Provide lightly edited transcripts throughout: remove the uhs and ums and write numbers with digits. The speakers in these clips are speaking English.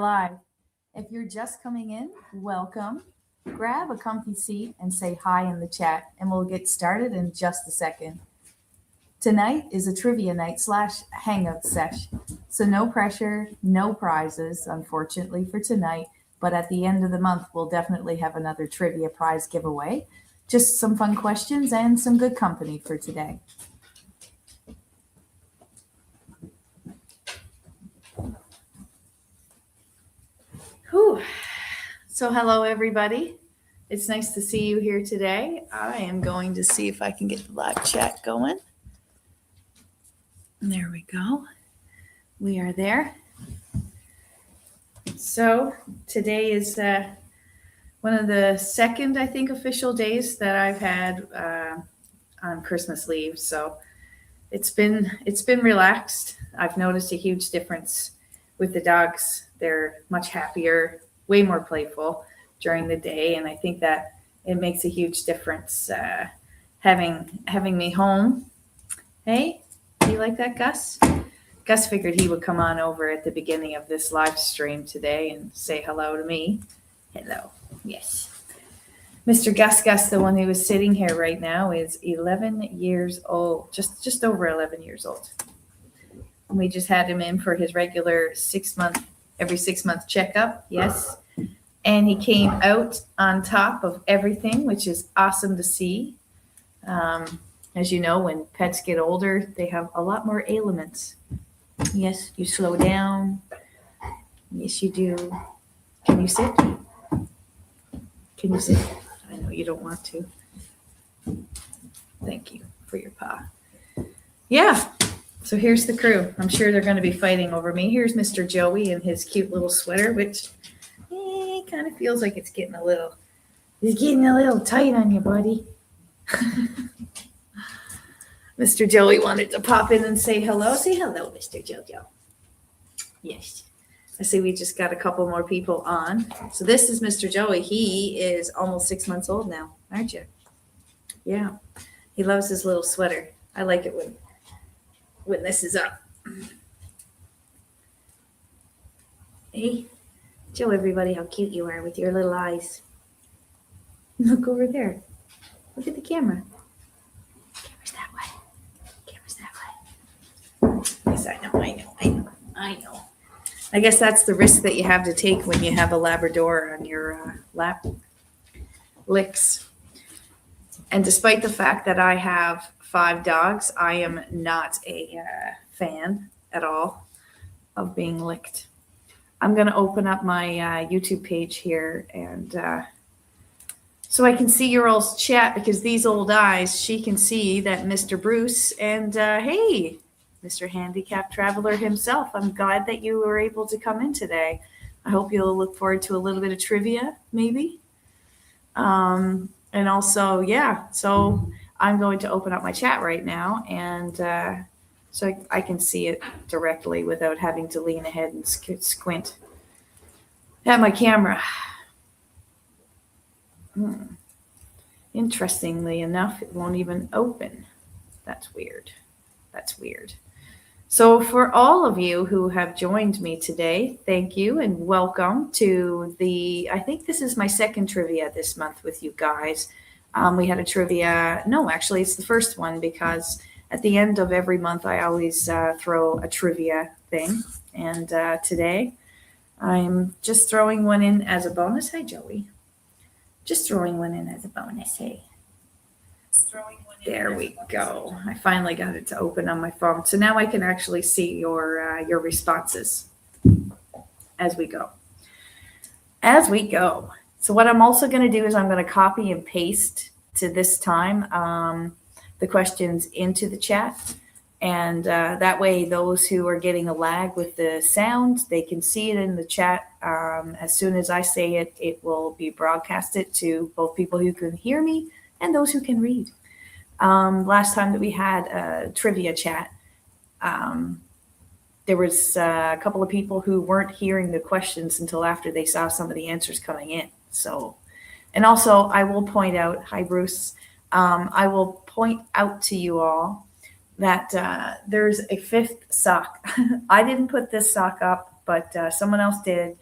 live. If you're just coming in, welcome. Grab a comfy seat and say hi in the chat, and we'll get started in just a second. Tonight is a trivia night / hangout sesh, so no pressure, no prizes, unfortunately, for tonight. But at the end of the month, we'll definitely have another trivia prize giveaway. Just some fun questions and some good company for today. Whew. So hello, everybody. It's nice to see you here today. I am going to see if I can get the live chat going. There we go. We are there. So today is one of the second, I think, official days that I've had on Christmas leave. So it's been relaxed. I've noticed a huge difference with the dogs. They're much happier, way more playful during the day, and I think that it makes a huge difference having me home. Hey, do you like that, Gus? Gus figured he would come on over at the beginning of this live stream today and say hello to me. Hello. Yes. Mr. Gus, the one who is sitting here right now, is 11 years old, just over 11 years old. And we just had him in for his regular every 6 month checkup. Yes. And he came out on top of everything, which is awesome to see. As you know, when pets get older, they have a lot more ailments. Yes, you slow down. Yes, you do. Can you sit? Can you sit? I know you don't want to. Thank you for your paw. Yeah, so here's the crew. I'm sure they're going to be fighting over me. Here's Mr. Joey in his cute little sweater, which kind of feels like it's getting a little tight on you, buddy. Mr. Joey wanted to pop in and say hello. Say hello, Mr. Jojo. Yes. I see we just got a couple more people on. So this is Mr. Joey. He is almost 6 months old now, aren't you? Yeah. He loves his little sweater. I like it when this is up. Hey, show everybody how cute you are with your little eyes. Look over there. Look at the camera. Camera's that way. Camera's that way. Yes, I know. I guess that's the risk that you have to take when you have a Labrador on your lap licks. And despite the fact that I have 5 dogs, I am not a fan at all of being licked. I'm going to open up my YouTube page here and so I can see your all's chat, because these old eyes, she can see that Mr. Bruce and hey, Mr. Handicap Traveler himself. I'm glad that you were able to come in today. I hope you'll look forward to a little bit of trivia, maybe. And also, yeah, so I'm going to open up my chat right now, and so I can see it directly without having to lean ahead and squint at my camera. Interestingly enough, it won't even open. That's weird. So for all of you who have joined me today, thank you and welcome to I think this is my second trivia this month with you guys. We had a trivia, no, actually it's the first one, because at the end of every month I always throw a trivia thing. And today I'm just throwing one in as a bonus. Hi, Joey. Just throwing one in as a bonus, hey. There we go. I finally got it to open on my phone. So now I can actually see your responses as we go. So what I'm also going to do is I'm going to copy and paste to this time the questions into the chat. And that way, those who are getting a lag with the sound, they can see it in the chat. As soon as I say it, it will be broadcasted to both people who can hear me and those who can read. Last time that we had a trivia chat, there was a couple of people who weren't hearing the questions until after they saw some of the answers coming in. So, and also I will point out, hi Bruce, I will point out to you all that there's a 5th sock. I didn't put this sock up, but someone else did.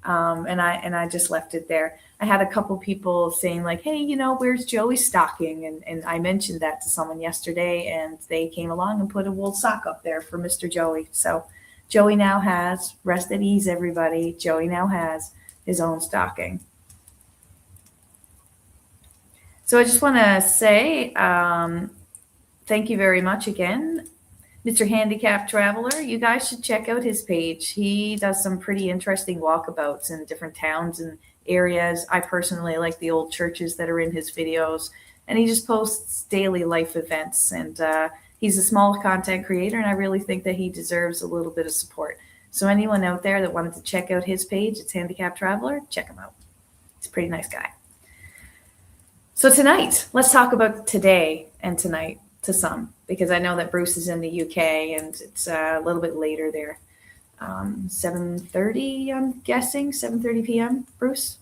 And I just left it there. I had a couple people saying like, hey, where's Joey's stocking? And I mentioned that to someone yesterday, and they came along and put a wool sock up there for Mr. Joey. So Joey now has, rest at ease, everybody. Joey now has his own stocking. So I just want to say thank you very much again, Mr. Handicapped Traveler. You guys should check out his page. He does some pretty interesting walkabouts in different towns and areas. I personally like the old churches that are in his videos, and he just posts daily life events. And he's a small content creator, and I really think that he deserves a little bit of support. So anyone out there that wanted to check out his page, it's Handicapped Traveler, check him out. He's a pretty nice guy. So tonight, let's talk about today and tonight to some, because I know that Bruce is in the UK and it's a little bit later there. 7:30, I'm guessing, 7:30 p.m., Bruce?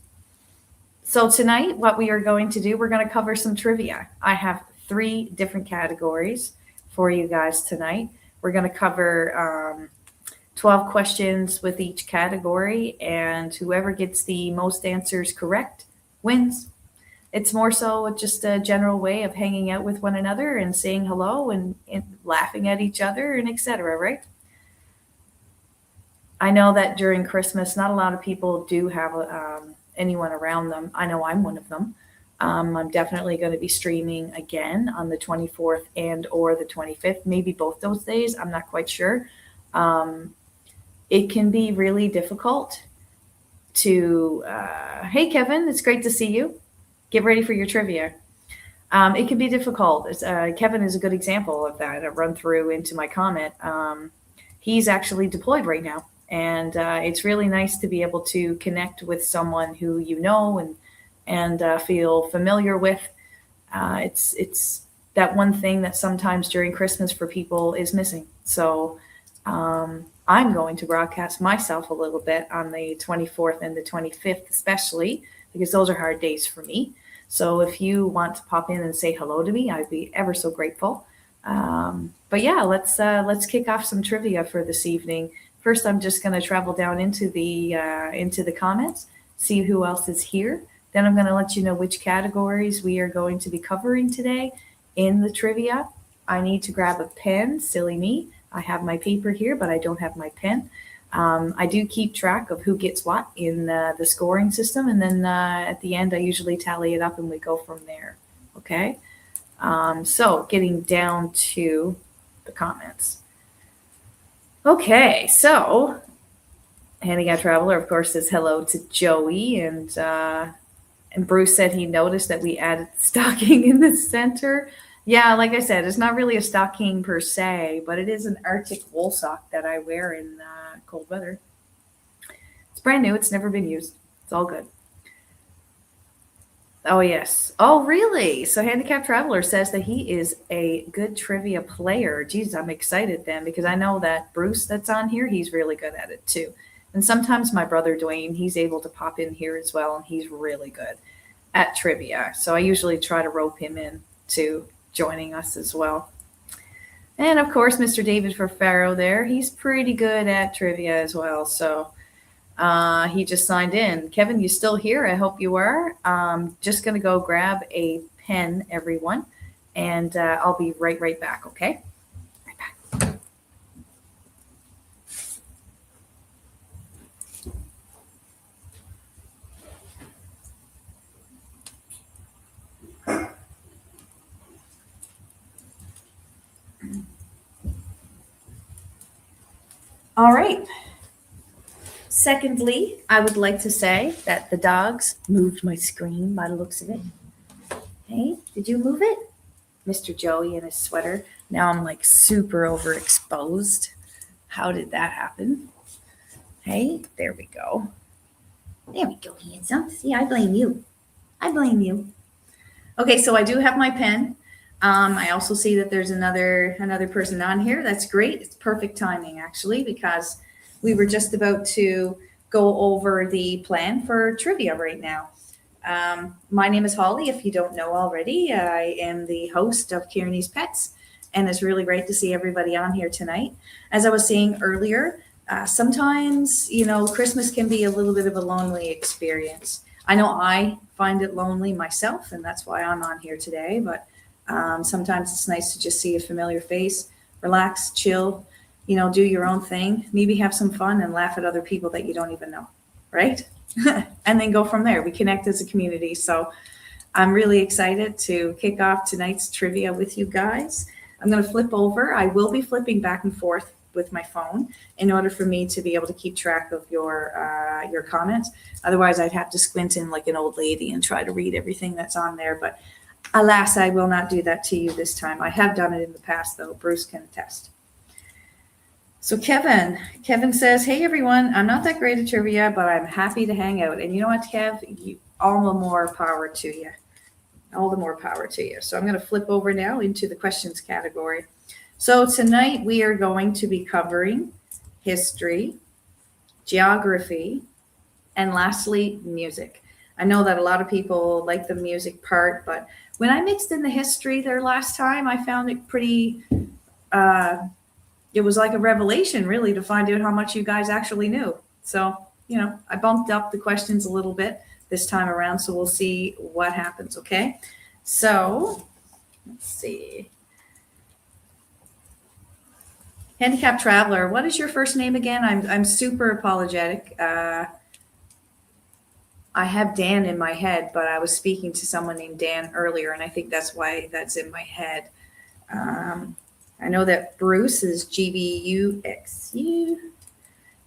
So tonight, what we are going to do, we're going to cover some trivia. I have 3 different categories for you guys tonight. We're going to cover 12 questions with each category, and whoever gets the most answers correct wins. It's more so just a general way of hanging out with one another and saying hello and laughing at each other and etc., right? I know that during Christmas, not a lot of people do have anyone around them. I know I'm one of them. I'm definitely going to be streaming again on the 24th and or the 25th, maybe both those days. I'm not quite sure. It can be really difficult to, hey, Kevin, it's great to see you. Get ready for your trivia. It can be difficult. Kevin is a good example of that. I run through into my comment. He's actually deployed right now. And it's really nice to be able to connect with someone who you know and feel familiar with. It's that one thing that sometimes during Christmas for people is missing. So I'm going to broadcast myself a little bit on the 24th and the 25th, especially because those are hard days for me. So if you want to pop in and say hello to me, I'd be ever so grateful. But yeah, let's kick off some trivia for this evening. First, I'm just going to travel down into the comments, see who else is here. Then I'm going to let you know which categories we are going to be covering today in the trivia. I need to grab a pen, silly me. I have my paper here, but I don't have my pen. I do keep track of who gets what in the scoring system, and then at the end, I usually tally it up and we go from there. Okay? So getting down to the comments. Okay, so Handicap Traveler, of course, says hello to Joey, and Bruce said he noticed that we added the stocking in the center. Yeah, like I said, it's not really a stocking per se, but it is an Arctic wool sock that I wear in cold weather. It's brand new. It's never been used. It's all good. Oh, yes. Oh, really? So Handicap Traveler says that he is a good trivia player. Geez, I'm excited then, because I know that Bruce that's on here, he's really good at it too. And sometimes my brother Dwayne, he's able to pop in here as well, and he's really good at trivia. So I usually try to rope him in to joining us as well. And of course, Mr. David Farfaro there, he's pretty good at trivia as well. So he just signed in. Kevin, you still here? I hope you are. Just going to go grab a pen, everyone, and I'll be right back, okay? Right back. All right. Secondly, I would like to say that the dogs moved my screen by the looks of it. Hey, did you move it? Mr. Joey in his sweater. Now I'm like super overexposed. How did that happen? Hey, there we go. There we go, handsome. See, I blame you. I blame you. Okay, so I do have my pen. I also see that there's another person on here. That's great. It's perfect timing, actually, because we were just about to go over the plan for trivia right now. My name is Holly, if you don't know already. I am the host of Kearney's Pets, and it's really great to see everybody on here tonight. As I was saying earlier, Sometimes, Christmas can be a little bit of a lonely experience. I know I find it lonely myself, and that's why I'm on here today. But sometimes it's nice to just see a familiar face, relax, chill, do your own thing, maybe have some fun and laugh at other people that you don't even know, right? And then go from there. We connect as a community. So I'm really excited to kick off tonight's trivia with you guys. I'm going to flip over. I will be flipping back and forth with my phone in order for me to be able to keep track of your comments. Otherwise, I'd have to squint in like an old lady and try to read everything that's on there. But alas, I will not do that to you this time. I have done it in the past, though. Bruce can attest. So Kevin says, hey, everyone, I'm not that great at trivia, but I'm happy to hang out. And you know what, Kev? All the more power to you. All the more power to you. So I'm going to flip over now into the questions category. So tonight we are going to be covering history, geography, and lastly, music. I know that a lot of people like the music part, but when I mixed in the history there last time, I found it pretty, it was like a revelation really to find out how much you guys actually knew. So, I bumped up the questions a little bit this time around, so we'll see what happens, okay? So, let's see. Handicapped Traveler, what is your first name again? I'm super apologetic. I have Dan in my head, but I was speaking to someone named Dan earlier, and I think that's why that's in my head. I know that Bruce is GBUXU.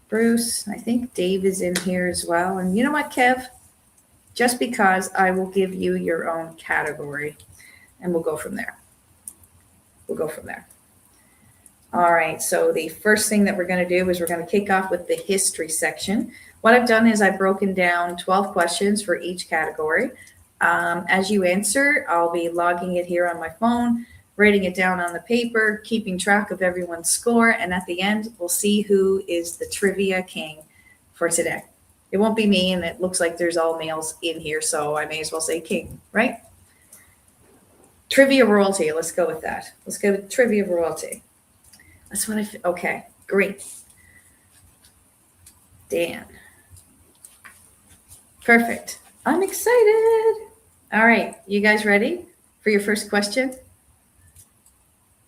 Bruce, I think Dave is in here as well. And you know what, Kev? Just because I will give you your own category, and we'll go from there. All right, so the first thing that we're going to do is we're going to kick off with the history section. What I've done is I've broken down 12 questions for each category. As you answer, I'll be logging it here on my phone, writing it down on the paper, keeping track of everyone's score, and at the end, we'll see who is the trivia king for today. It won't be me, and it looks like there's all males in here, so I may as well say king, right? Trivia royalty, let's go with that. Let's go with trivia royalty. That's what okay, great. Dan. Perfect. I'm excited. All right, you guys ready for your first question?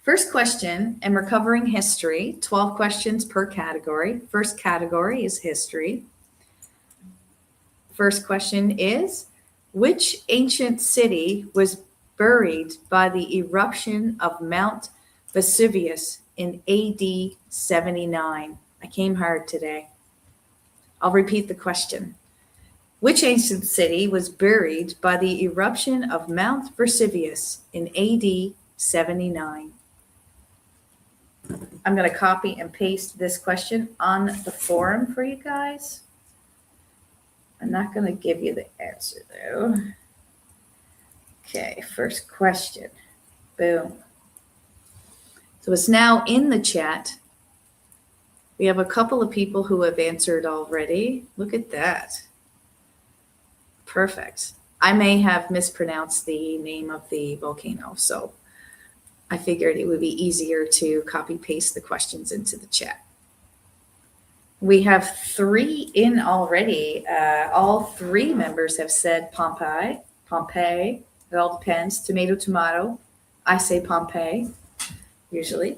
First question, and we're covering history, 12 questions per category. First category is history. First question is, which ancient city was buried by the eruption of Mount Vesuvius in AD 79? I came hard today. I'll repeat the question. Which ancient city was buried by the eruption of Mount Vesuvius in AD 79? I'm going to copy and paste this question on the forum for you guys. I'm not going to give you the answer, though. Okay, first question. Boom. So it's now in the chat. We have a couple of people who have answered already. Look at that. Perfect. I may have mispronounced the name of the volcano, so I figured it would be easier to copy paste the questions into the chat. We have 3 in already. All 3 members have said Pompeii. It all depends. Tomato, tomato. I say Pompeii, usually.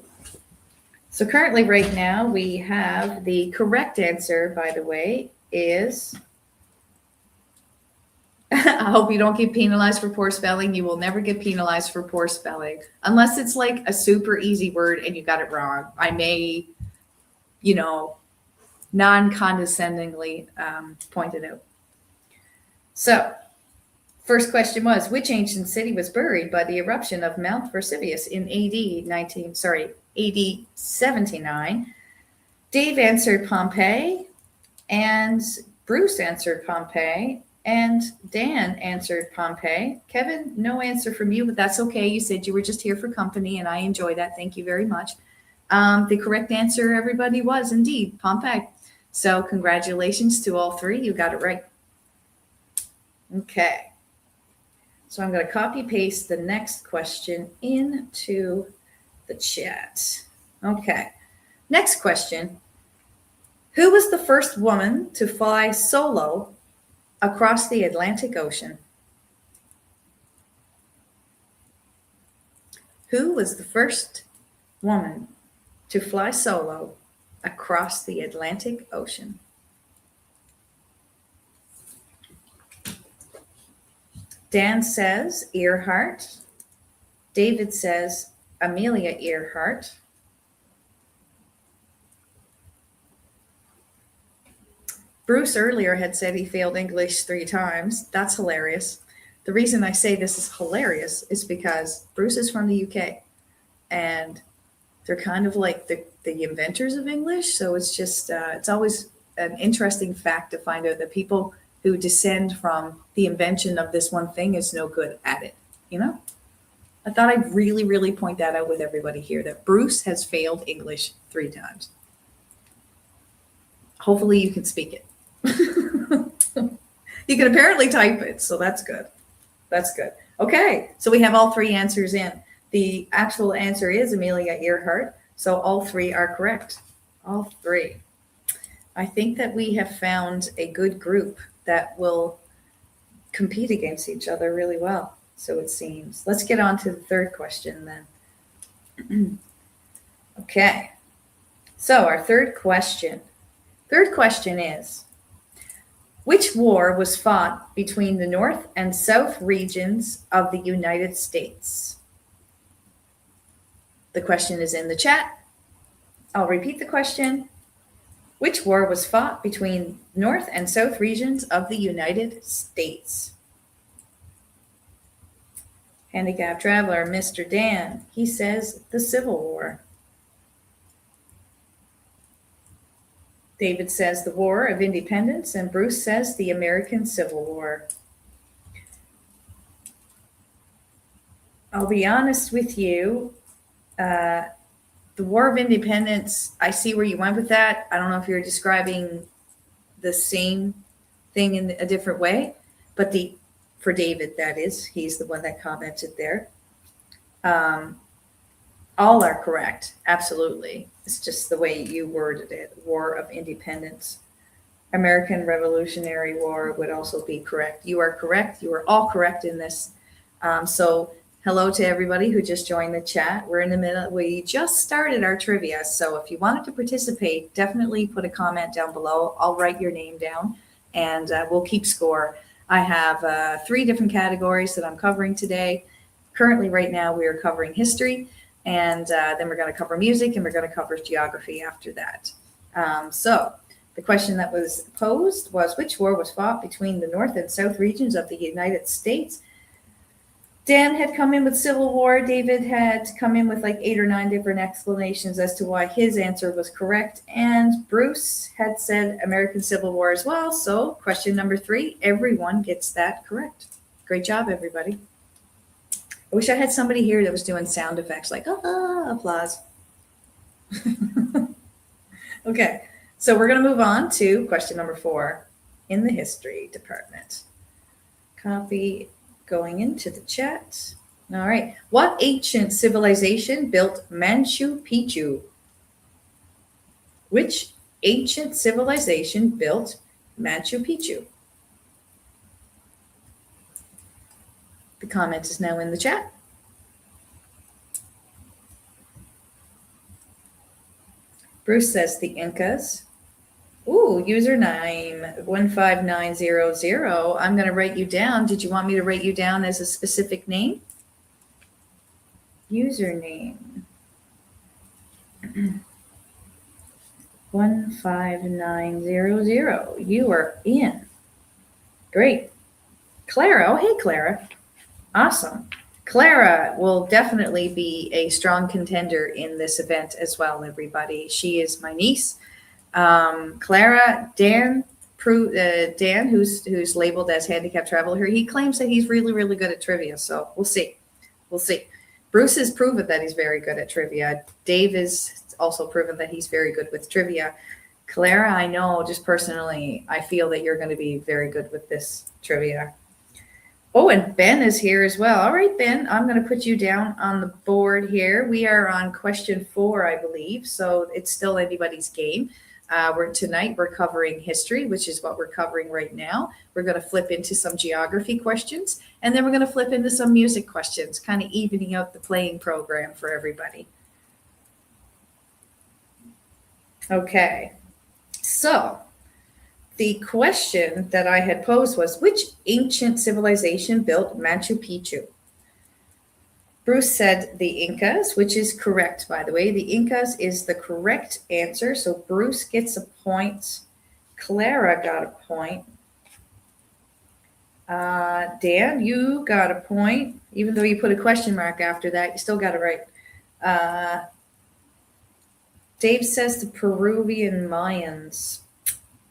So currently right now we have the correct answer, by the way, is I hope you don't get penalized for poor spelling. You will never get penalized for poor spelling unless it's like a super easy word and you got it wrong. I may, non-condescendingly point it out. So first question was, which ancient city was buried by the eruption of Mount Vesuvius in AD 79? Dave answered Pompeii, and Bruce answered Pompeii, and Dan answered Pompeii. Kevin, no answer from you, but that's okay. You said you were just here for company, and I enjoy that. Thank you very much. The correct answer, everybody, was indeed Pompeii. So congratulations to all 3. You got it right. Okay. So I'm going to copy paste the next question into the chat. Okay. Next question. Who was the first woman to fly solo across the Atlantic Ocean? Who was the first woman to fly solo across the Atlantic Ocean? Dan says Earhart. David says Amelia Earhart. Bruce earlier had said he failed English 3 times. That's hilarious. The reason I say this is hilarious is because Bruce is from the UK and they're kind of like the inventors of English. So it's just, it's always an interesting fact to find out that people who descend from the invention of this one thing is no good at it, you know? I thought I'd really, really point that out with everybody here, that Bruce has failed English 3 times. Hopefully you can speak it. You can apparently type it, so that's good. That's good. Okay, so we have all 3 answers in. The actual answer is Amelia Earhart, so all 3 are correct. All 3. I think that we have found a good group that will compete against each other really well, so it seems. Let's get on to the 3rd question then. Okay, so our 3rd question. 3rd question is, which war was fought between the North and South regions of the United States? The question is in the chat. I'll repeat the question. Which war was fought between North and South regions of the United States? Handicap Traveler, Mr. Dan, he says the Civil War. David says the War of Independence, and Bruce says the American Civil War. I'll be honest with you. The War of Independence, I see where you went with that. I don't know if you're describing the same thing in a different way, but for David, that is, he's the one that commented there. All are correct. Absolutely. It's just the way you worded it. War of Independence. American Revolutionary War would also be correct. You are correct. You are all correct in this. So hello to everybody who just joined the chat. We're in the middle. We just started our trivia. So if you wanted to participate, definitely put a comment down below. I'll write your name down and we'll keep score. I have 3 different categories that I'm covering today. Currently, right now, we are covering history. And then we're going to cover music, and we're going to cover geography after that. So the question that was posed was, which war was fought between the North and South regions of the United States? Dan had come in with Civil War. David had come in with like 8 or 9 different explanations as to why his answer was correct. And Bruce had said American Civil War as well. So question number 3, everyone gets that correct. Great job, everybody. I wish I had somebody here that was doing sound effects like, applause. Okay, so we're going to move on to question number 4 in the history department. Copy going into the chat. All right. What ancient civilization built Machu Picchu? Which ancient civilization built Machu Picchu? The comment is now in the chat. Bruce says the Incas. Ooh, username 15900. I'm going to write you down. Did you want me to write you down as a specific name? Username 15900. You are in. Great. Clara. Oh, hey, Clara. Awesome. Clara will definitely be a strong contender in this event as well, everybody. She is my niece. Clara, Dan, who's labeled as Handicap Traveler, he claims that he's really, really good at trivia. So we'll see. We'll see. Bruce has proven that he's very good at trivia. Dave is also proven that he's very good with trivia. Clara, I know just personally, I feel that you're going to be very good with this trivia. Oh, and Ben is here as well. All right, Ben, I'm going to put you down on the board here. We are on question 4, I believe, so it's still anybody's game. Tonight we're covering history, which is what we're covering right now. We're going to flip into some geography questions, and then we're going to flip into some music questions, kind of evening out the playing program for everybody. Okay, so the question that I had posed was, which ancient civilization built Machu Picchu? Bruce said the Incas, which is correct, by the way. The Incas is the correct answer. So Bruce gets a point. Clara got a point. Dan, you got a point. Even though you put a question mark after that, you still got it right. Dave says the Peruvian Mayans.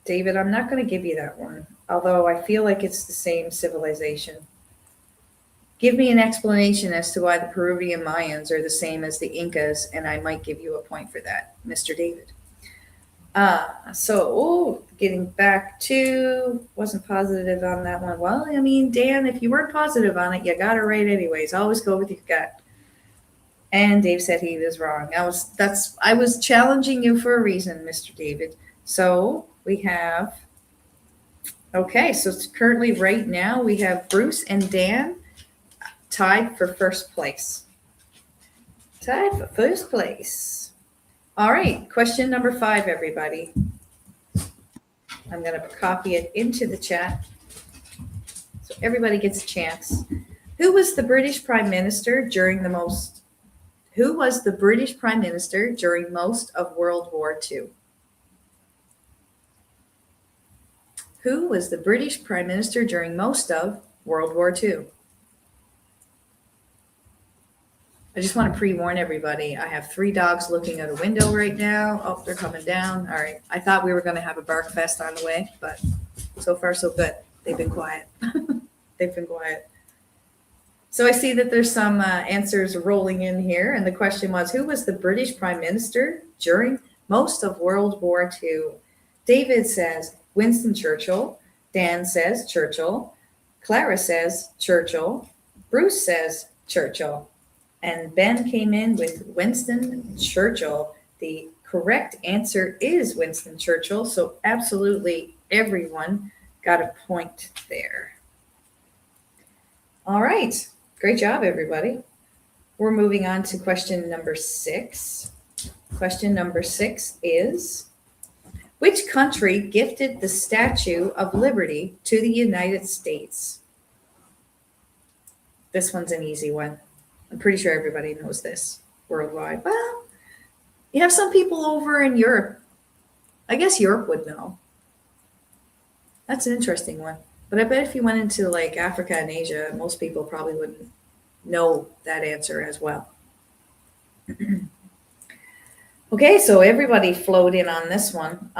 David, I'm not going to give you that one, although I feel like it's the same civilization. Give me an explanation as to why the Peruvian Mayans are the same as the Incas, and I might give you a point for that, Mr. David. Getting back to, wasn't positive on that one. Well, I mean, Dan, if you weren't positive on it, you got it right anyways. Always go with your gut. And Dave said he was wrong. I was challenging you for a reason, Mr. David. So we have, okay, so it's currently right now we have Bruce and Dan tied for first place. Tied for first place. All right, question number 5, everybody. I'm going to copy it into the chat so everybody gets a chance. Who was the British Prime Minister during most of World War II? Who was the British Prime Minister during most of World War II? I just want to pre-warn everybody. I have 3 dogs looking out a window right now. Oh, they're coming down. All right. I thought we were going to have a bark fest on the way, but so far so good. They've been quiet. They've been quiet. So I see that there's some answers rolling in here. And the question was, who was the British Prime Minister during most of World War II? David says Winston Churchill. Dan says Churchill. Clara says Churchill. Bruce says Churchill. And Ben came in with Winston Churchill. The correct answer is Winston Churchill. So absolutely everyone got a point there. All right. Great job, everybody. We're moving on to question number 6. Question number 6 is, which country gifted the Statue of Liberty to the United States? This one's an easy one. I'm pretty sure everybody knows this worldwide. Well, you have some people over in Europe. I guess Europe would know. That's an interesting one. But I bet if you went into like Africa and Asia, most people probably wouldn't know that answer as well. Okay, so everybody flowed in on this one.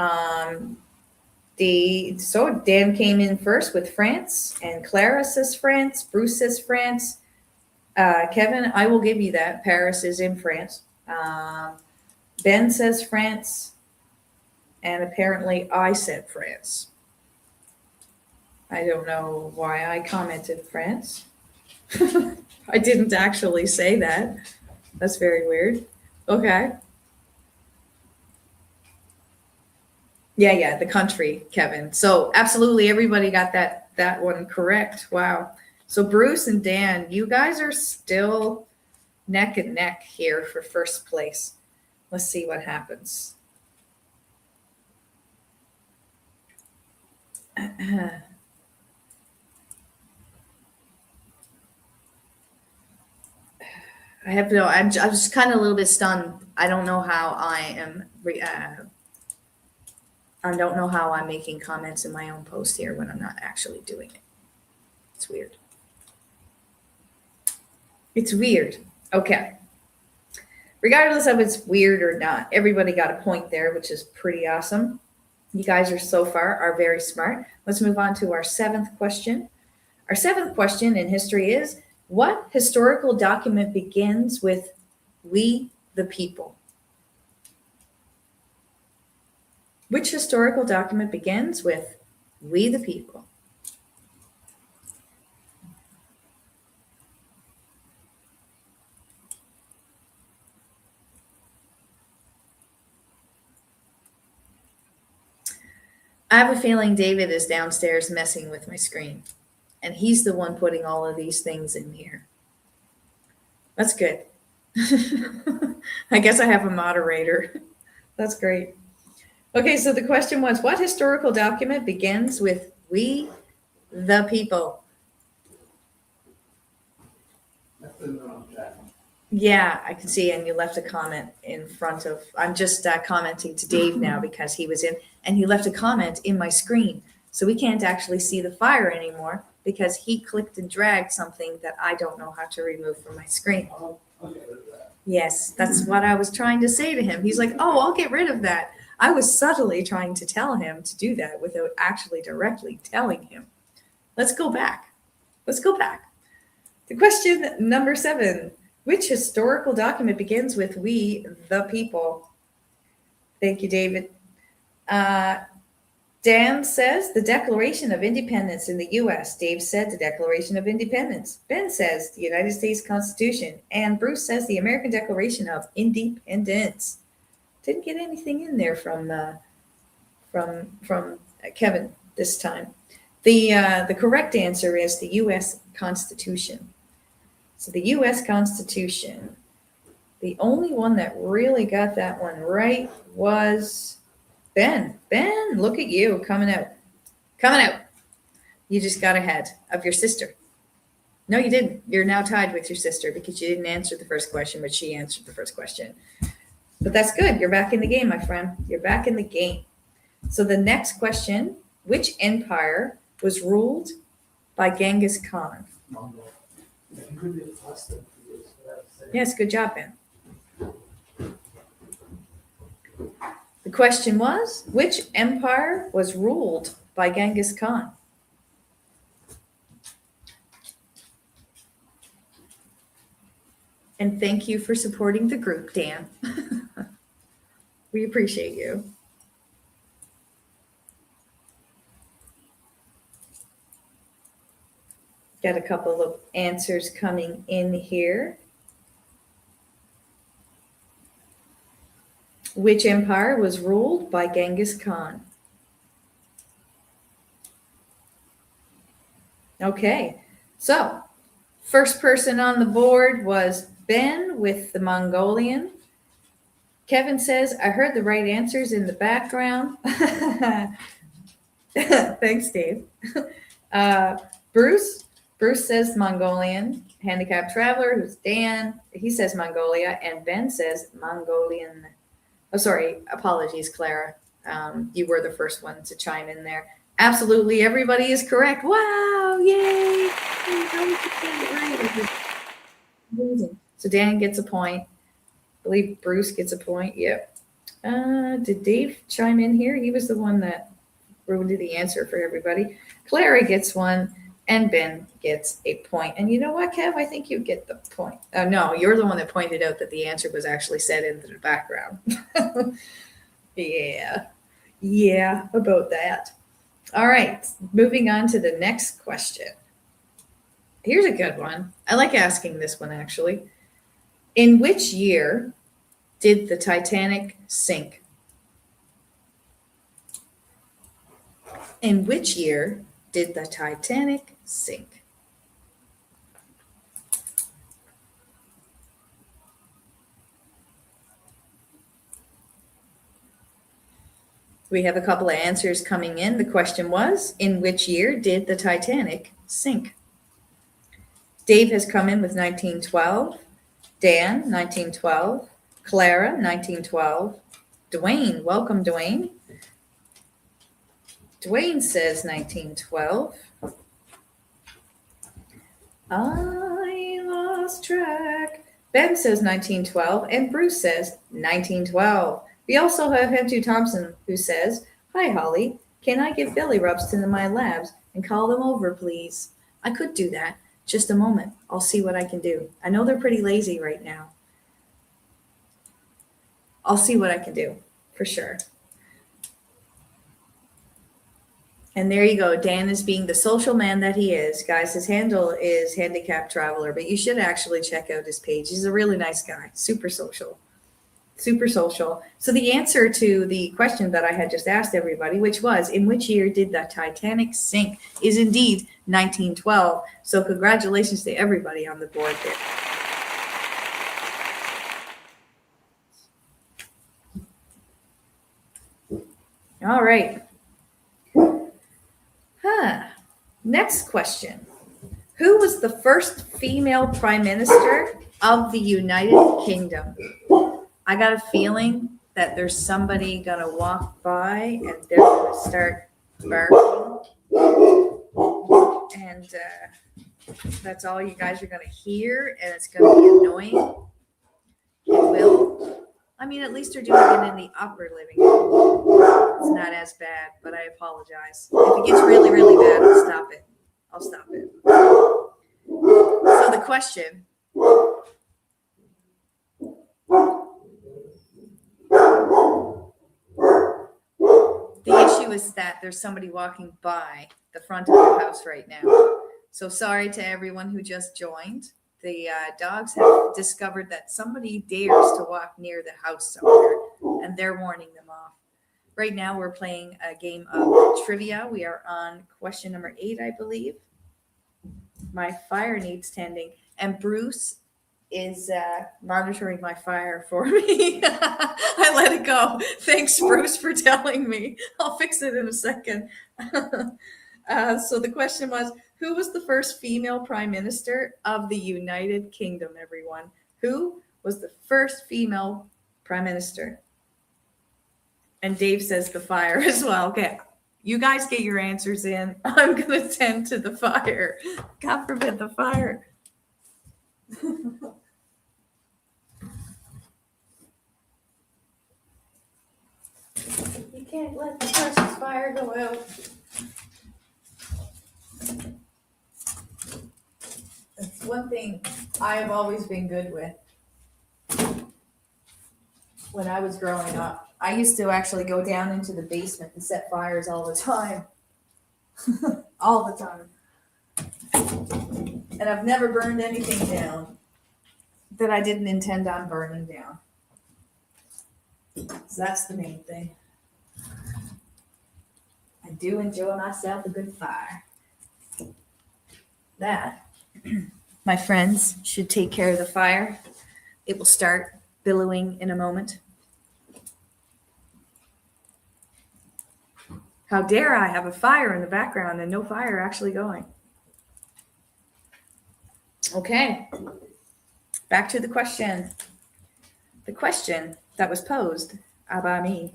So Dan came in first with France, and Clara says France, Bruce says France. Kevin, I will give you that. Paris is in France. Ben says France, and apparently I said France. I don't know why I commented France. I didn't actually say that. That's very weird. Okay. Yeah, the country, Kevin. So absolutely everybody got that one correct. Wow. So Bruce and Dan, you guys are still neck and neck here for first place. Let's see what happens. I have no, I'm just kind of a little bit stunned. I don't know how I don't know how I'm making comments in my own post here when I'm not actually doing it. It's weird. It's weird. Okay. Regardless of it's weird or not, everybody got a point there, which is pretty awesome. You guys are so far are very smart. Let's move on to our 7th question. Our 7th question in history is, what historical document begins with "We the People"? Which historical document begins with "We the People"? I have a feeling David is downstairs messing with my screen, and he's the one putting all of these things in here. That's good. I guess I have a moderator. That's great. Okay, so the question was, what historical document begins with "We the people"? Yeah, I can see, and you left a comment in front of, I'm just commenting to Dave now because he was in, and he left a comment in my screen. So we can't actually see the fire anymore because he clicked and dragged something that I don't know how to remove from my screen. Yes, that's what I was trying to say to him. He's like, oh, I'll get rid of that. I was subtly trying to tell him to do that without actually directly telling him. Let's go back. The question number 7. Which historical document begins with "We the people"? Thank you, David. Dan says the Declaration of Independence in the U.S. Dave said the Declaration of Independence. Ben says the United States Constitution. And Bruce says the American Declaration of Independence. Didn't get anything in there from Kevin this time. The correct answer is the U.S. Constitution. So the U.S. Constitution, the only one that really got that one right was Ben. Ben, look at you coming out. You just got ahead of your sister. No, you didn't. You're now tied with your sister because you didn't answer the first question, but she answered the first question. But that's good. You're back in the game, my friend. You're back in the game. So the next question, which empire was ruled by Genghis Khan? Yes, good job, Ben. The question was, which empire was ruled by Genghis Khan? And thank you for supporting the group, Dan. We appreciate you. Got a couple of answers coming in here. Which empire was ruled by Genghis Khan? Okay, so first person on the board was Ben with the Mongolian. Kevin says, I heard the right answers in the background. Thanks, Dave. Bruce says Mongolian. Handicapped Traveler, who's Dan, he says Mongolia. And Ben says Mongolian. Oh, sorry. Apologies, Clara. You were the first one to chime in there. Absolutely. Everybody is correct. Wow. Yay. Amazing. So Dan gets a point. I believe Bruce gets a point. Yep. Did Dave chime in here? He was the one that ruined the answer for everybody. Clara gets one. And Ben gets a point. And you know what, Kev? I think you get the point. No, you're the one that pointed out that the answer was actually said into the background. Yeah, about that. All right, moving on to the next question. Here's a good one. I like asking this one, actually. In which year did the Titanic sink? In which year did the Titanic sink? We have a couple of answers coming in. The question was, in which year did the Titanic sink? Dave has come in with 1912. Dan, 1912. Clara, 1912. Dwayne, welcome, Dwayne. Dwayne says 1912. I lost track. Ben says 1912, and Bruce says 1912. We also have Hentu Thompson, who says, hi, Holly. Can I give belly rubs to my labs and call them over, please? I could do that. Just a moment. I'll see what I can do. I know they're pretty lazy right now. I'll see what I can do, for sure. And there you go. Dan is being the social man that he is. Guys, his handle is Handicapped Traveler, but you should actually check out his page. He's a really nice guy, super social. Super social. So the answer to the question that I had just asked everybody, which was, in which year did the Titanic sink, is indeed 1912. So congratulations to everybody on the board there. All right. Next question. Who was the first female prime minister of the United Kingdom? I got a feeling that there's somebody gonna walk by and they're gonna start barking, and that's all you guys are gonna hear, and it's gonna be annoying. It will. I mean, at least they're doing it in the upper living room. It's not as bad, but I apologize. If it gets really, really bad, I'll stop it. So the question. The issue is that there's somebody walking by the front of the house right now. So sorry to everyone who just joined. The dogs have discovered that somebody dares to walk near the house somewhere, and they're warning them off. Right now, we're playing a game of trivia. We are on question number 8, I believe. My fire needs tending, and Bruce is monitoring my fire for me. I let it go. Thanks, Bruce, for telling me. I'll fix it in a second. So the question was, who was the first female prime minister of the United Kingdom, everyone? Who was the first female prime minister? And Dave says the fire as well. Okay, you guys get your answers in. I'm going to tend to the fire. God forbid the fire. You can't let the precious fire go out. That's one thing I have always been good with. When I was growing up, I used to actually go down into the basement and set fires all the time. All the time. And I've never burned anything down that I didn't intend on burning down. So that's the main thing. I do enjoy myself a good fire. That, my friends, should take care of the fire. It will start billowing in a moment. How dare I have a fire in the background and no fire actually going? Okay, back to the question. The question that was posed by me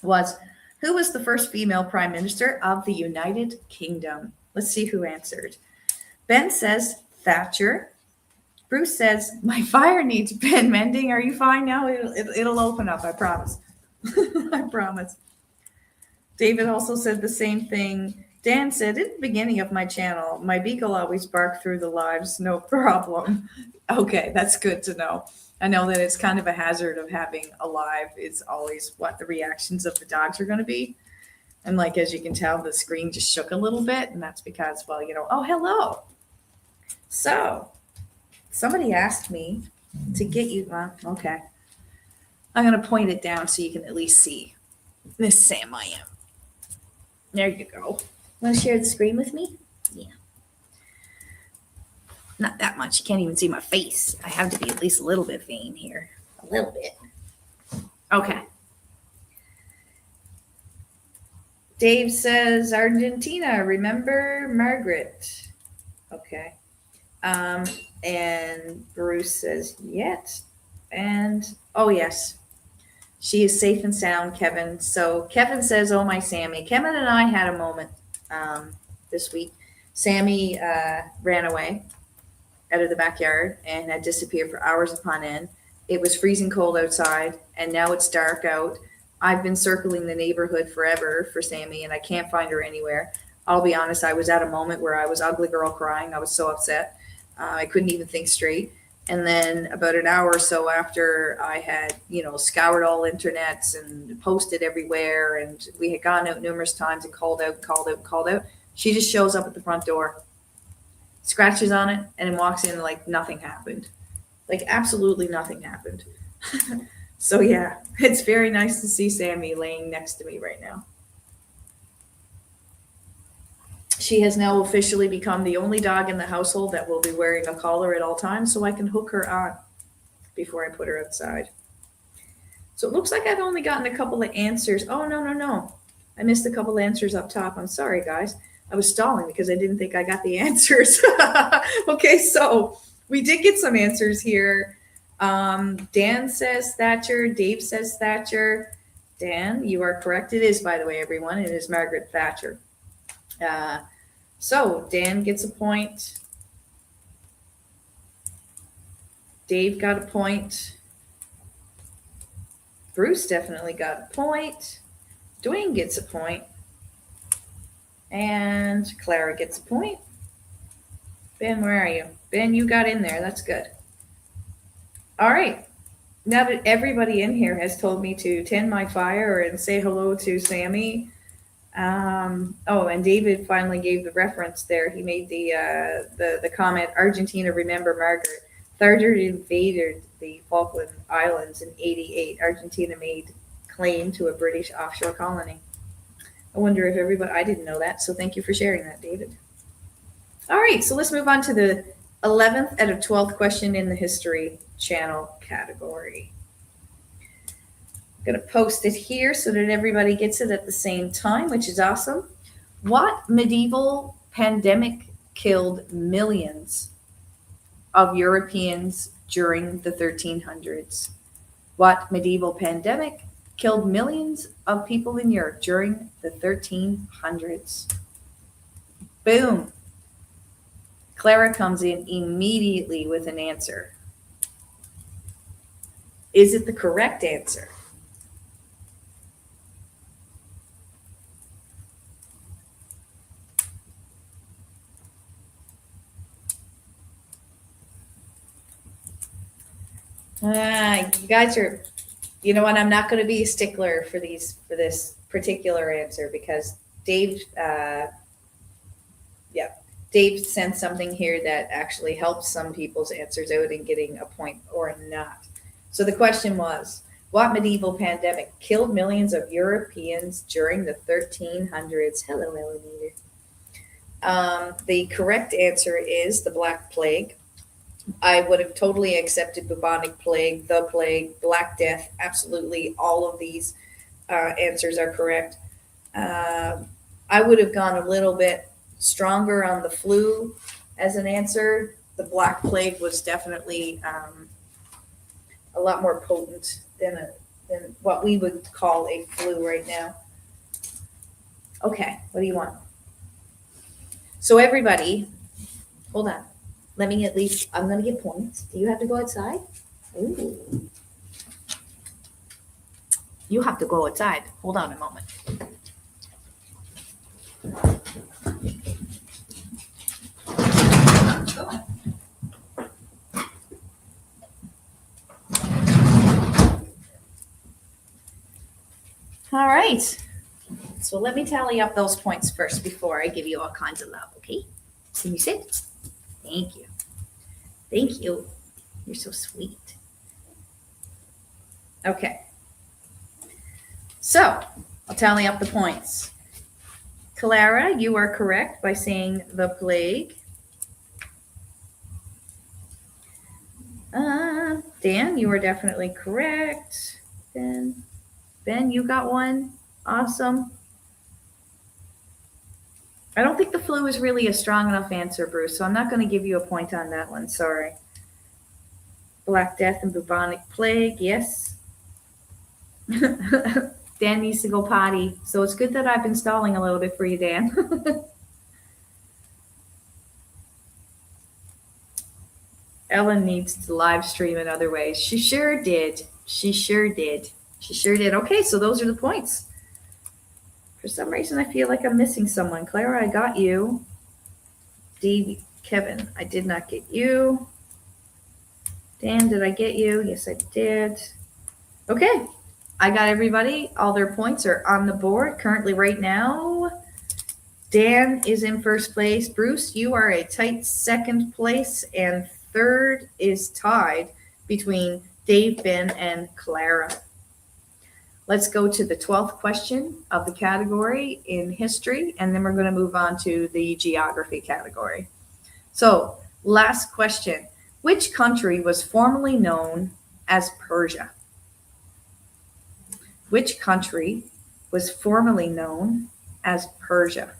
was, who was the first female prime minister of the United Kingdom? Let's see who answered. Ben says Thatcher. Bruce says, my fire needs been mending. Are you fine now? It'll open up, I promise. I promise. David also said the same thing. Dan said, in the beginning of my channel, my beagle always barked through the lives, no problem. Okay, that's good to know. I know that it's kind of a hazard of having a live. It's always what the reactions of the dogs are going to be. And like, as you can tell, the screen just shook a little bit. And that's because, well, oh, hello. So somebody asked me to get you, okay. I'm going to point it down so you can at least see this Sam I am. There you go. Want to share the screen with me? Yeah. Not that much. You can't even see my face. I have to be at least a little bit vain here. A little bit. Okay. Dave says, Argentina, remember Margaret? Okay. And Bruce says, yet. And, oh, yes. She is safe and sound, Kevin. So Kevin says, oh, my Sammy. Kevin and I had a moment this week. Sammy ran away out of the backyard and had disappeared for hours upon end. It was freezing cold outside, and now it's dark out. I've been circling the neighborhood forever for Sammy, and I can't find her anywhere. I'll be honest, I was at a moment where I was ugly girl crying. I was so upset. I couldn't even think straight. And then about an hour or so after I had, scoured all internets and posted everywhere, and we had gone out numerous times and called out, she just shows up at the front door, scratches on it, and then walks in like nothing happened. Like absolutely nothing happened. So yeah, it's very nice to see Sammy laying next to me right now. She has now officially become the only dog in the household that will be wearing a collar at all times, so I can hook her on before I put her outside. So it looks like I've only gotten a couple of answers. Oh, no, no, no. I missed a couple of answers up top. I'm sorry, guys. I was stalling because I didn't think I got the answers. Okay, so we did get some answers here. Dan says Thatcher. Dave says Thatcher. Dan, you are correct. It is, by the way, everyone. It is Margaret Thatcher. So Dan gets a point. Dave got a point. Bruce definitely got a point. Dwayne gets a point. And Clara gets a point. Ben, where are you? Ben, you got in there. That's good. All right. Now that everybody in here has told me to tend my fire and say hello to Sammy. And David finally gave the reference there. He made the comment, Argentina, remember Margaret. Thatcher invaded the Falkland Islands in 88. Argentina made claim to a British offshore colony. I wonder if everybody, I didn't know that, so thank you for sharing that, David. All right, so let's move on to the 11th out of 12th question in the History Channel category. I'm going to post it here so that everybody gets it at the same time, which is awesome. What medieval pandemic killed millions of Europeans during the 1300s? What medieval pandemic killed millions of people in Europe during the 1300s? Boom. Clara comes in immediately with an answer. Is it the correct answer? You guys are, you know what? I'm not going to be a stickler for this particular answer because Dave sent something here that actually helps some people's answers out in getting a point or not. So the question was, what medieval pandemic killed millions of Europeans during the 1300s? Hello, Elevator. The correct answer is the Black Plague. I would have totally accepted bubonic plague, the plague, Black Death. Absolutely, all of these answers are correct. I would have gone a little bit stronger on the flu as an answer. The Black Plague was definitely a lot more potent than what we would call a flu right now. Okay, what do you want? So everybody, hold on. Let me at least, I'm going to get points. Do you have to go outside? Ooh. You have to go outside. Hold on a moment. All right. So let me tally up those points first before I give you all kinds of love, okay? Can you sit? Thank you. Thank you. You're so sweet. Okay. So I'll tally up the points. Clara, you are correct by saying the plague. Dan, you are definitely correct. Ben, you got one. Awesome. I don't think the flu is really a strong enough answer, Bruce, so I'm not going to give you a point on that one. Sorry. Black Death and bubonic plague, yes. Dan needs to go potty, so it's good that I've been stalling a little bit for you, Dan. Ellen needs to live stream in other ways. She sure did. Okay, so those are the points. For some reason, I feel like I'm missing someone. Clara, I got you. Dave, Kevin, I did not get you. Dan, did I get you? Yes, I did. Okay, I got everybody. All their points are on the board. Currently, right now, Dan is in first place. Bruce, you are a tight second place. And third is tied between Dave, Ben, and Clara. Let's go to the 12th question of the category in history, and then we're going to move on to the geography category. So, last question. Which country was formerly known as Persia? Which country was formerly known as Persia?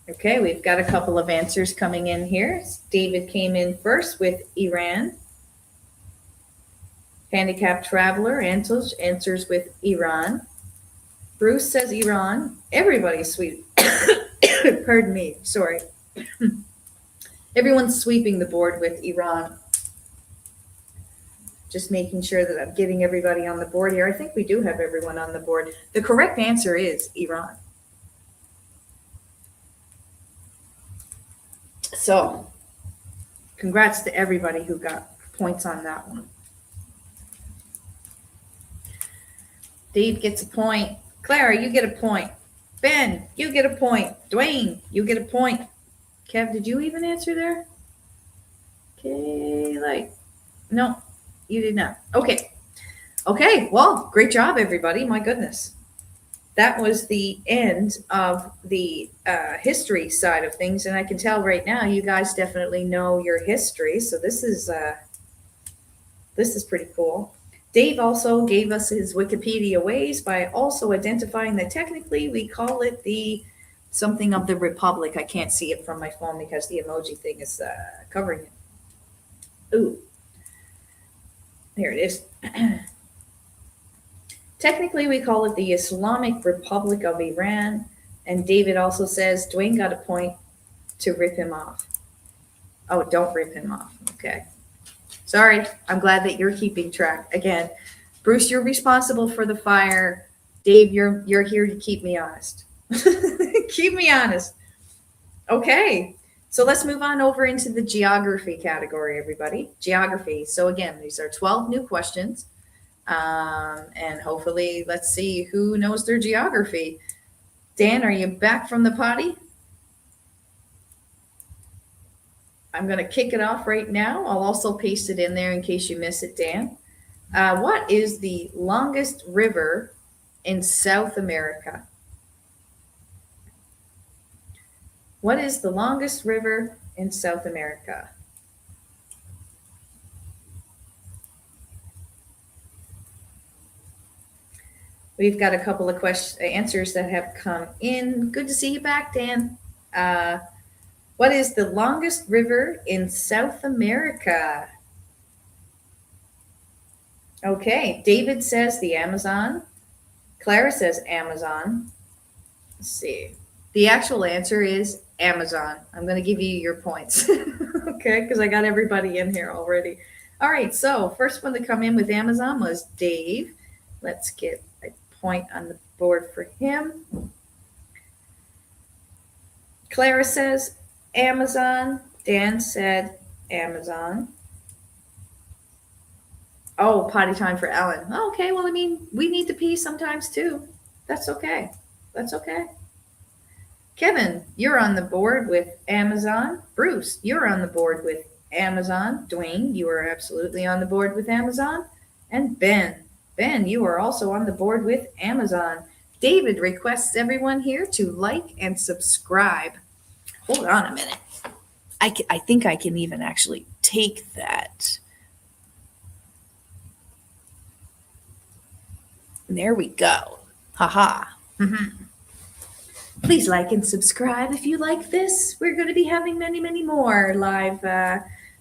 Okay, we've got a couple of answers coming in here. David came in first with Iran. Handicapped Traveler answers with Iran. Bruce says Iran. Everybody's sweet. Pardon me, sorry. Everyone's sweeping the board with Iran. Just making sure that I'm getting everybody on the board here. I think we do have everyone on the board. The correct answer is Iran. So, congrats to everybody who got points on that one. Dave gets a point. Clara, you get a point. Ben, you get a point. Dwayne, you get a point. Kev, did you even answer there? Okay, no, you did not. Okay, well, great job, everybody. My goodness. That was the end of the history side of things, and I can tell right now you guys definitely know your history, so this is pretty cool. Dave also gave us his Wikipedia ways by also identifying that technically we call it the something of the Republic. I can't see it from my phone because the emoji thing is covering it. Ooh, there it is. Technically, we call it the Islamic Republic of Iran. And David also says Dwayne got a point to rip him off. Oh, don't rip him off. Okay. Sorry. I'm glad that you're keeping track. Again, Bruce, you're responsible for the fire. Dave, you're here to keep me honest. Keep me honest. Okay. So let's move on over into the geography category, everybody. Geography. So again, these are 12 new questions. And hopefully, let's see who knows their geography. Dan, are you back from the potty? I'm going to kick it off right now. I'll also paste it in there in case you miss it, Dan. What is the longest river in South America? What is the longest river in South America? We've got a couple of answers that have come in. Good to see you back, Dan. What is the longest river in South America? Okay, David says the Amazon. Clara says Amazon. Let's see. The actual answer is Amazon. I'm going to give you your points. Okay, because I got everybody in here already. All right, so first one to come in with Amazon was Dave. Let's get a point on the board for him. Clara says Amazon. Dan said Amazon. Oh, potty time for Ellen. Okay, well, I mean, we need to pee sometimes too. That's okay. That's okay. Kevin, you're on the board with Amazon. Bruce, you're on the board with Amazon. Dwayne, you are absolutely on the board with Amazon. And Ben, you are also on the board with Amazon. David requests everyone here to like and subscribe. Hold on a minute. I think I can even actually take that. There we go. Haha. Mm-hmm. Please like and subscribe if you like this. We're going to be having many, many more live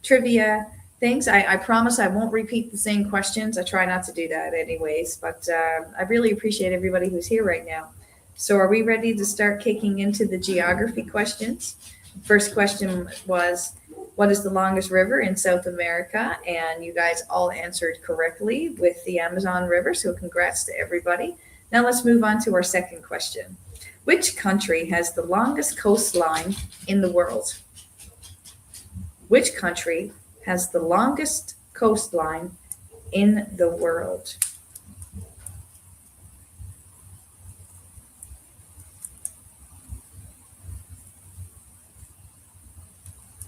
trivia things. I promise I won't repeat the same questions. I try not to do that anyways, but I really appreciate everybody who's here right now. So are we ready to start kicking into the geography questions? First question was, what is the longest river in South America? And you guys all answered correctly with the Amazon River, so congrats to everybody. Now let's move on to our second question. Which country has the longest coastline in the world? Which country has the longest coastline in the world?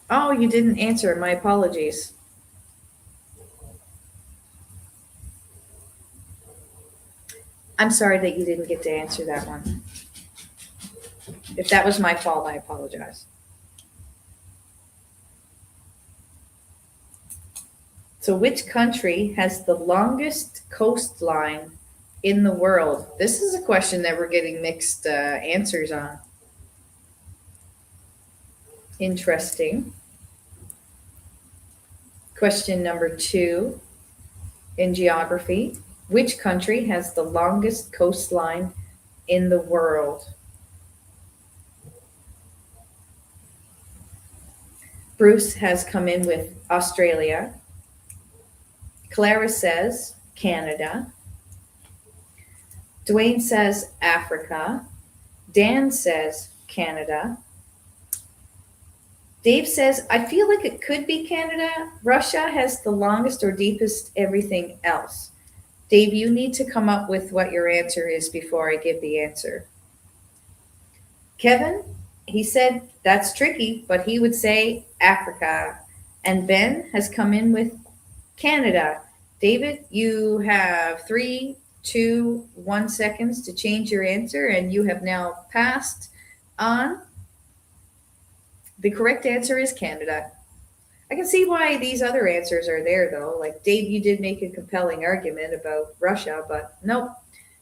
Oh, you didn't answer. My apologies. I'm sorry that you didn't get to answer that one. If that was my fault, I apologize. So, which country has the longest coastline in the world? This is a question that we're getting mixed answers on. Interesting. Question number 2 in geography. Which country has the longest coastline in the world? Bruce has come in with Australia. Clara says Canada. Dwayne says Africa. Dan says Canada. Dave says, I feel like it could be Canada. Russia has the longest or deepest everything else. Dave, you need to come up with what your answer is before I give the answer. Kevin, he said that's tricky, but he would say Africa. And Ben has come in with Canada. David, you have 3, 2, 1 seconds to change your answer, and you have now passed on. The correct answer is Canada. I can see why these other answers are there, though. Like, Dave, you did make a compelling argument about Russia, but nope.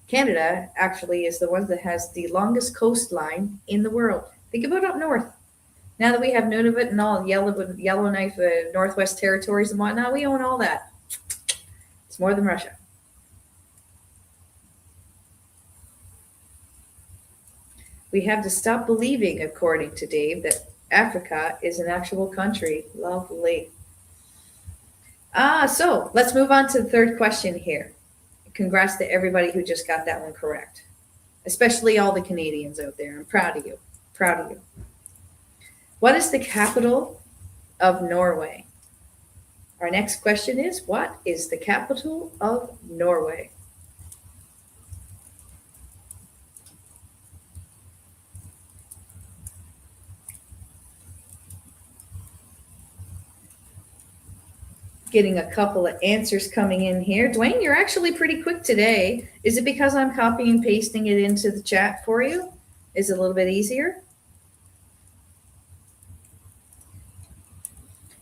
Canada actually is the one that has the longest coastline in the world. Think about up north. Now that we have Nunavut and all Yellowknife, Northwest Territories and whatnot, we own all that. It's more than Russia. We have to stop believing, according to Dave, that Africa is an actual country. Lovely. So let's move on to the third question here. Congrats to everybody who just got that one correct, especially all the Canadians out there. I'm proud of you. Proud of you. What is the capital of Norway? Our next question is, what is the capital of Norway? Getting a couple of answers coming in here. Dwayne, you're actually pretty quick today. Is it because I'm copying and pasting it into the chat for you? Is it a little bit easier?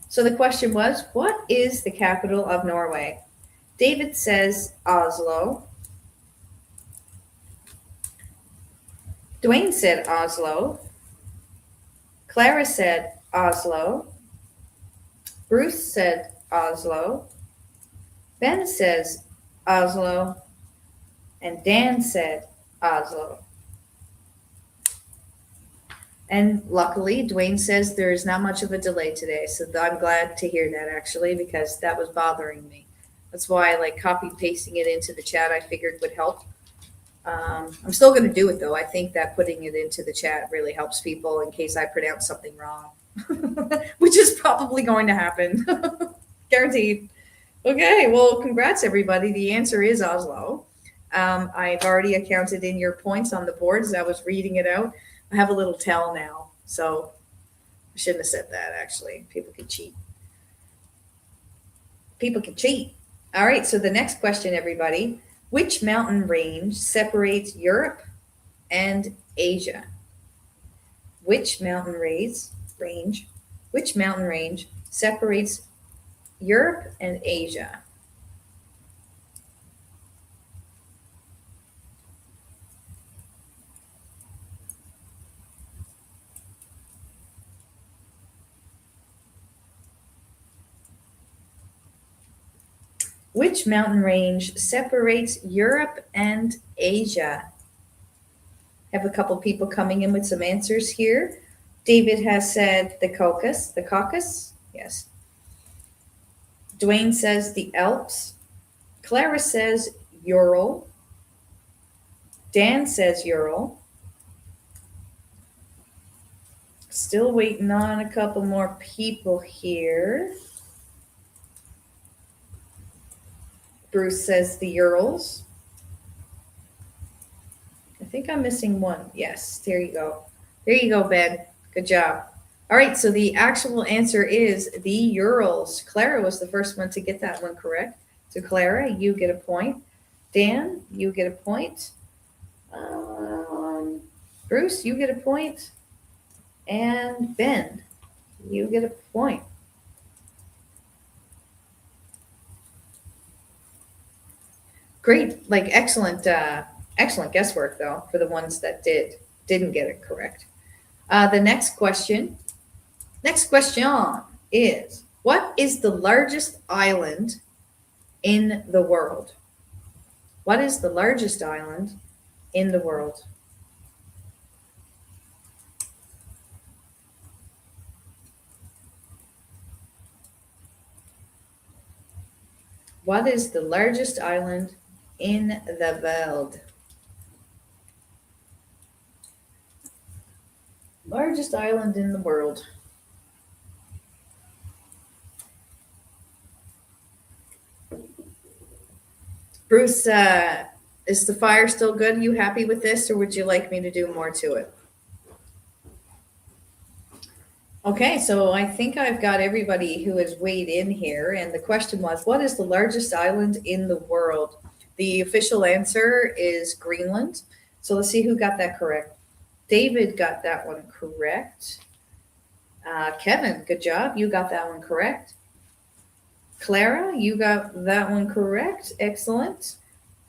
So the question was, what is the capital of Norway? David says Oslo. Dwayne said Oslo. Clara said Oslo. Bruce said Oslo. Ben says Oslo. And Dan said Oslo. And luckily, Dwayne says there is not much of a delay today. So I'm glad to hear that, actually, because that was bothering me. That's why I like copy pasting it into the chat. I figured would help. I'm still going to do it, though. I think that putting it into the chat really helps people in case I pronounce something wrong, which is probably going to happen. Guaranteed. Okay, well, congrats, everybody. The answer is Oslo. I've already accounted in your points on the board as I was reading it out. I have a little tell now, so I shouldn't have said that, actually. People can cheat. People can cheat. All right, so the next question, everybody. Which mountain range separates Europe and Asia? Which mountain range separates Europe and Asia? Which mountain range separates Europe and Asia? Have a couple people coming in with some answers here. David has said the Caucasus. The Caucasus? Yes. Dwayne says the Alps. Clara says Ural. Dan says Ural. Still waiting on a couple more people here. Bruce says the Urals. I think I'm missing one. Yes, there you go. There you go, Ben. Good job. All right, so the actual answer is the Urals. Clara was the first one to get that one correct. So Clara, you get a point. Dan, you get a point. Bruce, you get a point. And Ben, you get a point. Great, excellent, excellent guesswork though for the ones that didn't get it correct. The next question is, what is the largest island in the world? What is the largest island in the world? What is the largest island in the world? Largest island in the world. Bruce, is the fire still good? Are you happy with this, or would you like me to do more to it? Okay, so I think I've got everybody who has weighed in here, and the question was, what is the largest island in the world? The official answer is Greenland. So let's see who got that correct. David got that one correct. Kevin, good job. You got that one correct. Clara, you got that one correct. Excellent.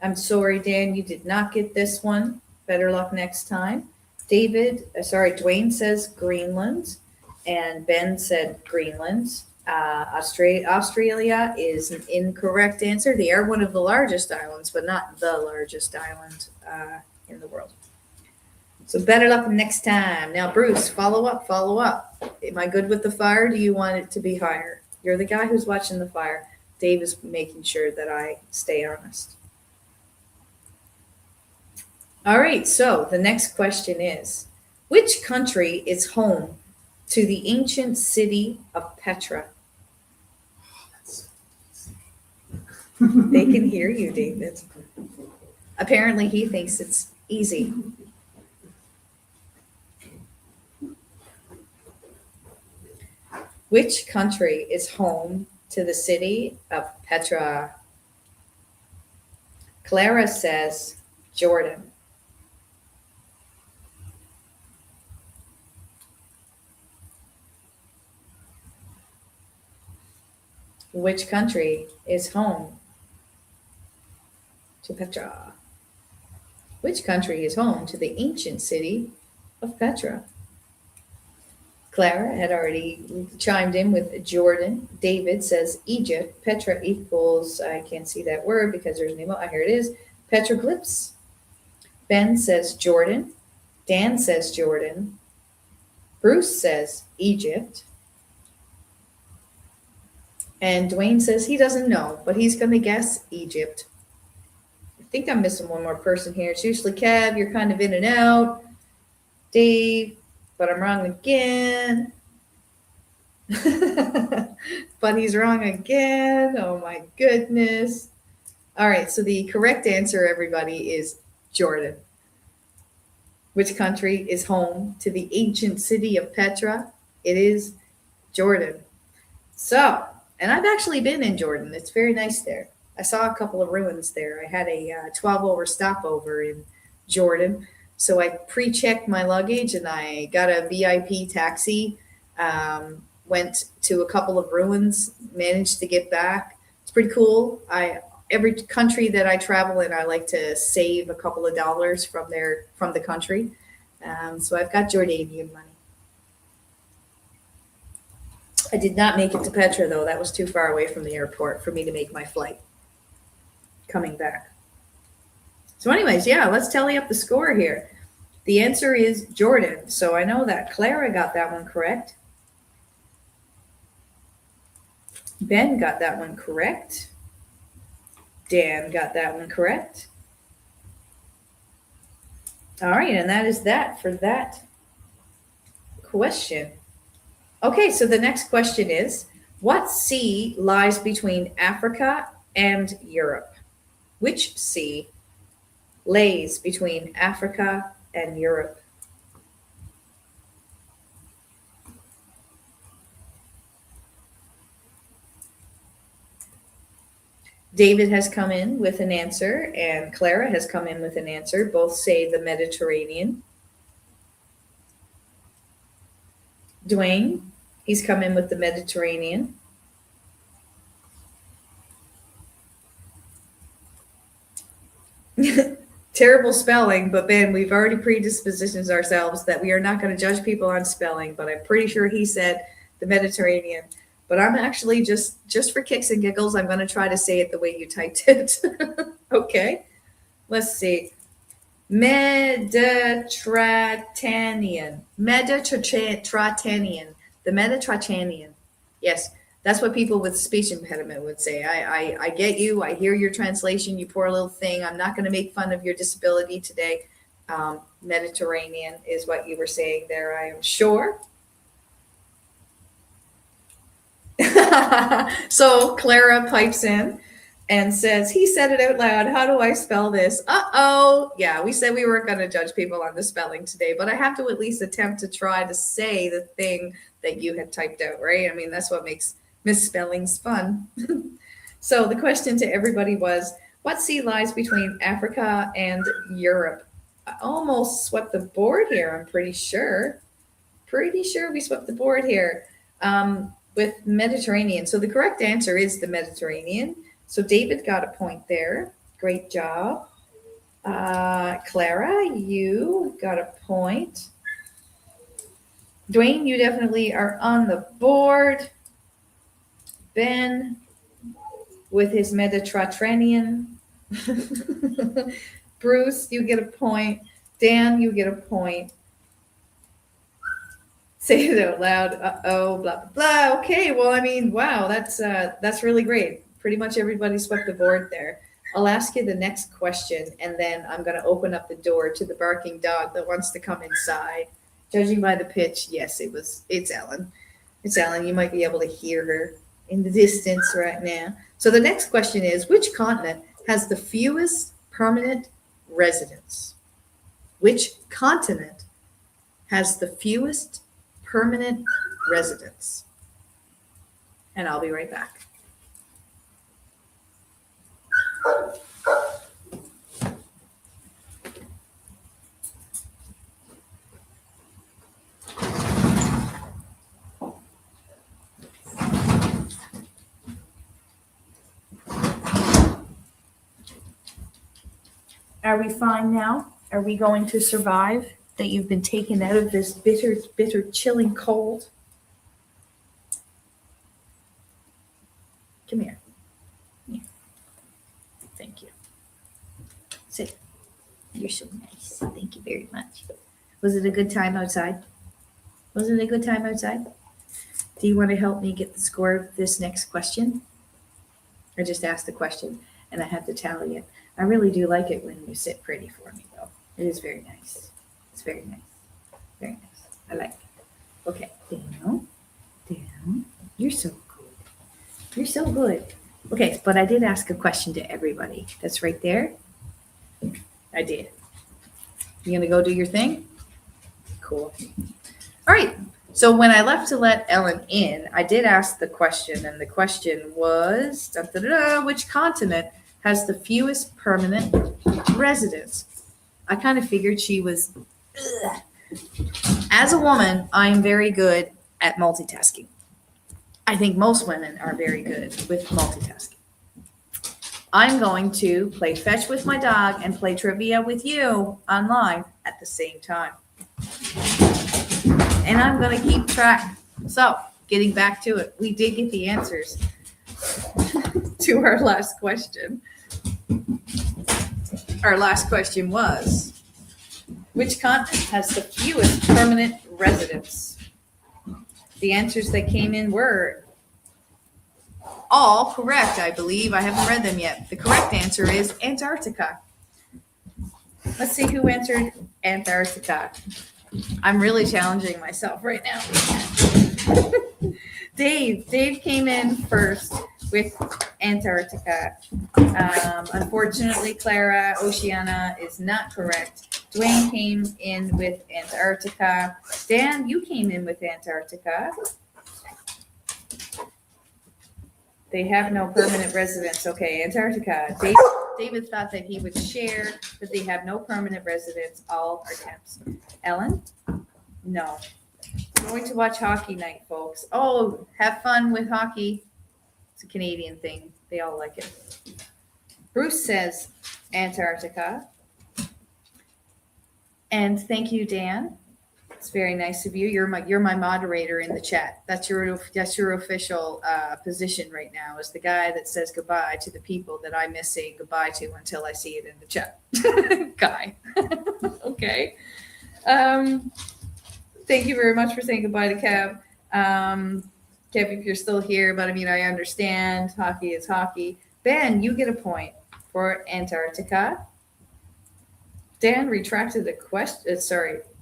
I'm sorry, Dan, you did not get this one. Better luck next time. Dwayne says Greenland, and Ben said Greenland. Australia is an incorrect answer. They are one of the largest islands, but not the largest island in the world. So better luck next time. Now, Bruce, follow up. Am I good with the fire? Do you want it to be higher? You're the guy who's watching the fire. Dave is making sure that I stay honest. All right, so the next question is, which country is home to the ancient city of Petra? They can hear you, David. Apparently, he thinks it's easy. Which country is home to the city of Petra? Clara says Jordan. Which country is home to Petra? Which country is home to the ancient city of Petra? Clara had already chimed in with Jordan. David says Egypt. Petra equals, I can't see that word because there's no, here it is, petroglyphs. Ben says Jordan. Dan says Jordan. Bruce says Egypt. And Dwayne says he doesn't know, but he's going to guess Egypt. I think I'm missing one more person here. It's usually Kev. You're kind of in and out. Dave, but I'm wrong again. But he's wrong again. Oh my goodness. All right, so the correct answer, everybody, is Jordan. Which country is home to the ancient city of Petra? It is Jordan. So, and I've actually been in Jordan. It's very nice there. I saw a couple of ruins there. I had a 12-hour stopover in Jordan. So I pre-checked my luggage and I got a VIP taxi, went to a couple of ruins, managed to get back. It's pretty cool. Every country that I travel in, I like to save a couple of dollars from the country. So I've got Jordanian money. I did not make it to Petra, though. That was too far away from the airport for me to make my flight coming back. So anyways, yeah, let's tally up the score here. The answer is Jordan. So I know that Clara got that one correct. Ben got that one correct. Dan got that one correct. All right, and that is that for that question. Okay, so the next question is, what sea lies between Africa and Europe? Which sea lays between Africa and Europe? David has come in with an answer, and Clara has come in with an answer. Both say the Mediterranean. Dwayne, he's come in with the Mediterranean. Terrible spelling, but Ben, we've already predispositioned ourselves that we are not going to judge people on spelling, but I'm pretty sure he said the Mediterranean. But I'm actually just for kicks and giggles, I'm going to try to say it the way you typed it. Okay. Let's see. Mediterranean. Mediterranean. The Mediterranean. Yes, that's what people with speech impediment would say. I get you. I hear your translation, you poor little thing. I'm not going to make fun of your disability today. Mediterranean is what you were saying there, I am sure. So Clara pipes in and says, he said it out loud. How do I spell this? Uh-oh. Yeah, we said we weren't going to judge people on the spelling today, but I have to at least attempt to try to say the thing that you had typed out, right? I mean, that's what makes misspellings fun. So the question to everybody was, what sea lies between Africa and Europe? I almost swept the board here, I'm pretty sure. Pretty sure we swept the board here. With Mediterranean. So the correct answer is the Mediterranean. So David got a point there. Great job. Clara, you got a point. Dwayne, you definitely are on the board. Ben with his Mediterranean. Bruce, you get a point. Dan, you get a point. Say it out loud. Uh-oh, blah, blah, blah. Okay, well, I mean, wow, that's really great. Pretty much everybody swept the board there. I'll ask you the next question, and then I'm going to open up the door to the barking dog that wants to come inside. Judging by the pitch, yes, it's Ellen. It's Ellen. You might be able to hear her in the distance right now. So the next question is, which continent has the fewest permanent residents? Which continent has the fewest permanent residents? And I'll be right back. Are we fine now? Are we going to survive that you've been taken out of this bitter, bitter, chilling cold? Come here. Yeah. Thank you. Sit. You're so nice. Thank you very much. Was it a good time outside? Was it a good time outside? Do you want to help me get the score of this next question? I just asked the question and I have to tally it. I really do like it when you sit pretty for me, though. It is very nice. It's very nice. Very nice. I like it. Okay, down, down. You're so good. You're so good. Okay, but I did ask a question to everybody. That's right there. I did. You gonna go do your thing? Cool. All right. So when I left to let Ellen in, I did ask the question, and the question was, which continent has the fewest permanent residents? I kind of figured she was. Ugh. As a woman, I am very good at multitasking. I think most women are very good with multitasking. I'm going to play fetch with my dog and play trivia with you online at the same time. And I'm going to keep track. So, getting back to it, we did get the answers to our last question. Our last question was, which continent has the fewest permanent residents? The answers that came in were all correct, I believe. I haven't read them yet. The correct answer is Antarctica. Let's see who answered Antarctica. I'm really challenging myself right now. Dave came in first with Antarctica. Unfortunately, Clara, Oceania is not correct. Dwayne came in with Antarctica. Dan, you came in with Antarctica. They have no permanent residence. Okay, Antarctica. David thought that he would share that they have no permanent residence. All are temps. Ellen? No. Going to watch hockey night, folks. Oh, have fun with hockey. It's a Canadian thing. They all like it. Bruce says Antarctica. And thank you, Dan. It's very nice of you. You're my moderator in the chat. That's your official position right now, is the guy that says goodbye to the people that I miss saying goodbye to until I see it in the chat. Guy. Okay. Thank you very much for saying goodbye to Kev. Kev, if you're still here, but I mean, I understand hockey is hockey. Ben, you get a point for Antarctica. Dan retracted a question.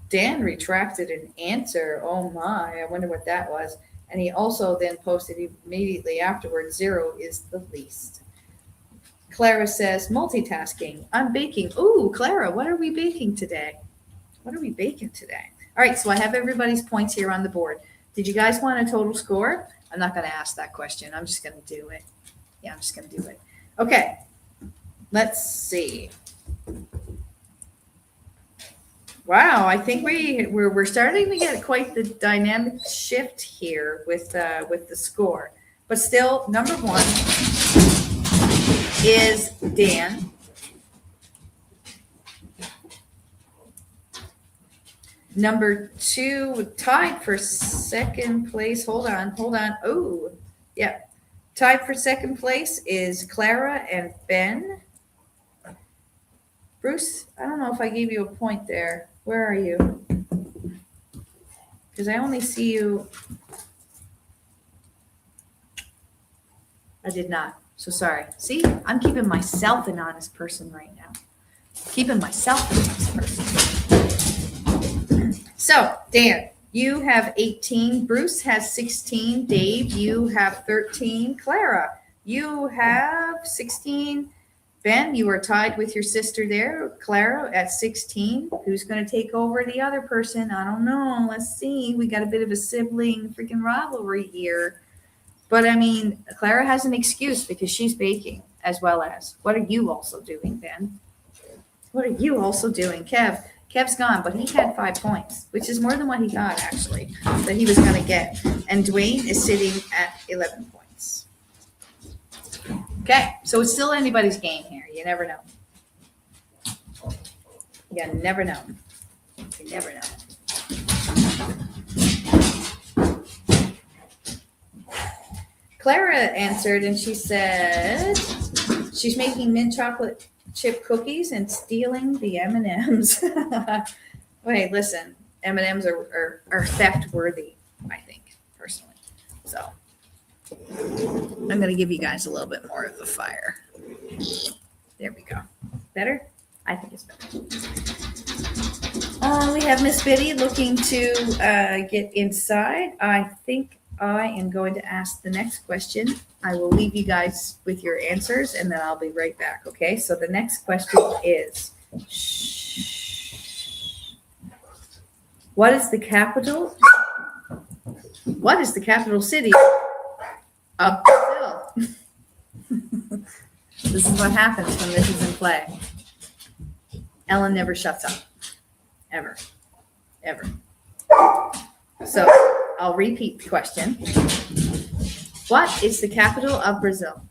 Dan retracted an answer. Oh my, I wonder what that was. And he also then posted immediately afterwards, 0 is the least. Clara says, multitasking. I'm baking. Ooh, Clara, what are we baking today? What are we baking today? All right, so I have everybody's points here on the board. Did you guys want a total score? I'm not going to ask that question. I'm just going to do it. Yeah, I'm just going to do it. Okay, let's see. Wow, I think we're starting to get quite the dynamic shift here with the score. But still, number 1 is Dan. Number 2, tied for second place. Hold on. Oh, yeah. Tied for second place is Clara and Ben. Bruce, I don't know if I gave you a point there. Where are you? Because I only see you. I did not. So sorry. See, I'm keeping myself an honest person right now. Keeping myself an honest person. So, Dan, you have 18. Bruce has 16. Dave, you have 13. Clara, you have 16. Ben, you are tied with your sister there, Clara, at 16. Who's going to take over the other person? I don't know. Let's see. We got a bit of a sibling freaking rivalry here. But, I mean, Clara has an excuse because she's baking as well as. What are you also doing, Ben? What are you also doing? Kev's gone, but he had 5 points, which is more than what he thought, actually, that he was going to get. And Dwayne is sitting at 11 points. Okay, so it's still anybody's game here. You never know. You never know. You never know. Clara answered, and she said she's making mint chocolate chip cookies and stealing the M&Ms. Wait, listen, M&Ms are theft worthy, I think, personally. So I'm going to give you guys a little bit more of the fire. There we go. Better? I think it's better. We have Miss Biddy looking to get inside. I think I am going to ask the next question. I will leave you guys with your answers, and then I'll be right back, okay? So the next question is, what is the capital city of Brazil? This is what happens when this is in play. Ellen never shuts up. Ever. So I'll repeat the question. What is the capital of Brazil?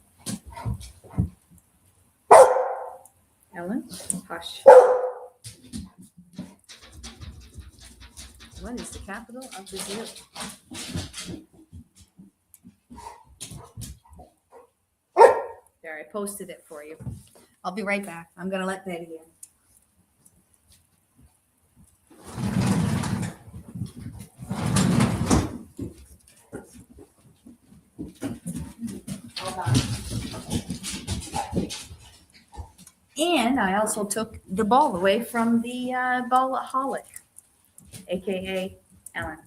Ellen, hush. What is the capital of Brazil? There, I posted it for you. I'll be right back. I'm going to let Betty in. And I also took the ball away from the ballaholic, aka Ellen.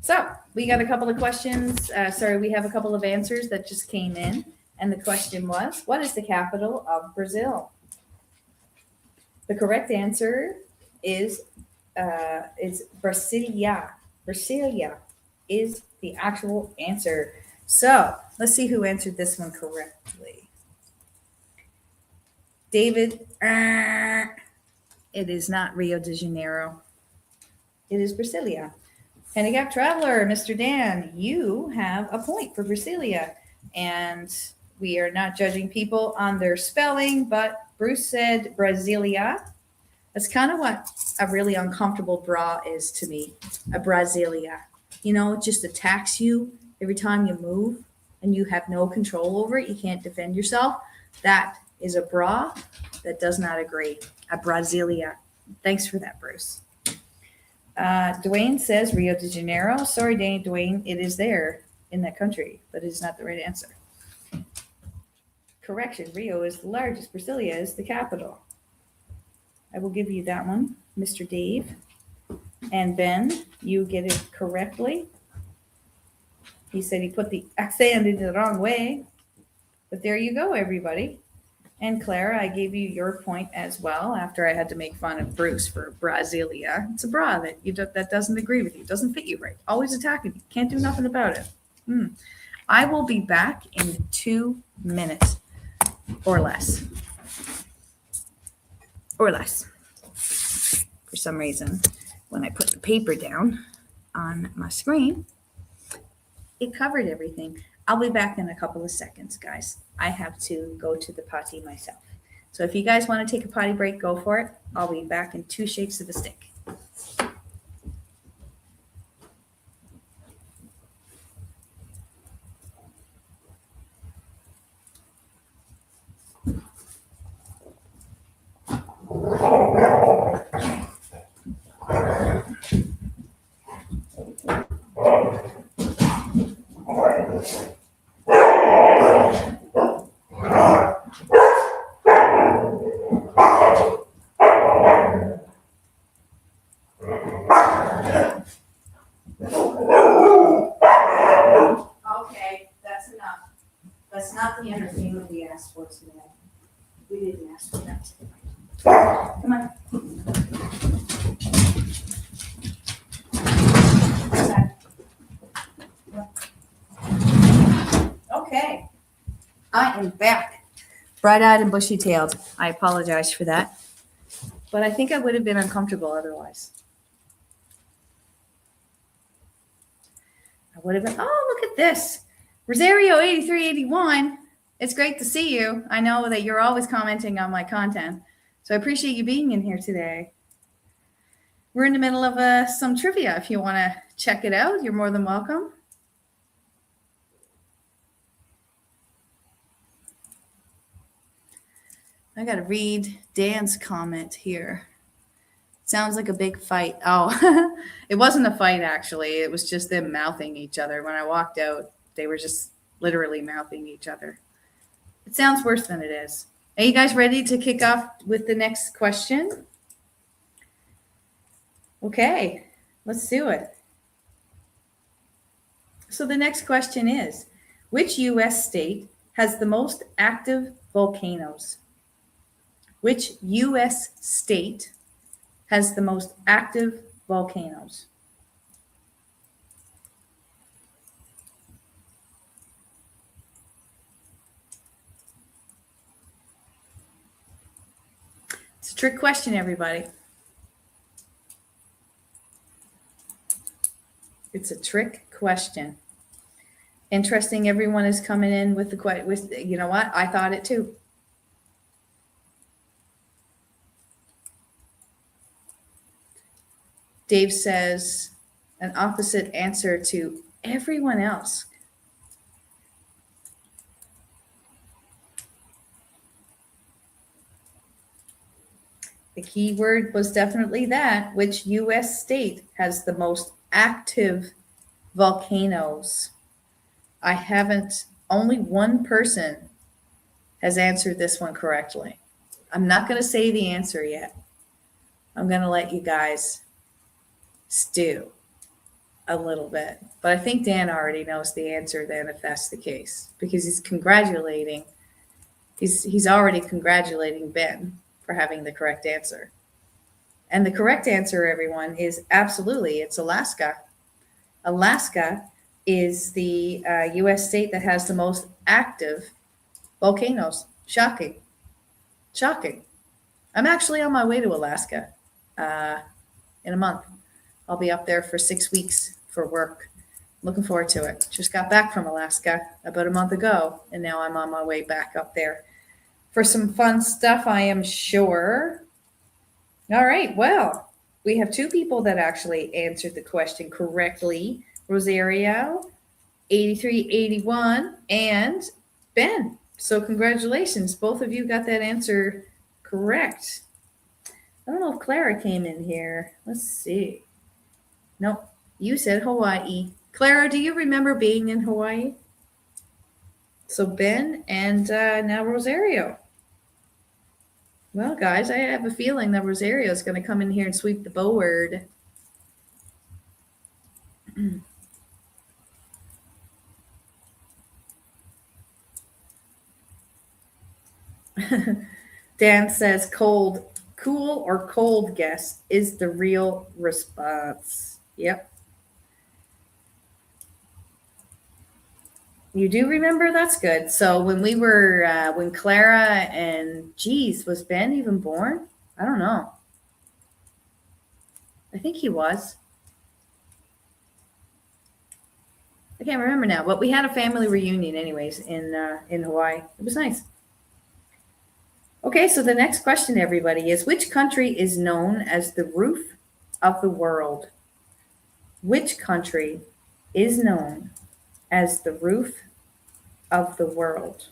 So we got a couple of questions. We have a couple of answers that just came in. And the question was, what is the capital of Brazil? The correct answer is Brasilia. Brasilia is the actual answer. So let's see who answered this one correctly. David, it is not Rio de Janeiro. It is Brasilia. Handicap Traveler, Mr. Dan, you have a point for Brasilia. And we are not judging people on their spelling, but Bruce said Brasilia. That's kind of what a really uncomfortable bra is to me, a Brasilia. You know, it just attacks you every time you move and you have no control over it. You can't defend yourself. That is a bra that does not agree, a Brasilia. Thanks for that, Bruce. Dwayne says Rio de Janeiro. Sorry, Dwayne, it is there in that country, but it is not the right answer. Correction, Rio is the largest. Brasilia is the capital. I will give you that one, Mr. Dave. And Ben, you get it correctly. He said he put the accent in the wrong way. But there you go, everybody. And Clara, I gave you your point as well after I had to make fun of Bruce for Brasilia. It's a bra that doesn't agree with you, doesn't fit you right, always attacking you, can't do nothing about it. I will be back in 2 minutes or less. Or less. For some reason, when I put the paper down on my screen, it covered everything. I'll be back in a couple of seconds, guys. I have to go to the potty myself. So if you guys want to take a potty break, go for it. I'll be back in 2 shakes of a stick. Okay, that's enough. That's not the entertainment we asked for today. We didn't ask for that today. Come on. Okay, I am back. Bright-eyed and bushy-tailed. I apologize for that. But I think I would have been uncomfortable otherwise. I would have been, oh, look at this. Rosario 8381. It's great to see you. I know that you're always commenting on my content. So I appreciate you being in here today. We're in the middle of some trivia. If you want to check it out, you're more than welcome. I got to read Dan's comment here. Sounds like a big fight. Oh, it wasn't a fight, actually. It was just them mouthing each other. When I walked out, they were just literally mouthing each other. It sounds worse than it is. Are you guys ready to kick off with the next question? Okay, let's do it. So the next question is, which U.S. state has the most active volcanoes? Which U.S. state has the most active volcanoes? It's a trick question, everybody. It's a trick question. Interesting. Everyone is coming in with you know what? I thought it too. Dave says an opposite answer to everyone else. The key word was definitely that. Which U.S. state has the most active volcanoes? Only one person has answered this one correctly. I'm not going to say the answer yet. I'm going to let you guys stew a little bit. But I think Dan already knows the answer then, if that's the case, because he's already congratulating Ben for having the correct answer. And the correct answer, everyone, is absolutely, it's Alaska. Alaska is the U.S. state that has the most active volcanoes. Shocking. Shocking. I'm actually on my way to Alaska in a month. I'll be up there for 6 weeks for work. Looking forward to it. Just got back from Alaska about a month ago, and now I'm on my way back up there for some fun stuff, I am sure. All right, well, we have two people that actually answered the question correctly. Rosario, 8381, and Ben. So congratulations. Both of you got that answer correct. I don't know if Clara came in here. Let's see. Nope. You said Hawaii. Clara, do you remember being in Hawaii? So Ben and now Rosario. Well, guys, I have a feeling that Rosario is going to come in here and sweep the board. Dan says cold. Cool or cold guess is the real response. Yep. You do remember? That's good. So when we were, when Clara and, geez, was Ben even born? I don't know. I think he was. I can't remember now, but we had a family reunion anyways in Hawaii. It was nice. Okay, so the next question, everybody, is which country is known as the roof of the world? Which country is known as the roof of the world?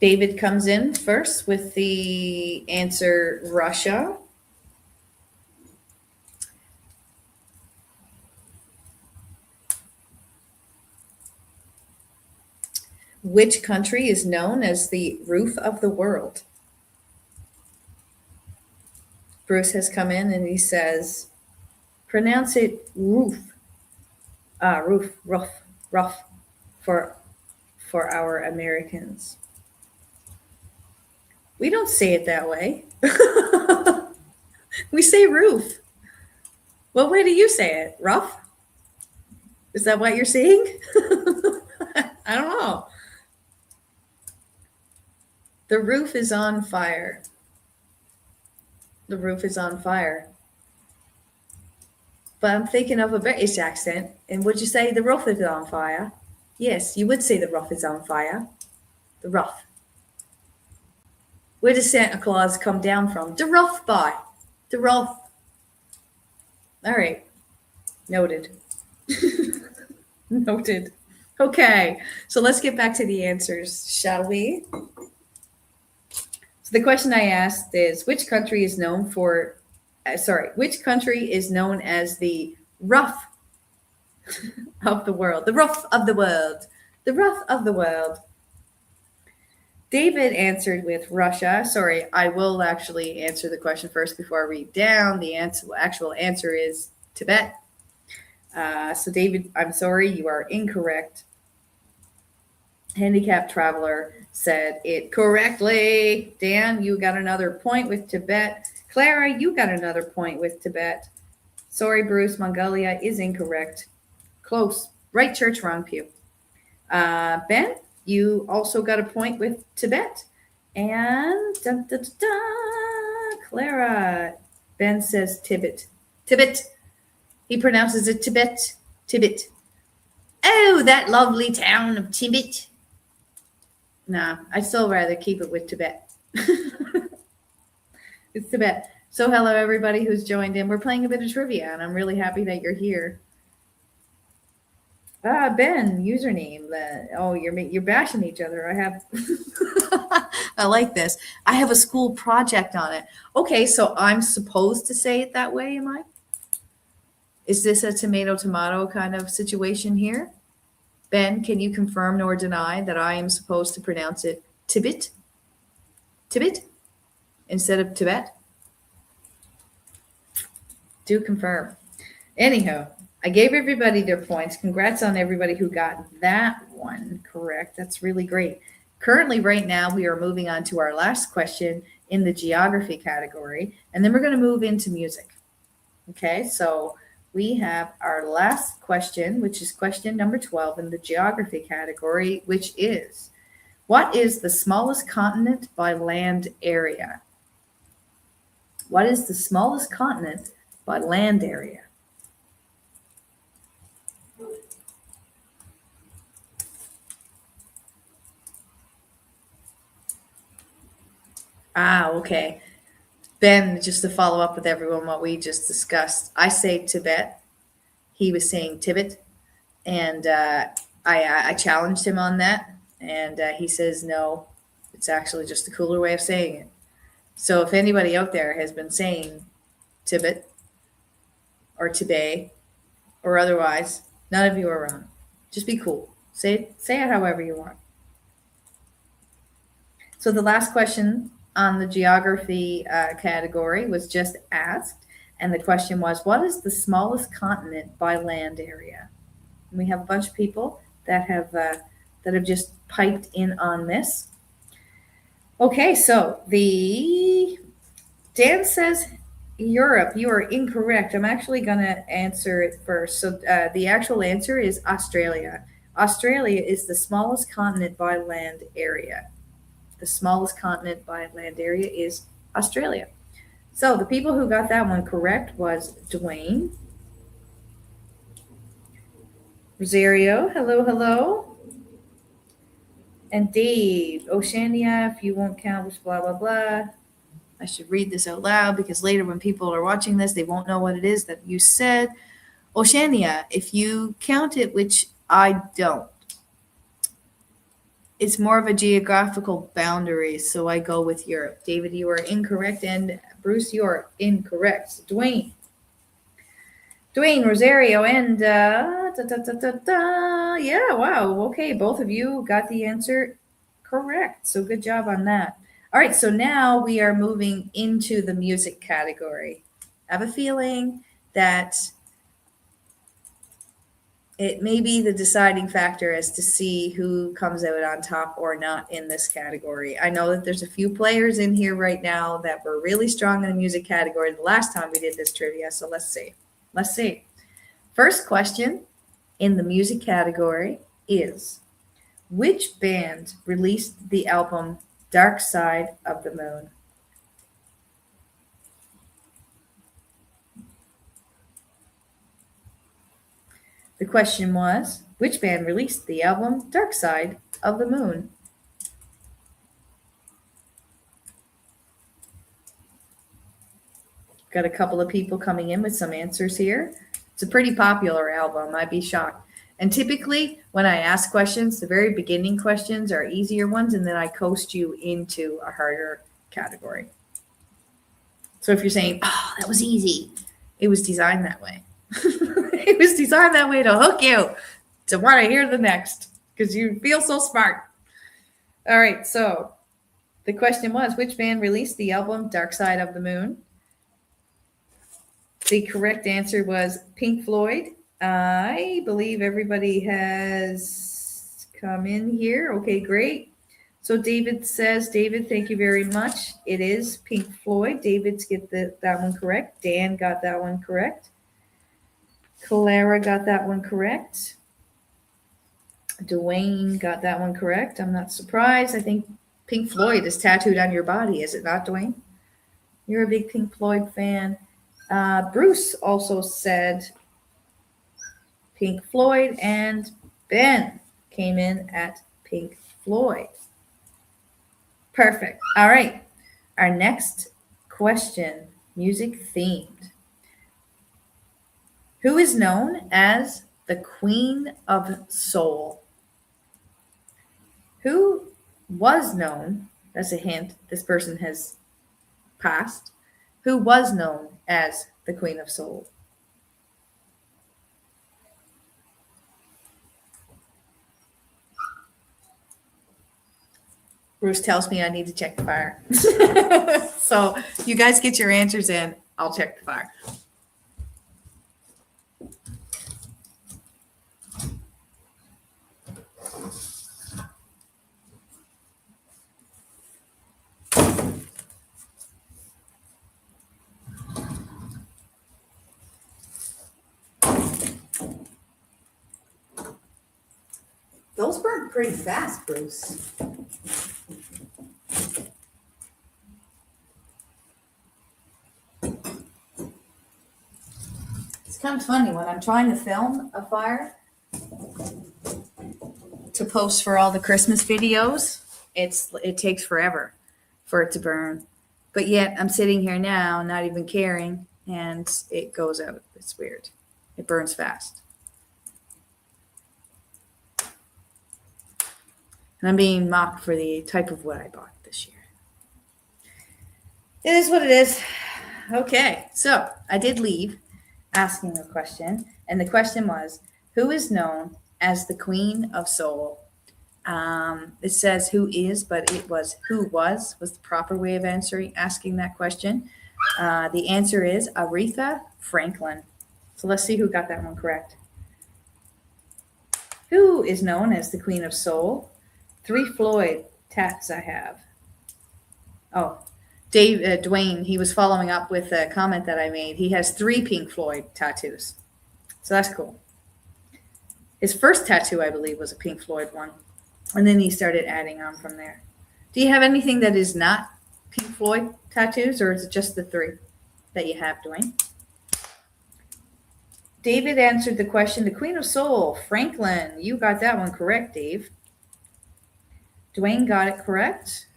David comes in first with the answer Russia. Which country is known as the roof of the world? Bruce has come in and he says, pronounce it roof. Roof, rough for our Americans. We don't say it that way. We say roof. What way do you say it? Rough? Is that what you're saying? I don't know. The roof is on fire. The roof is on fire. But I'm thinking of a British accent. And would you say the roof is on fire? Yes, you would say the roof is on fire. The roof. Where does Santa Claus come down from? The roof, boy. The roof. All right. Noted. Noted. Okay. So let's get back to the answers, shall we? So the question I asked is, which country is known for, which country is known as the rough of the world? The rough of the world. The rough of the world. David answered with Russia. Sorry, I will actually answer the question first before I read down. The actual answer is Tibet. So David, I'm sorry, you are incorrect. Handicapped Traveler said it correctly. Dan, you got another point with Tibet. Clara, you got another point with Tibet. Sorry, Bruce, Mongolia is incorrect. Close. Right church, wrong pew. Ben, you also got a point with Tibet. And Clara, Ben says Tibet. Tibet. He pronounces it Tibet. Tibet. Oh, that lovely town of Tibet. Nah, I'd still rather keep it with Tibet. It's Tibet. So hello, everybody who's joined in. We're playing a bit of trivia, and I'm really happy that you're here. Ben, username. You're bashing each other. I have. I like this. I have a school project on it. Okay, so I'm supposed to say it that way, am I? Is this a tomato kind of situation here? Ben, can you confirm nor deny that I am supposed to pronounce it Tibet? Tibet? Instead of Tibet? Do confirm. Anyhow, I gave everybody their points. Congrats on everybody who got that one correct. That's really great. Currently, right now, we are moving on to our last question in the geography category, and then we're going to move into music. Okay, so we have our last question, which is question number 12 in the geography category, which is, what is the smallest continent by land area? What is the smallest continent by land area? Okay. Ben, just to follow up with everyone what we just discussed, I say Tibet. He was saying Tibet, and I challenged him on that, and he says no. It's actually just a cooler way of saying it. So if anybody out there has been saying Tibet or Tibet or otherwise, none of you are wrong. Just be cool. Say it however you want. So the last question on the geography category was just asked, and the question was, what is the smallest continent by land area? And we have a bunch of people that have just piped in on this. Okay, so Dan says Europe. You are incorrect. I'm actually going to answer it first. So the actual answer is Australia. Australia is the smallest continent by land area. The smallest continent by land area is Australia. So the people who got that one correct was Dwayne, Rosario, hello, and Dave. Oceania, if you won't count, which blah, blah, blah. I should read this out loud because later when people are watching this, they won't know what it is that you said. Oceania, if you count it, which I don't. It's more of a geographical boundary, so I go with Europe. David, you are incorrect, and Bruce, you are incorrect. So Dwayne, Rosario, and yeah, wow, okay, both of you got the answer correct, so good job on that. All right, so now we are moving into the music category. I have a feeling that it may be the deciding factor as to see who comes out on top or not in this category. I know that there's a few players in here right now that were really strong in the music category the last time we did this trivia, so let's see. First question in the music category is, which band released the album Dark Side of the Moon? The question was, which band released the album Dark Side of the Moon? Got a couple of people coming in with some answers here. It's a pretty popular album. I'd be shocked. And typically, when I ask questions, the very beginning questions are easier ones, and then I coast you into a harder category. So if you're saying, oh, that was easy, it was designed that way. It was designed that way to hook you to want to hear the next because you feel so smart. All right, so the question was, which band released the album Dark Side of the Moon? The correct answer was Pink Floyd. I believe everybody has come in here. Okay, great. So David says, David, thank you very much. It is Pink Floyd. David's get that one correct. Dan got that one correct. Clara got that one correct. Dwayne got that one correct. I'm not surprised. I think Pink Floyd is tattooed on your body, is it not, Dwayne? You're a big Pink Floyd fan. Bruce also said Pink Floyd, and Ben came in at Pink Floyd. Perfect. All right. Our next question, music themed. Who is known as the Queen of Soul? Who was known, that's a hint, this person has passed, who was known as the Queen of Soul? Bruce tells me I need to check the fire. So you guys get your answers in. I'll check the fire. those burn pretty fast, Bruce. It's kind of funny when I'm trying to film a fire to post for all the Christmas videos. It takes forever for it to burn, but yet I'm sitting here now, not even caring, and it goes out. It's weird. It burns fast. And I'm being mocked for the type of wood I bought this year. It is what it is. Okay, so I did leave asking a question, and the question was, who is known as the Queen of Soul? It says who is, but it was who was the proper way of asking that question. The answer is Aretha Franklin. So let's see who got that one correct. Who is known as the Queen of Soul? 3 Floyd tats I have. Oh, Dwayne, he was following up with a comment that I made. He has 3 Pink Floyd tattoos. So that's cool. His first tattoo, I believe, was a Pink Floyd one. And then he started adding on from there. Do you have anything that is not Pink Floyd tattoos, or is it just the 3 that you have, Dwayne? David answered the question, the Queen of Soul, Franklin. You got that one correct, Dave. Dwayne got it correct.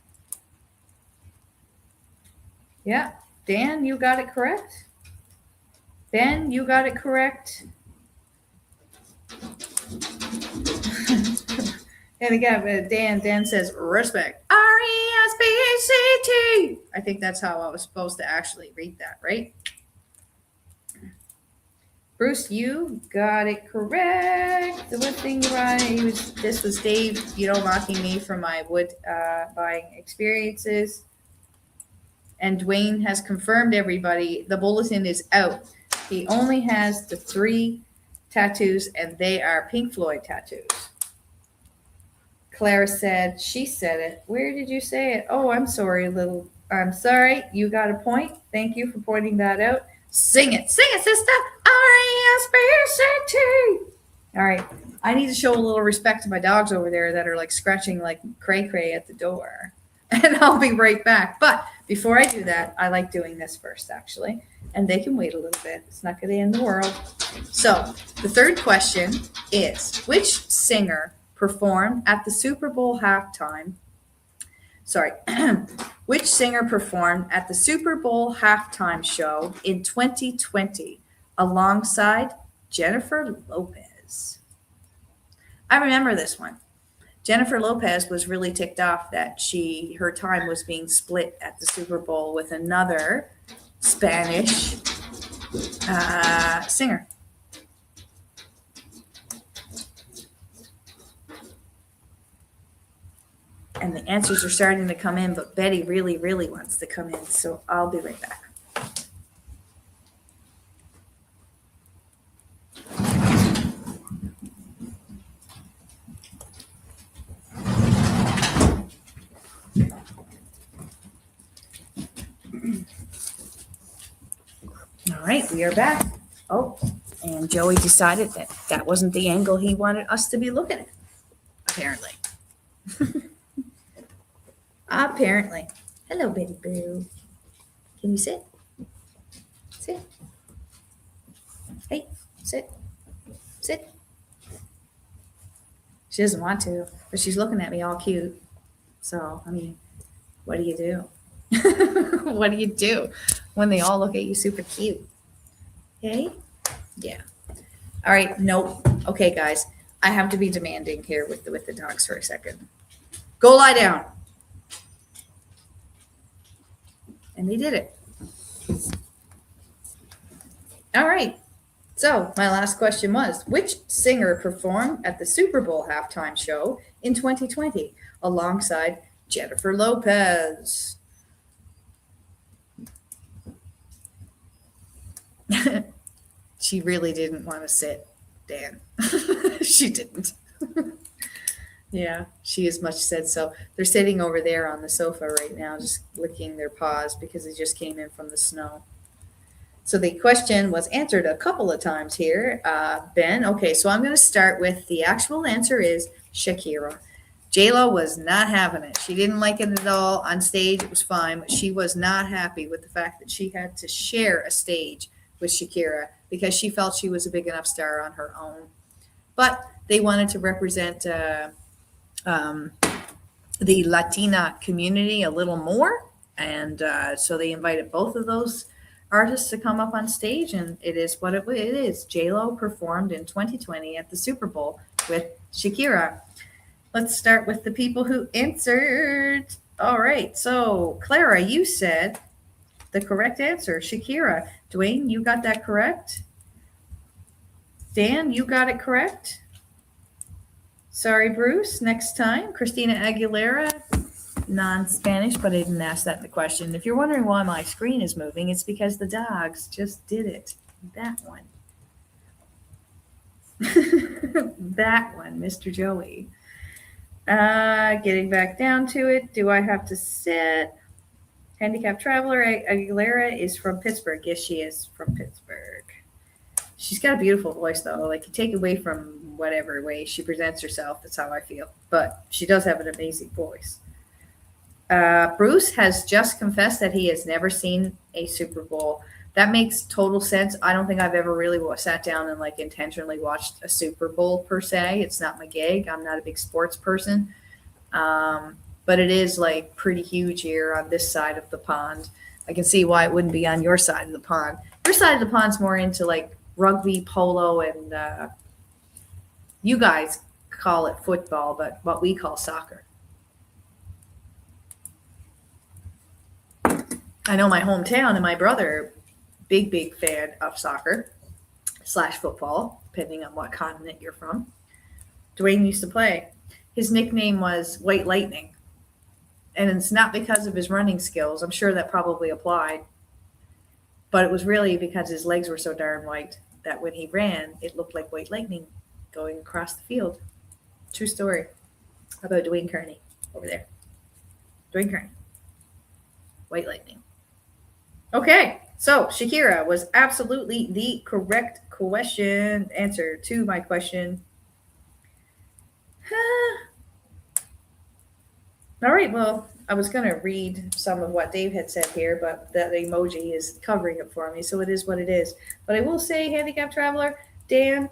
Yeah. Dan, you got it correct. Ben, you got it correct. And again, Dan says respect. R-E-S-P-E-C-T. I think that's how I was supposed to actually read that, right? Bruce, you got it correct. The wood thing you brought, this was Dave, mocking me for my wood buying experiences. And Dwayne has confirmed, everybody, the bulletin is out. He only has the 3 tattoos, and they are Pink Floyd tattoos. Clara said, she said it. Where did you say it? Oh, I'm sorry, I'm sorry. You got a point. Thank you for pointing that out. Sing it, sister. R-E-S-P-E-C-T. All right. I need to show a little respect to my dogs over there that are like scratching like cray at the door. And I'll be right back. But before I do that, I like doing this first, actually. And they can wait a little bit. It's not going to end the world. So the third question is, which singer performed at the Super Bowl halftime? Which singer performed at the Super Bowl halftime show in 2020 alongside Jennifer Lopez? I remember this one. Jennifer Lopez was really ticked off that her time was being split at the Super Bowl with another Spanish singer. And the answers are starting to come in, but Betty really, really wants to come in, so I'll be right back. All right, we are back. Oh, and Joey decided that wasn't the angle he wanted us to be looking at, apparently. Apparently. Hello, Betty Boo. Can you sit? Sit. Hey, sit. Sit. She doesn't want to, but she's looking at me all cute. So, I mean, what do you do? What do you do when they all look at you super cute? Okay? Yeah. All right. Nope. Okay, guys. I have to be demanding here with the dogs for a second. Go lie down. And they did it. All right. So my last question was, which singer performed at the Super Bowl halftime show in 2020 alongside Jennifer Lopez? She really didn't want to sit, Dan. She didn't. Yeah, she as much said so. They're sitting over there on the sofa right now, just licking their paws because they just came in from the snow. So the question was answered a couple of times here, Ben. Okay, so I'm going to start with the actual answer is Shakira. J-Lo was not having it. She didn't like it at all. On stage, it was fine, but she was not happy with the fact that she had to share a stage with Shakira because she felt she was a big enough star on her own. But they wanted to represent um, the Latina community a little more. And so they invited both of those artists to come up on stage, and it is what it is. J-Lo performed in 2020 at the Super Bowl with Shakira. Let's start with the people who answered. All right. So, Clara, you said the correct answer, Shakira. Dwayne, you got that correct. Dan, you got it correct. Sorry, Bruce. Next time. Christina Aguilera, non-Spanish, but I didn't ask that in the question. If you're wondering why my screen is moving, it's because the dogs just did it. That one. That one, Mr. Joey. Getting back down to it. Do I have to sit? Handicapped Traveler Aguilera is from Pittsburgh. Yes, she is from Pittsburgh. She's got a beautiful voice, though. Like, you take away from whatever way she presents herself, that's how I feel. But she does have an amazing voice. Bruce has just confessed that he has never seen a Super Bowl. That makes total sense. I don't think I've ever really sat down and like intentionally watched a Super Bowl per se. It's not my gig. I'm not a big sports person. But it is like pretty huge here on this side of the pond. I can see why it wouldn't be on your side of the pond. Your side of the pond's more into like rugby, polo, and you guys call it football, but what we call soccer. I know my hometown and my brother, big fan of soccer / football, depending on what continent you're from. Dwayne used to play. His nickname was White Lightning. And it's not because of his running skills. I'm sure that probably applied. But it was really because his legs were so darn white that when he ran, it looked like white lightning going across the field. True story about Dwayne Kearney over there. Dwayne Kearney. White lightning. Okay, so Shakira was absolutely the correct answer to my question. All right, well, I was going to read some of what Dave had said here, but that emoji is covering it for me, so it is what it is. But I will say, Handicapped Traveler, Dan,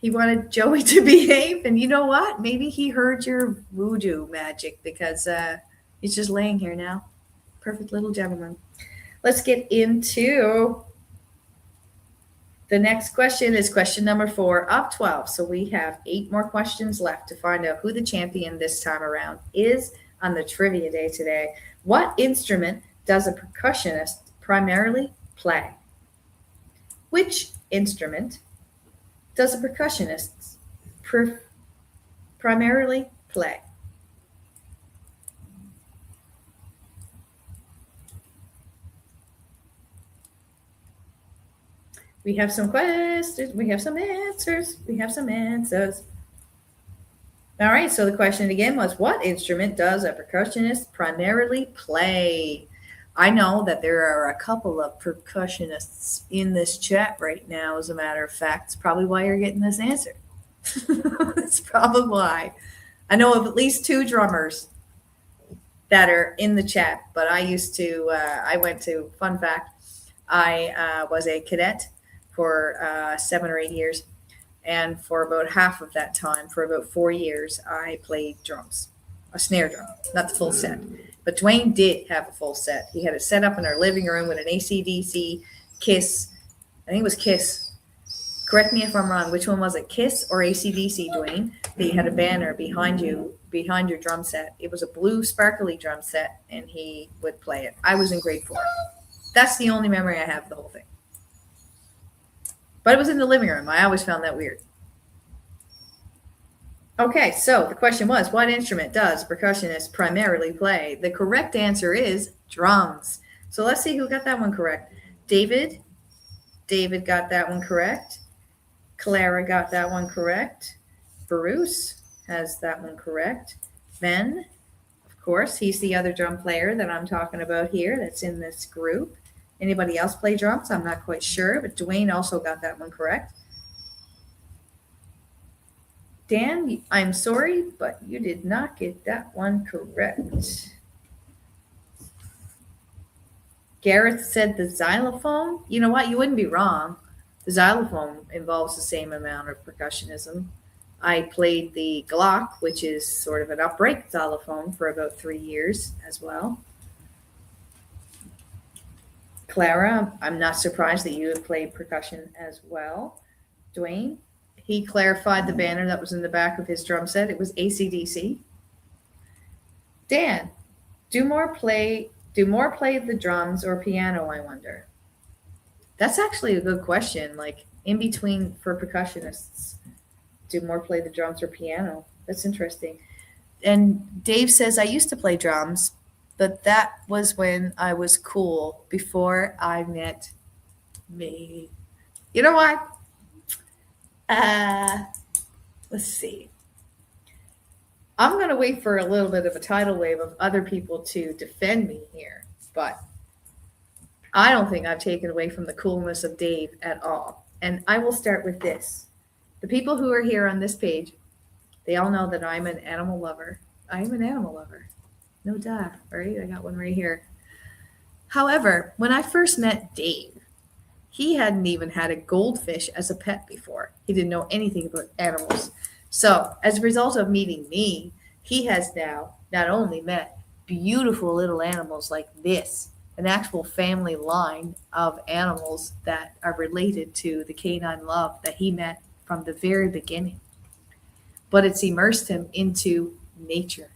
he wanted Joey to behave, and you know what? Maybe he heard your voodoo magic because he's just laying here now. Perfect little gentleman. Let's get into the next question. Is question number 4 of 12. So we have 8 more questions left to find out who the champion this time around is on the trivia day today. What instrument does a percussionist primarily play? Which instrument does a percussionist primarily play? We have some questions. We have some answers. We have some answers. All right. So the question again was, what instrument does a percussionist primarily play? I know that there are a couple of percussionists in this chat right now, as a matter of fact. It's probably why you're getting this answer. That's probably why. I know of at least 2 drummers that are in the chat, but I went to, fun fact, I was a cadet for 7 or 8 years. And for about half of that time, for about 4 years, I played drums, a snare drum, not the full set. But Dwayne did have a full set. He had it set up in our living room with an AC/DC, Kiss. I think it was Kiss. Correct me if I'm wrong. Which one was it, Kiss or AC/DC, Dwayne? That you had a banner behind you, behind your drum set. It was a blue sparkly drum set, and he would play it. I was in grade 4. That's the only memory I have of the whole thing. But it was in the living room. I always found that weird. Okay, so the question was, what instrument does a percussionist primarily play? The correct answer is drums. So let's see who got that one correct. David got that one correct. Clara got that one correct. Bruce has that one correct. Ben, of course, he's the other drum player that I'm talking about here that's in this group. Anybody else play drums? I'm not quite sure, but Dwayne also got that one correct. Dan, I'm sorry, but you did not get that one correct. Gareth said the xylophone. You know what? You wouldn't be wrong. The xylophone involves the same amount of percussionism. I played the Glock, which is sort of an upright xylophone, for about 3 years as well. Clara, I'm not surprised that you have played percussion as well. Dwayne, he clarified the banner that was in the back of his drum set. It was AC/DC. Dan, do more play the drums or piano, I wonder? That's actually a good question. Like in between for percussionists, do more play the drums or piano? That's interesting. And Dave says, I used to play drums, but that was when I was cool before I met me. You know what? Let's see. I'm going to wait for a little bit of a tidal wave of other people to defend me here, but I don't think I've taken away from the coolness of Dave at all. And I will start with this. The people who are here on this page, they all know that I'm an animal lover. I am an animal lover. No duh, right? I got one right here. However, when I first met Dave, he hadn't even had a goldfish as a pet before. He didn't know anything about animals. So, as a result of meeting me, he has now not only met beautiful little animals like this, an actual family line of animals that are related to the canine love that he met from the very beginning, but it's immersed him into nature.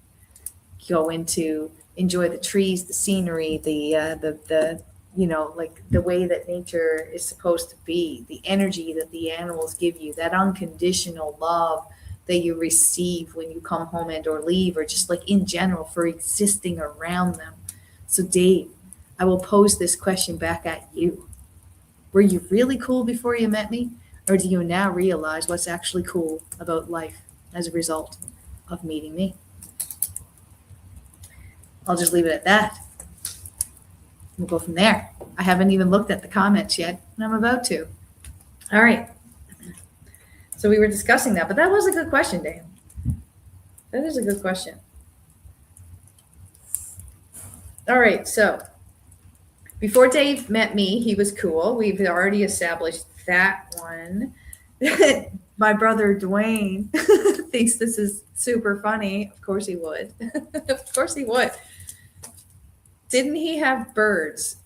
Enjoy the trees, the scenery, the like the way that nature is supposed to be, the energy that the animals give you, that unconditional love that you receive when you come home and or leave, or just like in general for existing around them. So Dave, I will pose this question back at you. Were you really cool before you met me? Or do you now realize what's actually cool about life as a result of meeting me? I'll just leave it at that. We'll go from there. I haven't even looked at the comments yet, and I'm about to. All right. So we were discussing that, but that was a good question, Dan. That is a good question. All right. So before Dave met me, he was cool. We've already established that one. My brother Dwayne thinks this is super funny. Of course he would. Of course he would. Didn't he have birds?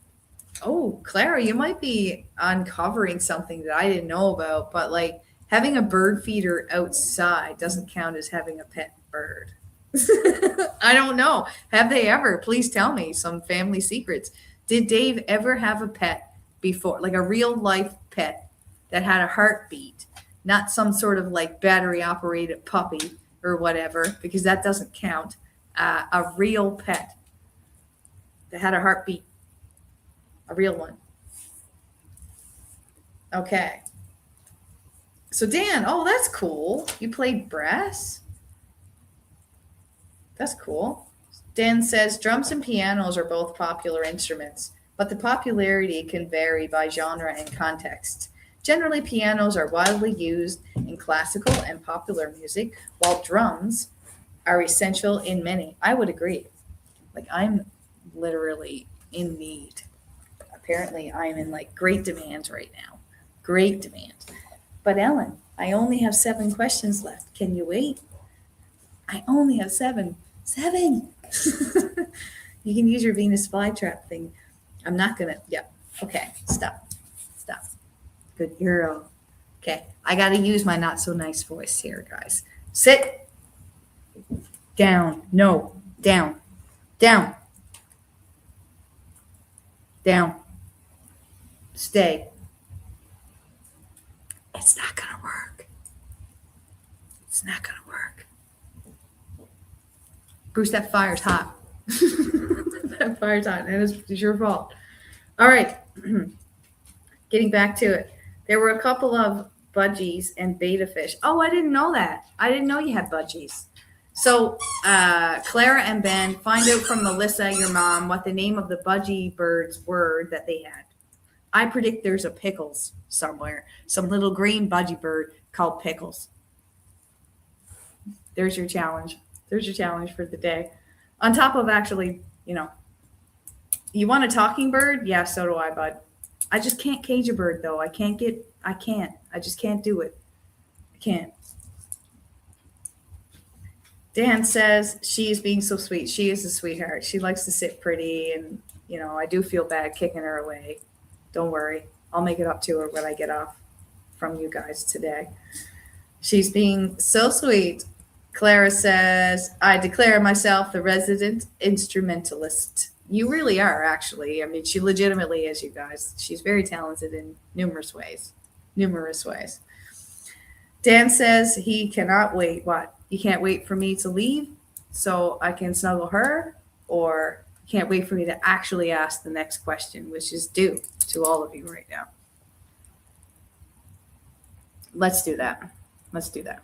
Oh, Clara, you might be uncovering something that I didn't know about, but like having a bird feeder outside doesn't count as having a pet bird. I don't know. Have they ever? Please tell me some family secrets. Did Dave ever have a pet before, like a real life pet that had a heartbeat, not some sort of like battery operated puppy or whatever, because that doesn't count. A real pet that had a heartbeat, a real one. Okay. So Dan, oh, that's cool. You played brass? That's cool. Dan says drums and pianos are both popular instruments, but the popularity can vary by genre and context. Generally, pianos are widely used in classical and popular music, while drums are essential in many. I would agree. Like I'm literally in need. Apparently, I'm in like great demand right now. Great demand. But Ellen, I only have 7 questions left. Can you wait? I only have 7. 7. You can use your Venus flytrap thing. I'm not gonna. Yep. Okay. Stop. Stop. Good girl. Okay. I got to use my not so nice voice here, guys. Sit. Down. No. Down. Down. Down. Stay. It's not going to work. It's not going to work. Bruce, that fire's hot. That fire's hot, and it's your fault. All right. Getting back to it. There were a couple of budgies and betta fish. Oh, I didn't know that. I didn't know you had budgies. So Clara and Ben, find out from Melissa, your mom, what the name of the budgie birds were that they had. I predict there's a Pickles somewhere. Some little green budgie bird called Pickles. There's your challenge. There's your challenge for the day. On top of actually, you want a talking bird? Yeah, so do I, bud. I just can't cage a bird though. I just can't do it. I can't. Dan says she's being so sweet. She is a sweetheart. She likes to sit pretty, and I do feel bad kicking her away. Don't worry. I'll make it up to her when I get off from you guys today. She's being so sweet. Clara says, I declare myself the resident instrumentalist. You really are, actually. I mean, she legitimately is, you guys. She's very talented in numerous ways. Numerous ways. Dan says he cannot wait. What? You can't wait for me to leave so I can snuggle her? Or you can't wait for me to actually ask the next question, which is due to all of you right now. Let's do that. Let's do that.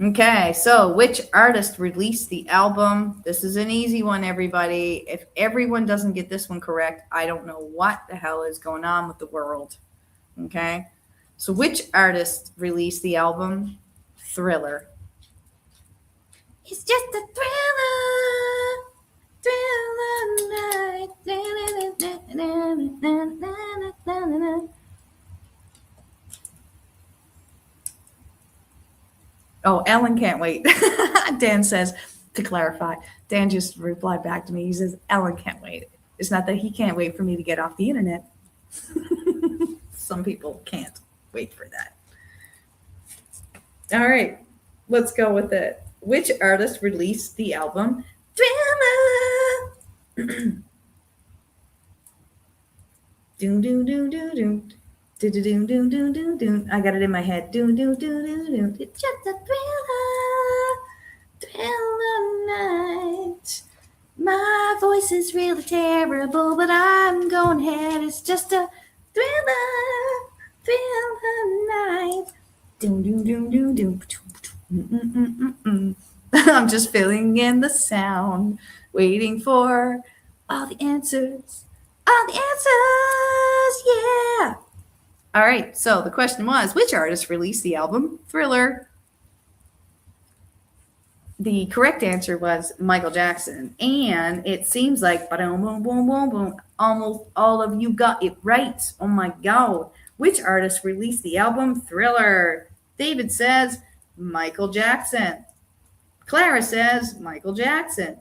Okay, so which artist released the album? This is an easy one, everybody. If everyone doesn't get this one correct, I don't know what the hell is going on with the world. Okay, so which artist released the album Thriller? It's just a thriller night. Oh, Ellen can't wait. Dan says, to clarify, Dan just replied back to me. He says, Ellen can't wait. It's not that he can't wait for me to get off the internet. Some people can't wait for that. All right, let's go with it. Which artist released the album Thriller? Doom, doom, doom, doom, doom. Do, do, do, do, do, do, do. I got it in my head. Do, do, do, do, do. It's just a thriller night. My voice is really terrible, but I'm going ahead. It's just a thriller night. Doom, doom, doom, doom, doom. I'm just filling in the sound, waiting for all the answers. All the answers, yeah. All right, so the question was, which artist released the album Thriller? The correct answer was Michael Jackson, and it seems like boom, boom, boom, boom, boom, almost all of you got it right. Oh my God. Which artist released the album Thriller? David says Michael Jackson. Clara says Michael Jackson.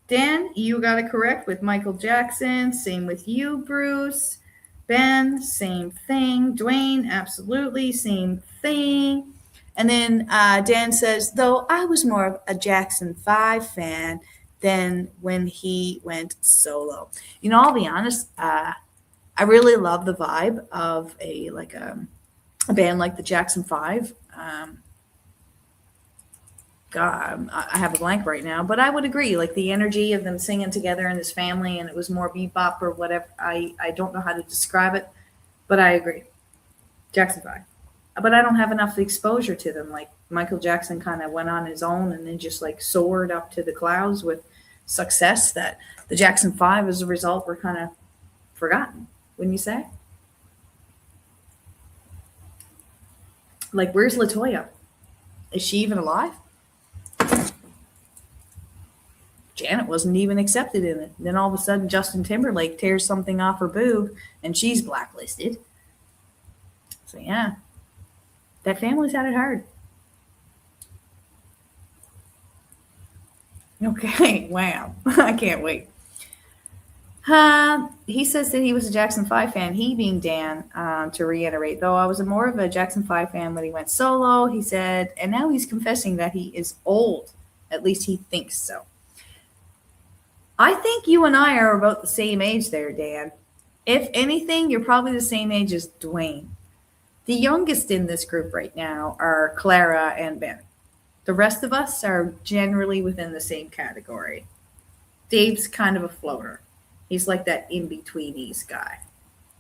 Dan, you got it correct with Michael Jackson. Same with you, Bruce. Ben, same thing. Dwayne, absolutely same thing. And then Dan says, though I was more of a Jackson 5 fan than when he went solo. I'll be honest, I really love the vibe of a band like the Jackson 5. God, I have a blank right now, but I would agree, like the energy of them singing together in this family, and it was more bebop or whatever. I don't know how to describe it, but I agree. Jackson 5. But I don't have enough exposure to them. Like Michael Jackson kind of went on his own and then just like soared up to the clouds with success that the Jackson 5 as a result were kind of forgotten, wouldn't you say? Like, where's LaToya? Is she even alive? Janet wasn't even accepted in it. Then all of a sudden, Justin Timberlake tears something off her boob, and she's blacklisted. So yeah, that family's had it hard. Okay, wow, I can't wait. He says that he was a Jackson 5 fan, he being Dan, to reiterate, though I was more of a Jackson 5 fan when he went solo, he said, and now he's confessing that he is old. At least he thinks so. I think you and I are about the same age there, Dan. If anything, you're probably the same age as Dwayne. The youngest in this group right now are Clara and Ben. The rest of us are generally within the same category. Dave's kind of a floater. He's like that in-betweenies guy.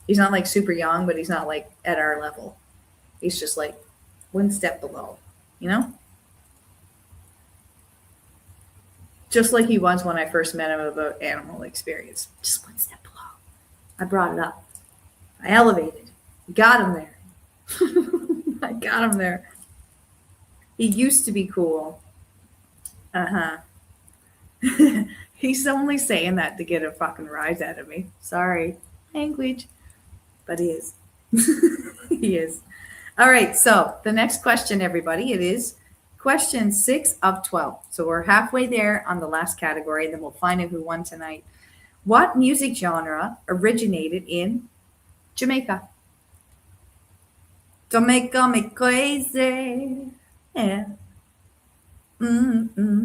He's not like super young, but he's not like at our level. He's just like one step below, you know? Just like he was when I first met him about animal experience. Just one step below. I brought it up. I elevated. Got him there. I got him there. He used to be cool. Uh-huh. He's only saying that to get a fucking rise out of me. Sorry. Language. But he is. He is. All right. So the next question, everybody, it is question 6 of 12. So we're halfway there on the last category. Then we'll find out who won tonight. What music genre originated in Jamaica? Jamaica me crazy. Yeah. Mm-hmm.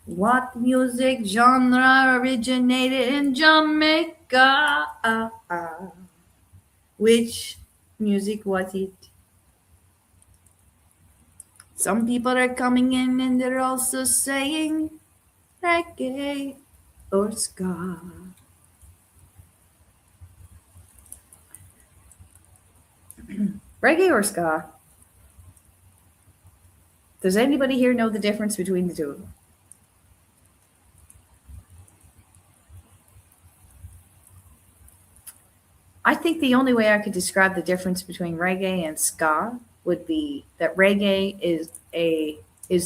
What music genre originated in Jamaica? Which music was it? Some people are coming in and they're also saying reggae or ska. Reggae or ska? Does anybody here know the difference between the two of them? I think the only way I could describe the difference between reggae and ska would be that reggae is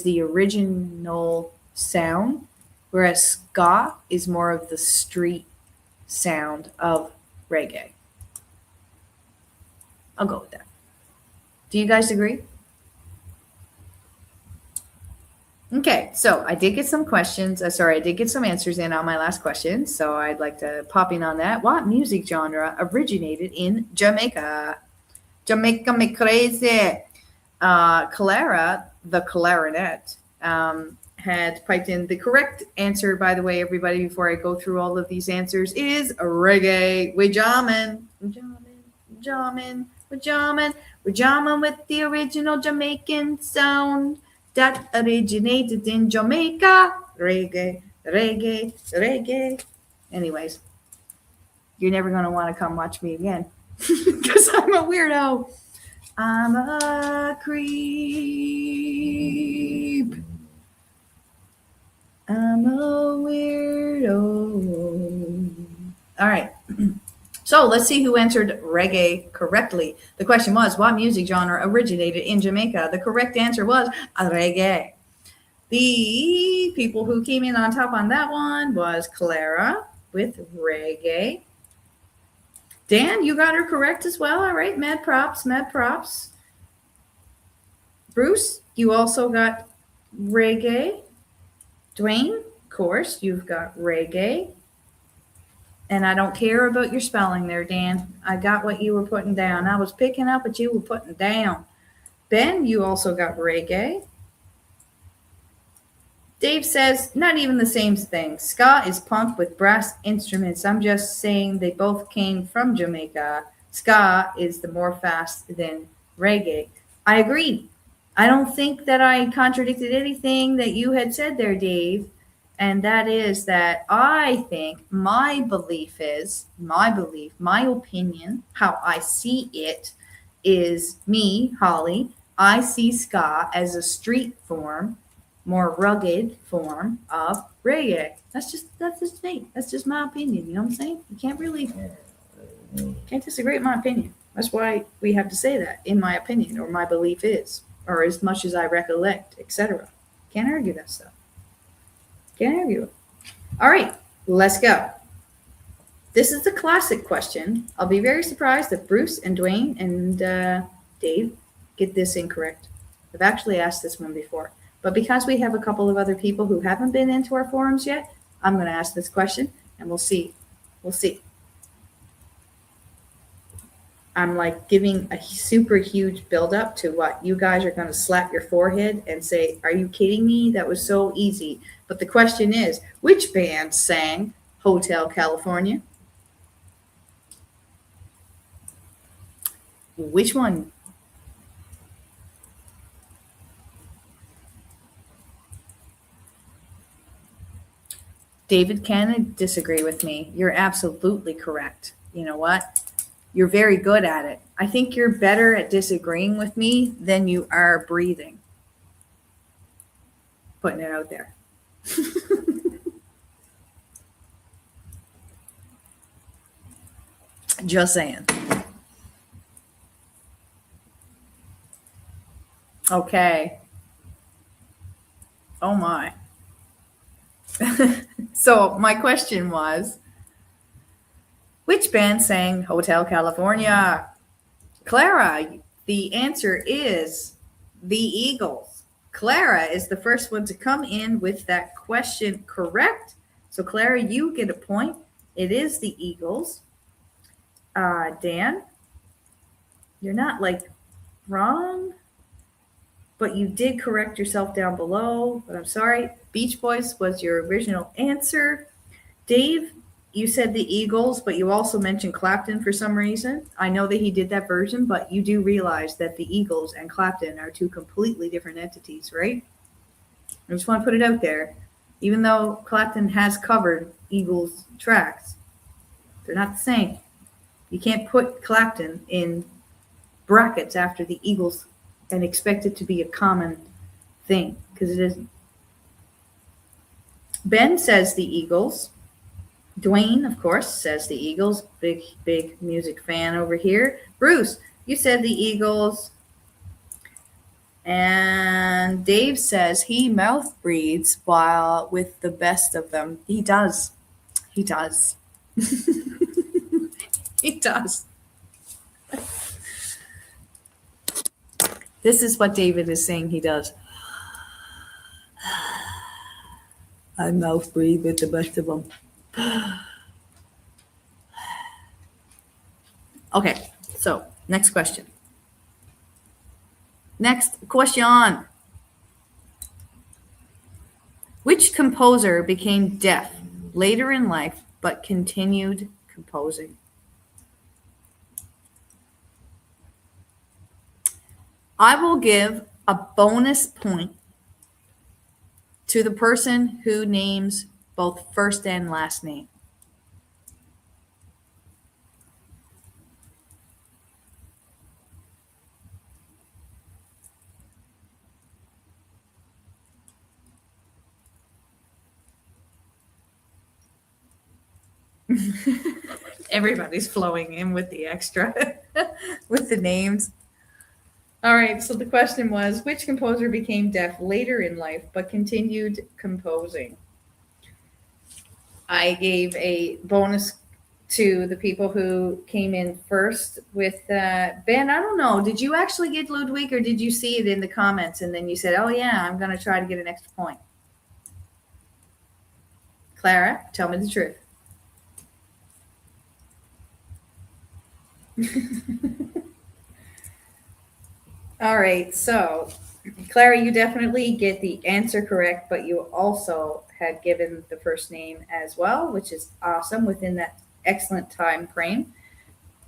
the original sound, whereas ska is more of the street sound of reggae. I'll go with that. Do you guys agree? Okay, so I did get some questions. I did get some answers in on my last question. So I'd like to pop in on that. What music genre originated in Jamaica? Jamaica me crazy. Clara, the clarinet, had piped in the correct answer, by the way, everybody, before I go through all of these answers, is reggae. We're jamming. We're jamming. We're jamming. We're jamming with the original Jamaican sound that originated in Jamaica. Reggae, reggae, reggae. Anyways, you're never going to want to come watch me again because I'm a weirdo. I'm a creep. I'm a weirdo. All right. So let's see who answered reggae correctly. The question was, what music genre originated in Jamaica? The correct answer was reggae. The people who came in on top on that one was Clara with reggae. Dan, you got her correct as well. All right, mad props, mad props. Bruce, you also got reggae. Dwayne, of course, you've got reggae. And I don't care about your spelling there, Dan. I got what you were putting down. I was picking up what you were putting down. Ben, you also got reggae. Dave says, not even the same thing. Ska is punk with brass instruments. I'm just saying they both came from Jamaica. Ska is the more fast than reggae. I agree. I don't think that I contradicted anything that you had said there, Dave. And that is that I think my opinion, how I see it is me, Holly. I see ska as a street form, more rugged form of reggae. That's just me. That's just my opinion. You know what I'm saying? You can't disagree with my opinion. That's why we have to say that, in my opinion, or my belief is, or as much as I recollect, etc. Can't argue that stuff. Can't argue it. All right, let's go. This is the classic question. I'll be very surprised if Bruce and Dwayne and Dave get this incorrect. I've actually asked this one before. But because we have a couple of other people who haven't been into our forums yet, I'm going to ask this question, and we'll see. We'll see. I'm like giving a super huge buildup to what you guys are going to slap your forehead and say, are you kidding me? That was so easy. But the question is, which band sang Hotel California? Which one? David can disagree with me. You're absolutely correct. You know what? You're very good at it. I think you're better at disagreeing with me than you are breathing. Putting it out there. Just saying. Okay. Oh my. So my question was, which band sang Hotel California? Clara, the answer is the Eagles. Clara is the first one to come in with that question correct. So, Clara, you get a point. It is the Eagles. Dan, you're not like wrong, but you did correct yourself down below. But I'm sorry. Beach Boys was your original answer. Dave, you said the Eagles, but you also mentioned Clapton for some reason. I know that he did that version, but you do realize that the Eagles and Clapton are two completely different entities, right? I just want to put it out there. Even though Clapton has covered Eagles tracks, they're not the same. You can't put Clapton in brackets after the Eagles and expect it to be a common thing, because it isn't. Ben says the Eagles. Dwayne, of course, says the Eagles. Big music fan over here. Bruce, you said the Eagles. And Dave says he mouth breathes while with the best of them. He does. He does. He does. This is what David is saying he does. I mouth breathe with the best of them. Okay, so next question. Next question. Which composer became deaf later in life but continued composing? I will give a bonus point to the person who names both first and last name. Everybody's flowing in with the extra, with the names. All right, so the question was, which composer became deaf later in life but continued composing? I gave a bonus to the people who came in first with Ben. I don't know. Did you actually get Ludwig, or did you see it in the comments and then you said, oh, yeah, I'm going to try to get an extra point? Clara, tell me the truth. All right, so Clara, you definitely get the answer correct, but you also had given the first name as well, which is awesome within that excellent time frame.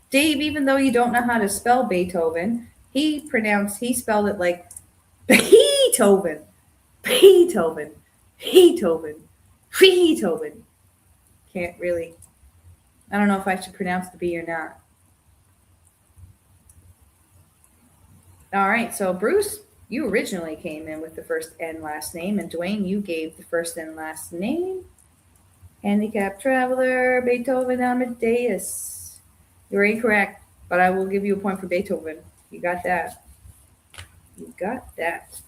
Dave, even though you don't know how to spell Beethoven, he spelled it like Beethoven, Beethoven, Beethoven, Beethoven. Can't really, I don't know if I should pronounce the B or not. All right, so Bruce, you originally came in with the first and last name, and Dwayne, you gave the first and last name. Handicapped Traveler, Beethoven, Amadeus. You're incorrect, but I will give you a point for Beethoven. You got that. You got that.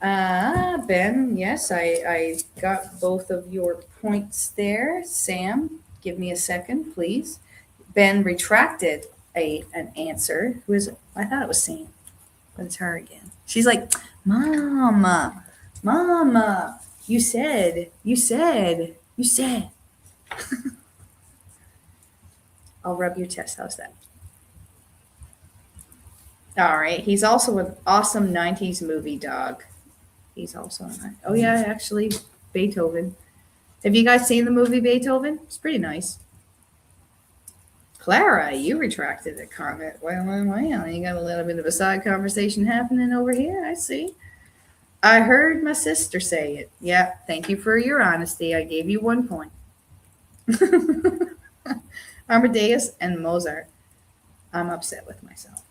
Ben, yes, I got both of your points there. Sam, give me a second, please. Ben retracted an answer. I thought it was Sam, but it's her again. She's like, Mama, you said. I'll rub your chest. How's that? All right. He's also an awesome 90s movie dog. He's also oh yeah, actually, Beethoven. Have you guys seen the movie Beethoven? It's pretty nice. Clara, you retracted a comment. Well, you got a little bit of a side conversation happening over here. I see. I heard my sister say it. Yeah, thank you for your honesty. I gave you 1 point. Amadeus and Mozart. I'm upset with myself.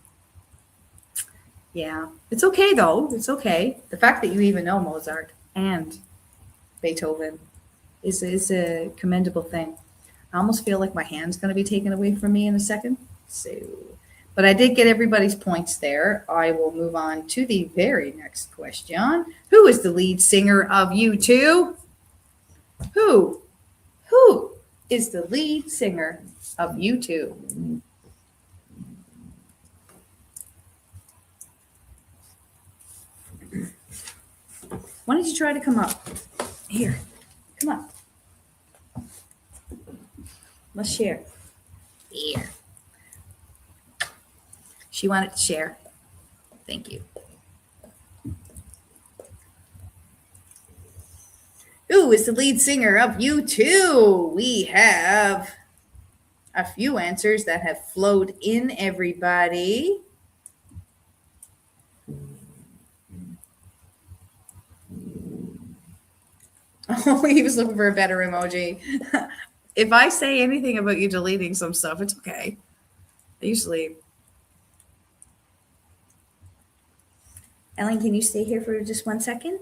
Yeah, it's okay though. It's okay. The fact that you even know Mozart and Beethoven is a commendable thing. I almost feel like my hand's going to be taken away from me in a second. So, But I did get everybody's points there. I will move on to the very next question. Who is the lead singer of U2? Who is the lead singer of U2? Why don't you try to come up? Here, come up. Let's share. Here. She wanted to share. Thank you. Who is the lead singer of U2? We have a few answers that have flowed in, everybody. Oh, he was looking for a better emoji. If I say anything about you deleting some stuff, it's okay. I usually. Ellen, can you stay here for just 1 second?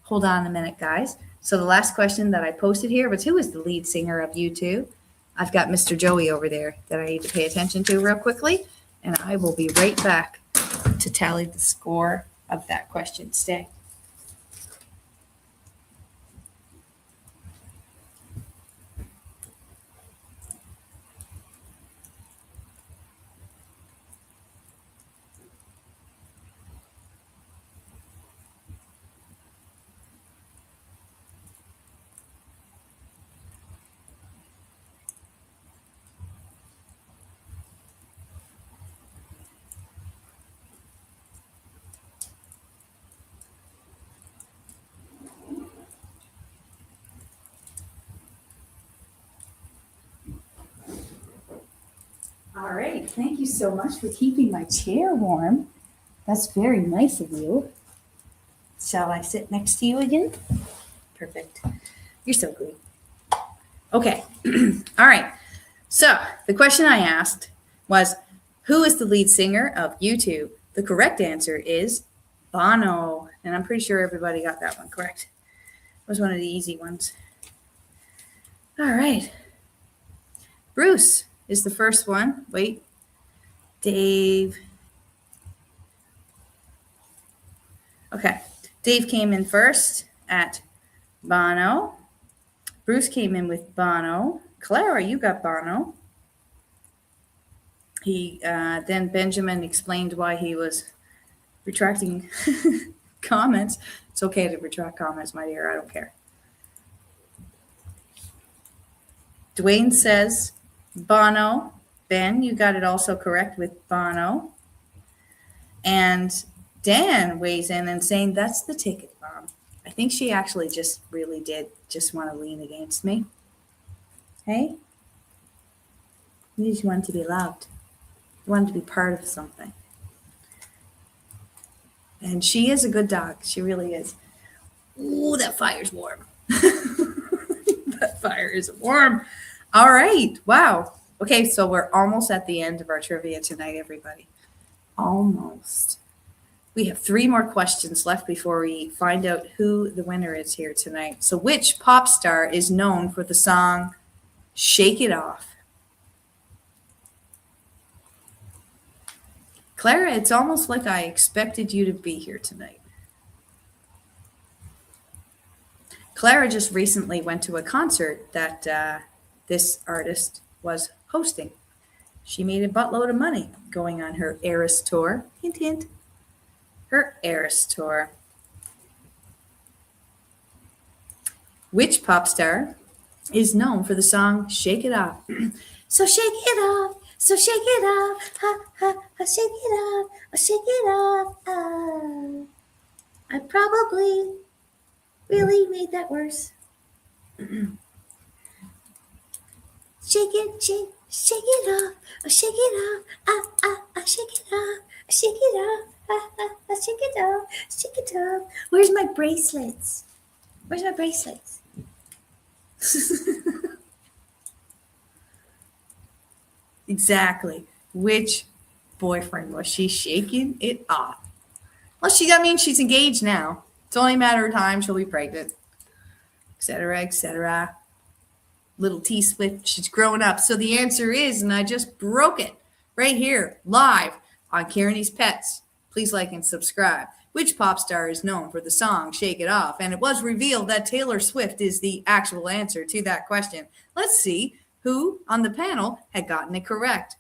Hold on a minute, guys. So the last question that I posted here was, who is the lead singer of U2? I've got Mr. Joey over there that I need to pay attention to real quickly, and I will be right back to tally the score of that question. Stay. All right, thank you so much for keeping my chair warm. That's very nice of you. Shall I sit next to you again? Perfect. You're so good. Okay, all right. So the question I asked was, who is the lead singer of U2? The correct answer is Bono, and I'm pretty sure everybody got that one correct. It was one of the easy ones. All right. Bruce is the first one. Wait. Dave. Okay. Dave came in first at Bono. Bruce came in with Bono. Clara, you got Bono. Then Benjamin explained why he was retracting comments. It's okay to retract comments, my dear. I don't care. Dwayne says Bono. Ben, you got it also correct with Bono. And Dan weighs in and saying that's the ticket bomb. I think she actually just really did just want to lean against me. Hey? You just wanted to be loved. You wanted to be part of something. And she is a good dog. She really is. Ooh, that fire's warm. That fire is warm. All right. Wow. Okay, so we're almost at the end of our trivia tonight, everybody. Almost. We have 3 more questions left before we find out who the winner is here tonight. So which pop star is known for the song Shake It Off? Clara, it's almost like I expected you to be here tonight. Clara just recently went to a concert that this artist was hosting. She made a buttload of money going on her Eras tour. Hint, hint. Her Eras tour. Which pop star is known for the song Shake It Off? So shake it off, so shake it off, ha, ha, ha, shake it off, shake it off. I probably really made that worse. Shake it, shake it off, shake it off, shake it off, shake it off, shake it off, shake it off. Where's my bracelets? Where's my bracelets? Exactly. Which boyfriend was she shaking it off? Well, she's engaged now. It's only a matter of time. She'll be pregnant, etc., etc. Little T Swift, she's growing up. So the answer is, and I just broke it right here, live on Kearney's Pets. Please like and subscribe. Which pop star is known for the song Shake It Off? And it was revealed that Taylor Swift is the actual answer to that question. Let's see who on the panel had gotten it correct.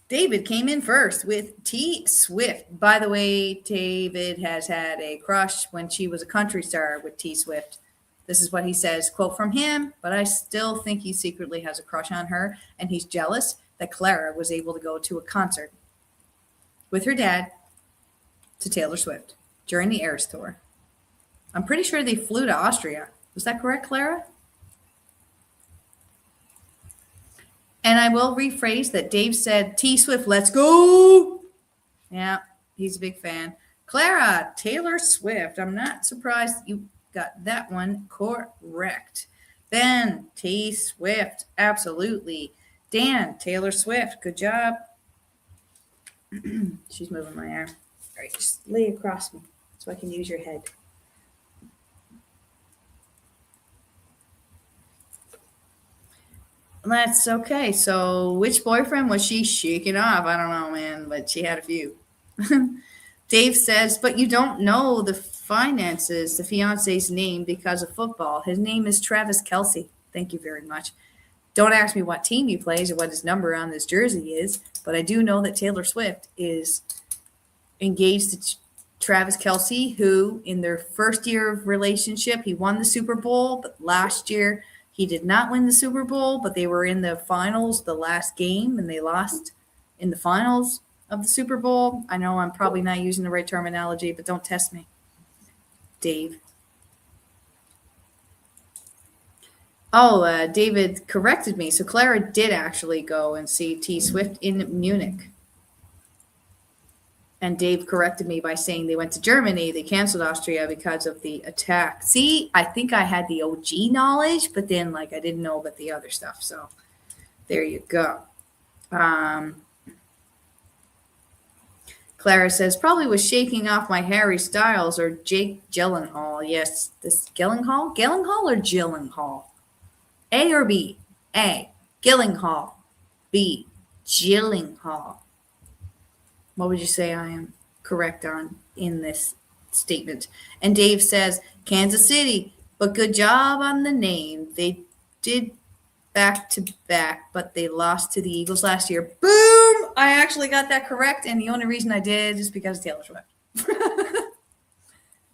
David came in first with T Swift. By the way, David has had a crush when she was a country star with T Swift. This is what he says, quote from him, but I still think he secretly has a crush on her, and he's jealous that Clara was able to go to a concert with her dad to Taylor Swift during the Eras Tour. I'm pretty sure they flew to Austria. Was that correct, Clara? And I will rephrase that Dave said, T Swift, let's go. Yeah, he's a big fan. Clara, Taylor Swift. I'm not surprised you got that one correct. Ben, T Swift. Absolutely. Dan, Taylor Swift. Good job. She's moving my arm. All right, just lay across me so I can use your head. That's okay. So which boyfriend was she shaking off? I don't know, man, but she had a few. Dave says, but you don't know the finances, the fiance's name because of football. His name is Travis Kelce. Thank you very much. Don't ask me what team he plays or what his number on this jersey is, but I do know that Taylor Swift is engaged to Travis Kelce, who in their first year of relationship, he won the Super Bowl, but last year he did not win the Super Bowl, but they were in the finals, the last game, and they lost in the finals of the Super Bowl. I know I'm probably not using the right terminology, but don't test me, Dave. Oh, David corrected me. So Clara did actually go and see T Swift in Munich. And Dave corrected me by saying they went to Germany. They canceled Austria because of the attack. See, I think I had the OG knowledge, but then I didn't know about the other stuff. So there you go. Clara says, probably was shaking off my Harry Styles or Jake Gyllenhaal. Yes, this Gyllenhaal? Gyllenhaal or Gyllenhaal? A or B? A, Gyllenhaal. B, Gyllenhaal. What would you say I am correct on in this statement? And Dave says, Kansas City, but good job on the name. They did back to back, but they lost to the Eagles last year. Boom! I actually got that correct, and the only reason I did is because of Taylor Swift.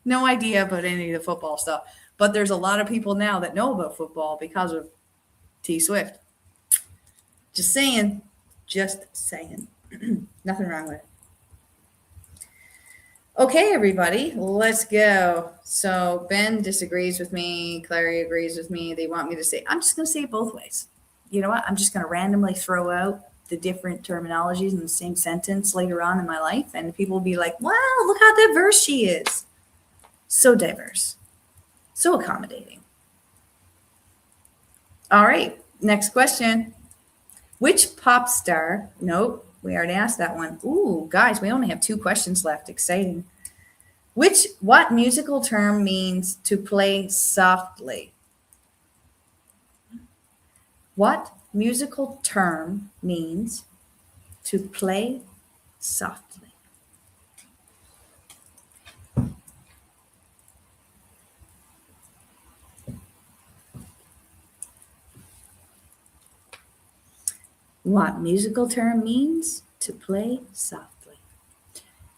No idea about any of the football stuff, but there's a lot of people now that know about football because of T Swift. Just saying. Just saying. Nothing wrong with it. Okay, everybody, let's go. So Ben disagrees with me. Clary agrees with me. They want me to say, I'm just going to say it both ways. You know what? I'm just going to randomly throw out the different terminologies in the same sentence later on in my life. And people will be like, wow, look how diverse she is. So diverse. So accommodating. All right, next question. Which pop star? Nope. We already asked that one. Ooh, guys, we only have 2 questions left. Exciting. What musical term means to play softly? What musical term means to play softly? What musical term means to play softly?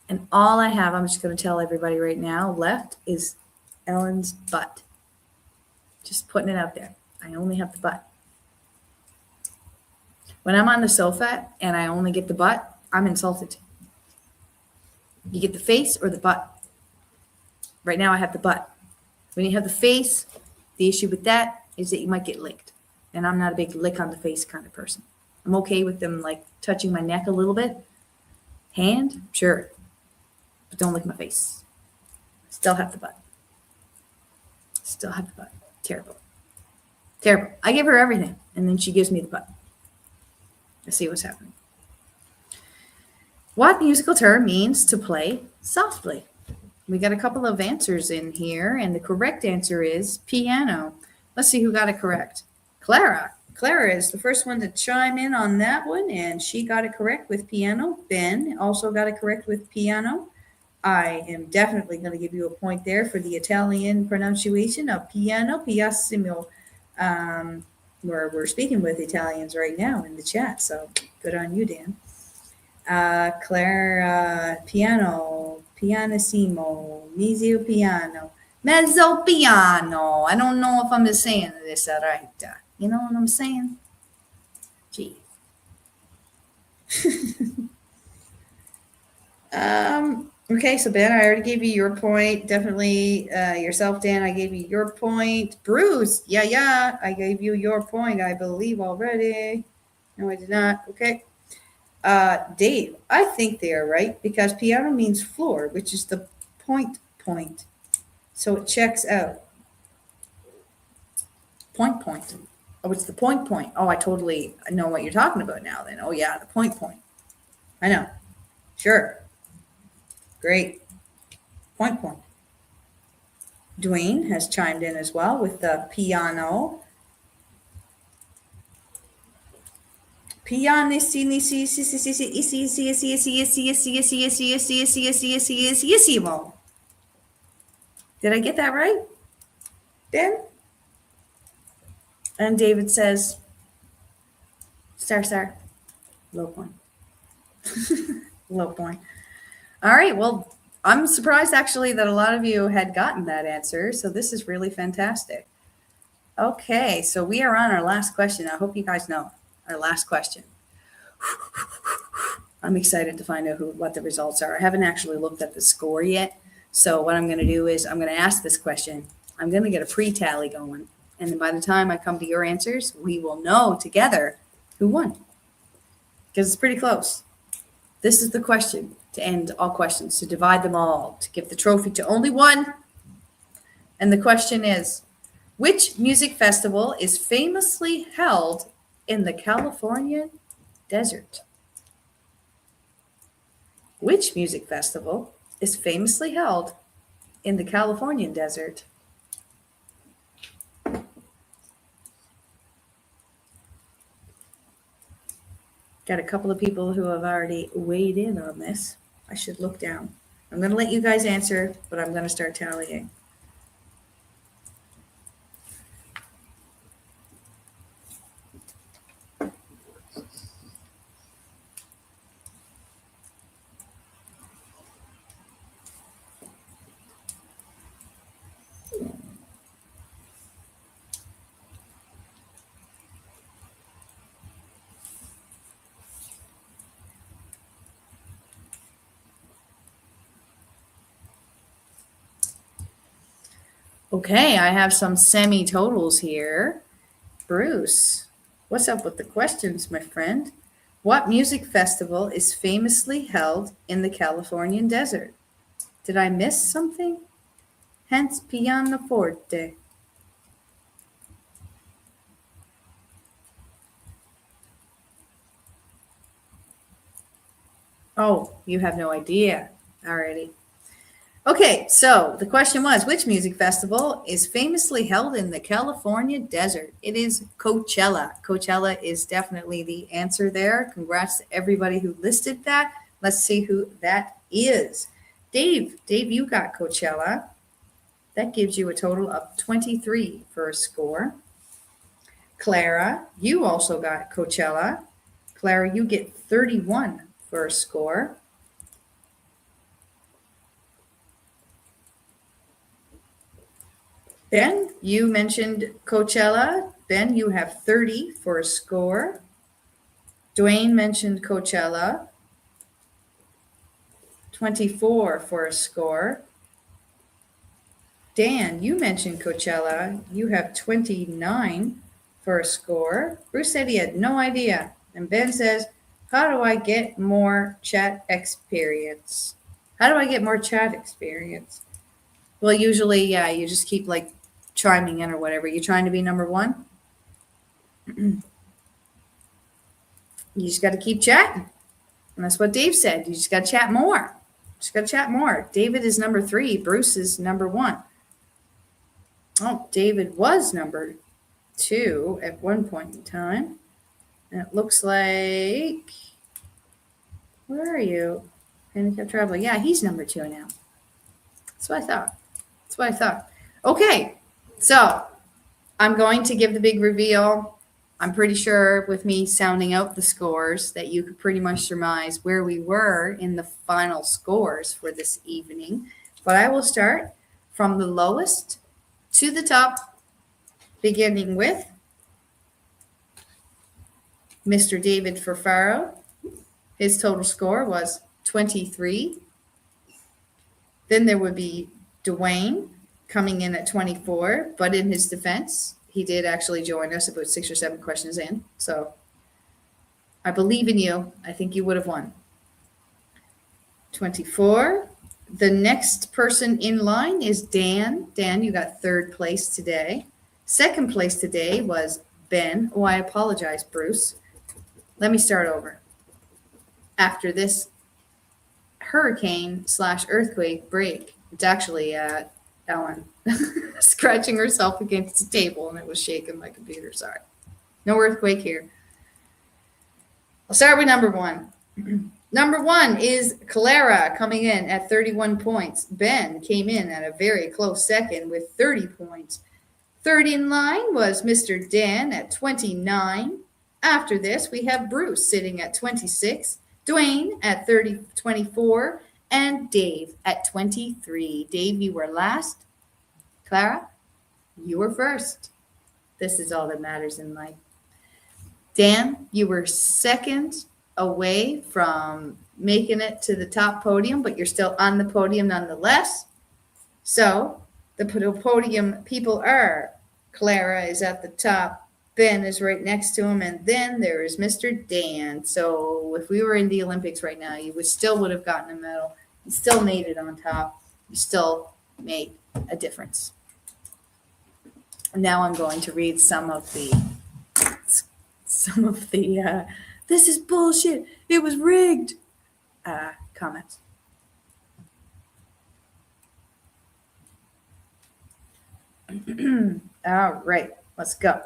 And all I have, I'm just going to tell everybody right now, left is Ellen's butt. Just putting it out there. I only have the butt. When I'm on the sofa and I only get the butt, I'm insulted. You get the face or the butt? Right now I have the butt. When you have the face, the issue with that is that you might get licked. And I'm not a big lick on the face kind of person. I'm okay with them touching my neck a little bit. Hand, sure. But don't lick my face. Still have the butt. Still have the butt. Terrible. Terrible. I give her everything. And then she gives me the butt. I see what's happening. What musical term means to play softly? We got a couple of answers in here. And the correct answer is piano. Let's see who got it correct. Clara. Clara is the first one to chime in on that one, and she got it correct with piano. Ben also got it correct with piano. I am definitely going to give you a point there for the Italian pronunciation of piano, pianissimo. We're speaking with Italians right now in the chat, so good on you, Dan. Claire, piano, pianissimo, mezzo piano, mezzo piano. I don't know if I'm just saying this right. You know what I'm saying? Gee. Okay, so Ben, I already gave you your point. Definitely yourself, Dan, I gave you your point. Bruce, yeah, I gave you your point, I believe already. No, I did not. Okay. Dave, I think they are right because piano means floor, which is the point. So it checks out. Point. Oh, it's the point. Oh, I totally know what you're talking about now then. Oh yeah, the point. I know. Sure. Great. Point. Dwayne has chimed in as well with the piano. Pianissimo. Did I get that right, Ben? And David says, star, low point. Low point. All right, well, I'm surprised actually that a lot of you had gotten that answer, so this is really fantastic. Okay, so we are on our last question. I hope you guys know our last question. I'm excited to find out what the results are. I haven't actually looked at the score yet, so what I'm going to do is I'm going to ask this question. I'm going to get a pre-tally going, and then by the time I come to your answers, we will know together who won, because it's pretty close. This is the question to end all questions, to divide them all, to give the trophy to only one. And the question is, which music festival is famously held in the Californian desert? Which music festival is famously held in the Californian desert? Got a couple of people who have already weighed in on this. I should look down. I'm going to let you guys answer, but I'm going to start tallying. Okay, I have some semi-totals here. Bruce, what's up with the questions, my friend? What music festival is famously held in the Californian desert? Did I miss something? Hence pianoforte. Oh, you have no idea. Alrighty. Okay, so the question was, which music festival is famously held in the California desert? It is Coachella. Coachella is definitely the answer there. Congrats to everybody who listed that. Let's see who that is. Dave, you got Coachella. That gives you a total of 23 for a score. Clara, you also got Coachella. Clara, you get 31 for a score. Ben, you mentioned Coachella. Ben, you have 30 for a score. Dwayne mentioned Coachella. 24 for a score. Dan, you mentioned Coachella. You have 29 for a score. Bruce said he had no idea. And Ben says, how do I get more chat experience? How do I get more chat experience? Well, usually, yeah, you just keep like chiming in or whatever. You trying to be number one? You just got to keep chatting. And that's what Dave said. You just got to chat more. Just got to chat more. David is number 3. Bruce is number 1. Oh, David was number 2 at one point in time. And it looks like, where are you? Handicap traveler. Yeah, he's number 2 now. That's what I thought. Okay, so I'm going to give the big reveal. I'm pretty sure with me sounding out the scores that you could pretty much surmise where we were in the final scores for this evening. But I will start from the lowest to the top, beginning with Mr. David Ferfaro. His total score was 23. Then there would be Dwayne coming in at 24, but in his defense, he did actually join us about 6 or 7 questions in. So I believe in you. I think you would have won. 24. The next person in line is Dan. Dan, you got 3rd place today. 2nd place today was Ben. Oh, I apologize, Bruce. Let me start over. After this hurricane/earthquake break, it's actually Ellen scratching herself against the table, and it was shaking my computer. Sorry. No earthquake here. I'll start with number 1. Number 1 is Clara coming in at 31 points. Ben came in at a very close second with 30 points. 3rd in line was Mr. Dan at 29. After this, we have Bruce sitting at 26, Dwayne at 24, and Dave at 23. Dave, you were last. Clara, you were first. This is all that matters in life. Dan, you were 2nd away from making it to the top podium, but you're still on the podium nonetheless. So the podium people are Clara is at the top, Ben is right next to him, and then there is Mr. Dan. So if we were in the Olympics right now, you would have gotten a medal. You still made it on top. You still made a difference. Now I'm going to read some of the this is bullshit, it was rigged comments. All right, let's go.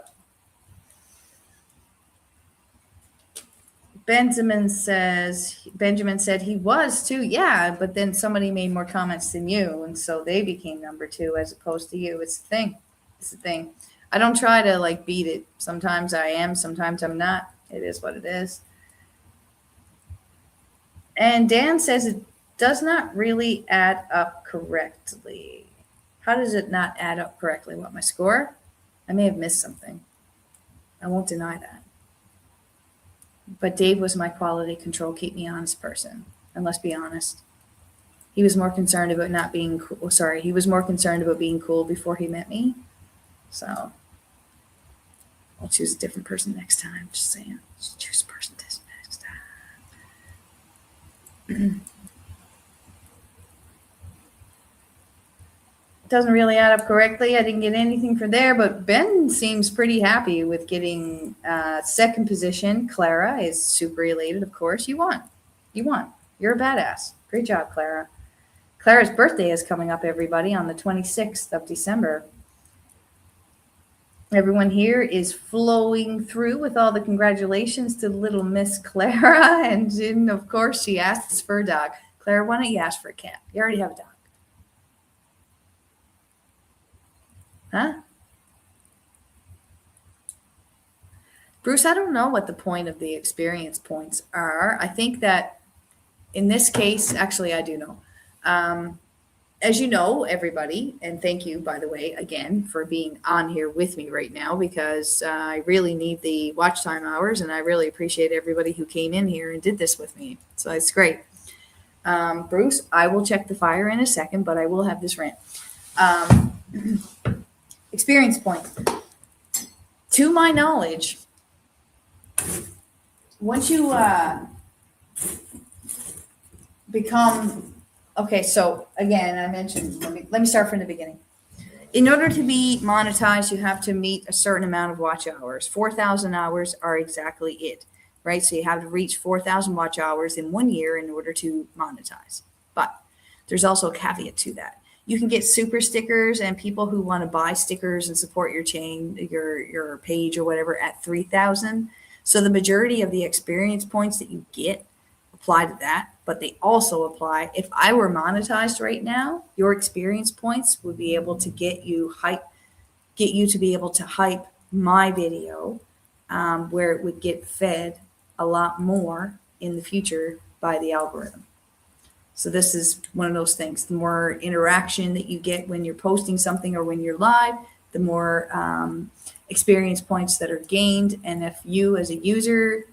Benjamin said he was too. Yeah, but then somebody made more comments than you, and so they became number 2 as opposed to you. It's the thing. I don't try to beat it. Sometimes I am, sometimes I'm not. It is what it is. And Dan says it does not really add up correctly. How does it not add up correctly? What, my score? I may have missed something. I won't deny that. But Dave was my quality control, keep me honest person. And let's be honest. He was more concerned about not being cool. Sorry, he was more concerned about being cool before he met me. So I'll choose a different person next time. Just saying. Just choose a person this next time. Doesn't really add up correctly. I didn't get anything for there, but Ben seems pretty happy with getting 2nd position. Clara is super elated, of course. You won. You're a badass. Great job, Clara. Clara's birthday is coming up, everybody, on the 26th of December. Everyone here is flowing through with all the congratulations to little Miss Clara. And of course, she asks for a dog. Clara, why don't you ask for a cat? You already have a dog. Huh? Bruce, I don't know what the point of the experience points are. I think that in this case, actually, I do know. As you know, everybody, and thank you, by the way, again, for being on here with me right now, because I really need the watch time hours, and I really appreciate everybody who came in here and did this with me. So it's great. Bruce, I will check the fire in a second, but I will have this rant. Experience point. To my knowledge, once you become, okay, so again, I mentioned, let me start from the beginning. In order to be monetized, you have to meet a certain amount of watch hours. 4,000 hours are exactly it, right? So you have to reach 4,000 watch hours in 1 year in order to monetize. But there's also a caveat to that. You can get super stickers and people who want to buy stickers and support your chain, your page or whatever at 3,000. So the majority of the experience points that you get apply to that, but they also apply. If I were monetized right now, your experience points would be able to get you to be able to hype my video, where it would get fed a lot more in the future by the algorithm. So this is one of those things. The more interaction that you get when you're posting something or when you're live, the more experience points that are gained. And if you as a user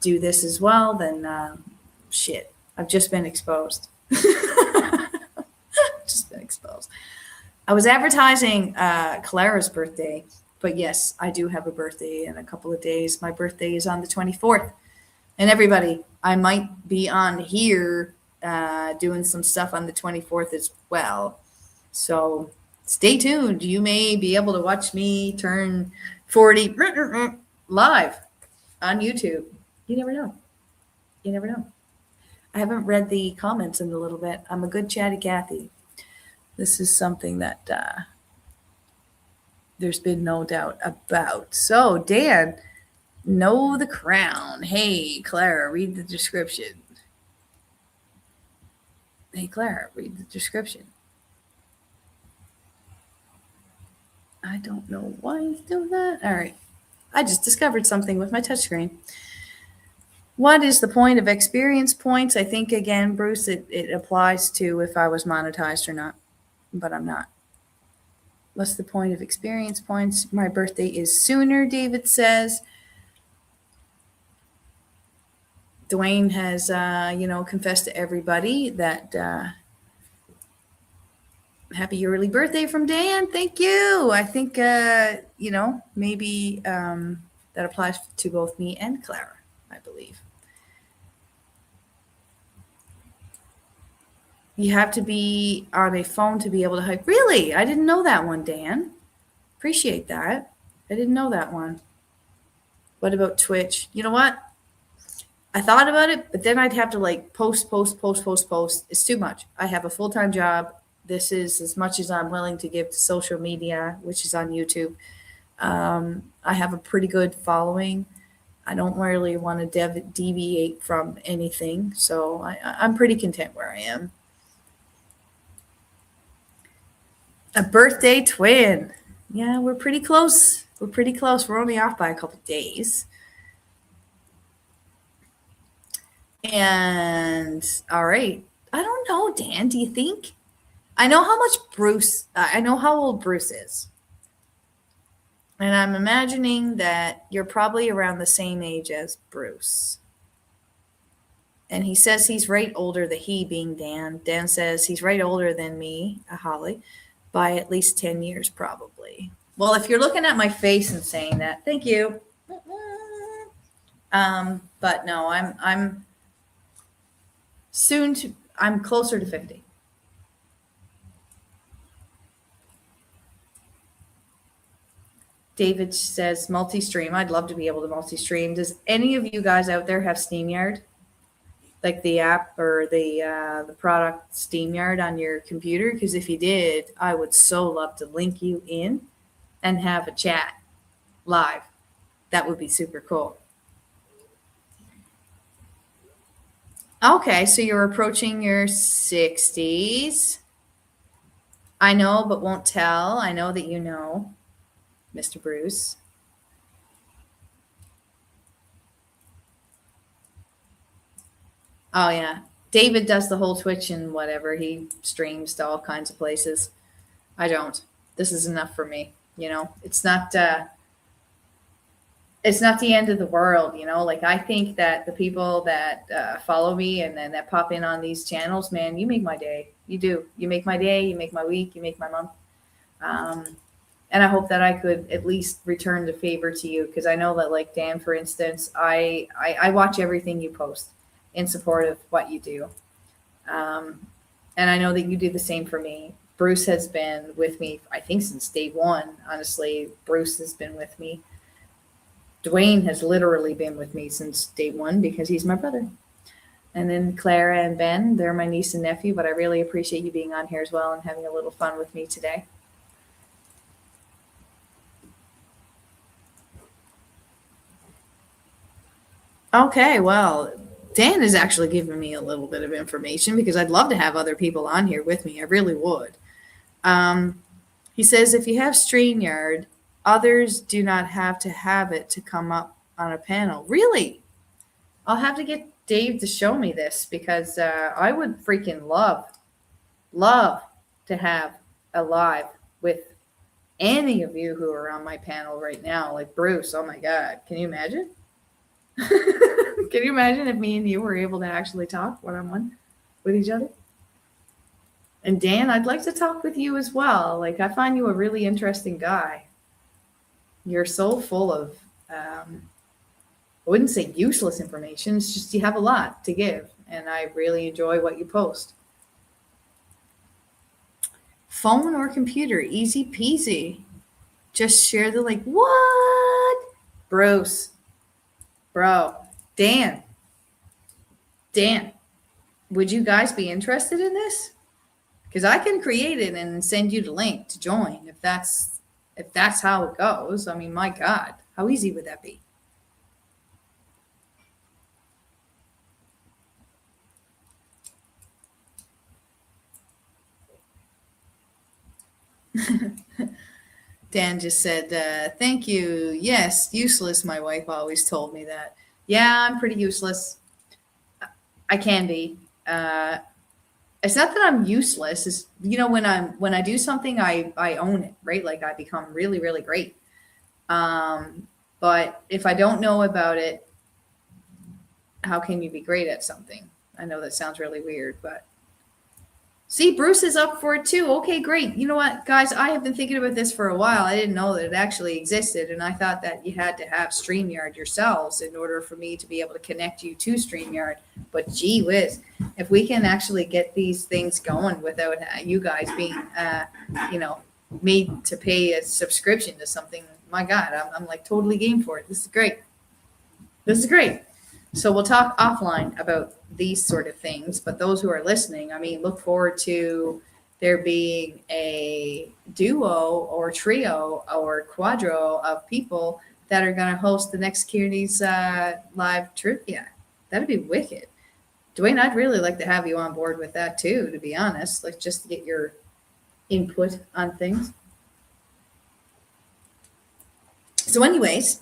do this as well, then shit, I've just been exposed. Just been exposed. I was advertising Clara's birthday, but yes, I do have a birthday in a couple of days. My birthday is on the 24th. And everybody, I might be on here doing some stuff on the 24th as well. So stay tuned. You may be able to watch me turn 40 live on YouTube. You never know. You never know. I haven't read the comments in a little bit. I'm a good chatty Cathy. This is something that there's been no doubt about. So, Dan, know the crown. Hey, Clara, read the description. Hey, Clara, read the description. I don't know why he's doing that. All right. I just discovered something with my touchscreen. What is the point of experience points? I think, again, Bruce, it applies to if I was monetized or not, but I'm not. What's the point of experience points? My birthday is sooner, David says. Dwayne has, confessed to everybody that happy early birthday from Dan. Thank you. I think, maybe that applies to both me and Clara, I believe. You have to be on a phone to be able to hype. Really? I didn't know that one, Dan. Appreciate that. I didn't know that one. What about Twitch? You know what? I thought about it, but then I'd have to post. It's too much. I have a full-time job. This is as much as I'm willing to give to social media, which is on YouTube. I have a pretty good following. I don't really want to deviate from anything. So I'm pretty content where I am. A birthday twin. Yeah, we're pretty close. We're only off by a couple days. And all right. I don't know, Dan. Do you think? I know how old Bruce is. And I'm imagining that you're probably around the same age as Bruce. And he says he's right older, the he being Dan. Dan says he's right older than me, Holly, by at least 10 years probably. Well, if you're looking at my face and saying that, thank you. But no, I'm closer to 50. David says multi-stream. I'd love to be able to multi-stream. Does any of you guys out there have StreamYard? Like the app or the product StreamYard on your computer? Because if you did, I would so love to link you in and have a chat live. That would be super cool. Okay, so you're approaching your 60s. I know, but won't tell. I know that you know, Mr. Bruce. Oh, yeah. David does the whole Twitch and whatever. He streams to all kinds of places. I don't. This is enough for me. It's not the end of the world. I think that the people that follow me and then that pop in on these channels, man, you make my day. You do. You make my day. You make my week. You make my month. And I hope that I could at least return the favor to you, because I know that, like Dan, for instance, I watch everything you post in support of what you do. And I know that you do the same for me. Bruce has been with me, I think, since day one. Honestly, Bruce has been with me. Dwayne has literally been with me since day one because he's my brother. And then Clara and Ben, they're my niece and nephew, but I really appreciate you being on here as well and having a little fun with me today. Okay, well, Dan is actually giving me a little bit of information because I'd love to have other people on here with me. I really would. He says if you have StreamYard, others do not have to have it to come up on a panel. Really? I'll have to get Dave to show me this because I would freaking love to have a live with any of you who are on my panel right now, like Bruce. Oh my God. Can you imagine? Can you imagine if me and you were able to actually talk one-on-one with each other? And Dan, I'd like to talk with you as well. Like, I find you a really interesting guy. You're so full of, I wouldn't say useless information. It's just you have a lot to give. And I really enjoy what you post. Phone or computer, easy peasy. Just share the link. What? Bruce. Bro. Dan, would you guys be interested in this? Because I can create it and send you the link to join if that's how it goes. I mean, my God, how easy would that be? Dan just said, thank you. Yes, useless. My wife always told me that. Yeah, I'm pretty useless. I can be. It's not that I'm useless. It's, when I do something, I own it, right? Like I become really, really great. But if I don't know about it, how can you be great at something? I know that sounds really weird, but see, Bruce is up for it too. Okay, great. You know what, guys? I have been thinking about this for a while. I didn't know that it actually existed, and I thought that you had to have StreamYard yourselves in order for me to be able to connect you to StreamYard. But gee whiz, if we can actually get these things going without you guys being, made to pay a subscription to something, my God, I'm like totally game for it. This is great. This is great. So we'll talk offline about these sort of things, but those who are listening, I mean, look forward to there being a duo or trio or quadro of people that are going to host the next Kearney's live trivia. That'd be wicked. Dwayne, I'd really like to have you on board with that too, to be honest, like just to get your input on things. So anyways,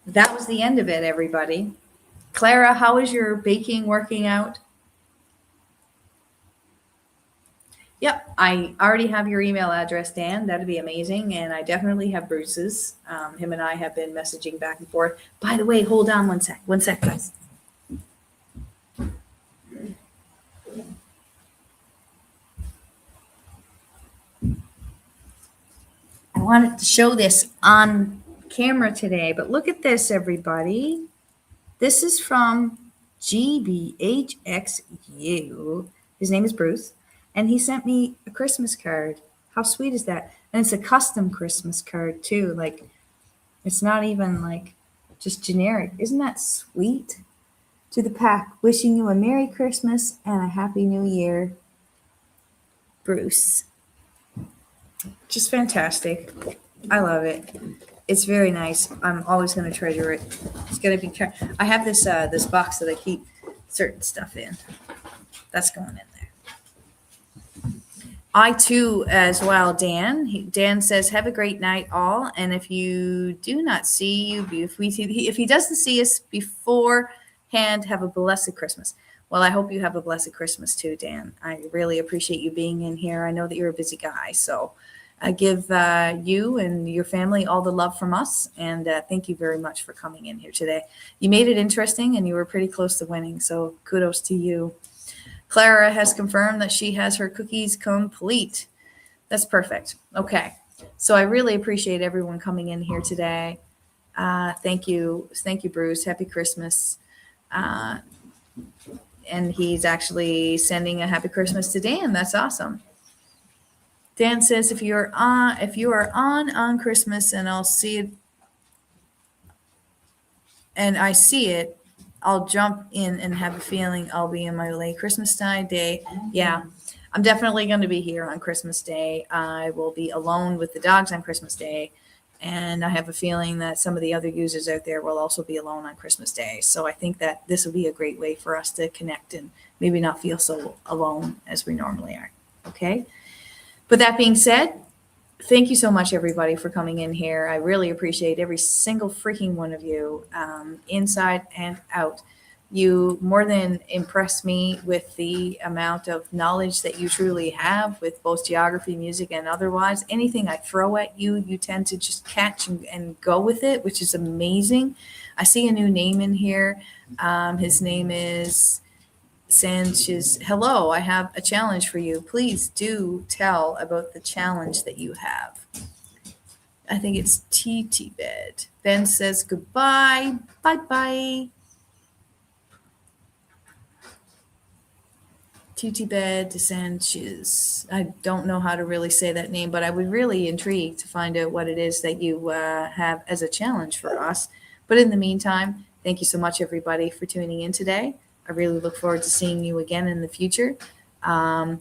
that was the end of it, everybody. Clara, how is your baking working out? Yep, I already have your email address, Dan. That'd be amazing. And I definitely have Bruce's. Him and I have been messaging back and forth. By the way, hold on one sec. One sec, guys. I wanted to show this on camera today, but look at this, everybody. This is from GBHXU. His name is Bruce, and he sent me a Christmas card. How sweet is that? And it's a custom Christmas card too. Like, it's not even like just generic. Isn't that sweet? To the pack, wishing you a Merry Christmas and a Happy New Year, Bruce. Just fantastic. I love it. It's very nice. I'm always going to treasure it. It's going to be. I have this this box that I keep certain stuff in. That's going in there. I too, as well, Dan. Dan says, "Have a great night, all." And if you do not see you, if he doesn't see us beforehand, have a blessed Christmas. Well, I hope you have a blessed Christmas too, Dan. I really appreciate you being in here. I know that you're a busy guy, so. I give you and your family all the love from us, and thank you very much for coming in here today. You made it interesting, and you were pretty close to winning, so kudos to you. Clara has confirmed that she has her cookies complete. That's perfect. Okay, so I really appreciate everyone coming in here today. Thank you, Bruce. Happy Christmas. And he's actually sending a happy Christmas to Dan. That's awesome. Dan says, if you are on Christmas and I'll see it, and I see it, I'll jump in and have a feeling I'll be in my late Christmas day. Yeah, I'm definitely going to be here on Christmas Day. I will be alone with the dogs on Christmas Day. And I have a feeling that some of the other users out there will also be alone on Christmas Day. So I think that this will be a great way for us to connect and maybe not feel so alone as we normally are. Okay. But that being said, thank you so much, everybody, for coming in here. I really appreciate every single freaking one of you, inside and out. You more than impress me with the amount of knowledge that you truly have with both geography, music, and otherwise. Anything I throw at you, you tend to just catch and go with it, which is amazing. I see a new name in here. His name is Sanchez. Hello, I have a challenge for you. Please do tell about the challenge that you have. I think it's TT Bed. Ben says goodbye. Bye bye. TT Bed Sanchez. I don't know how to really say that name, but I would really intrigue to find out what it is that you have as a challenge for us. But in the meantime, thank you so much, everybody, for tuning in today. I really look forward to seeing you again in the future. Don't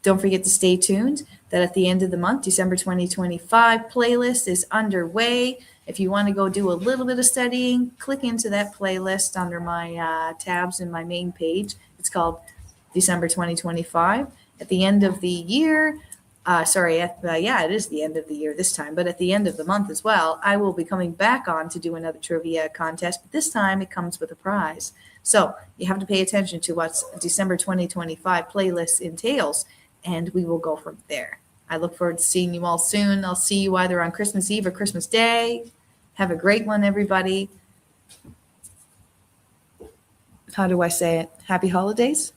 forget to stay tuned that at the end of the month, December 2025 playlist is underway. If you want to go do a little bit of studying, click into that playlist under my tabs in my main page. It's called December 2025. At the end of the year, it is the end of the year this time, but at the end of the month as well, I will be coming back on to do another trivia contest, but this time it comes with a prize. So you have to pay attention to what December 2025 playlist entails, and we will go from there. I look forward to seeing you all soon. I'll see you either on Christmas Eve or Christmas Day. Have a great one, everybody. How do I say it? Happy holidays?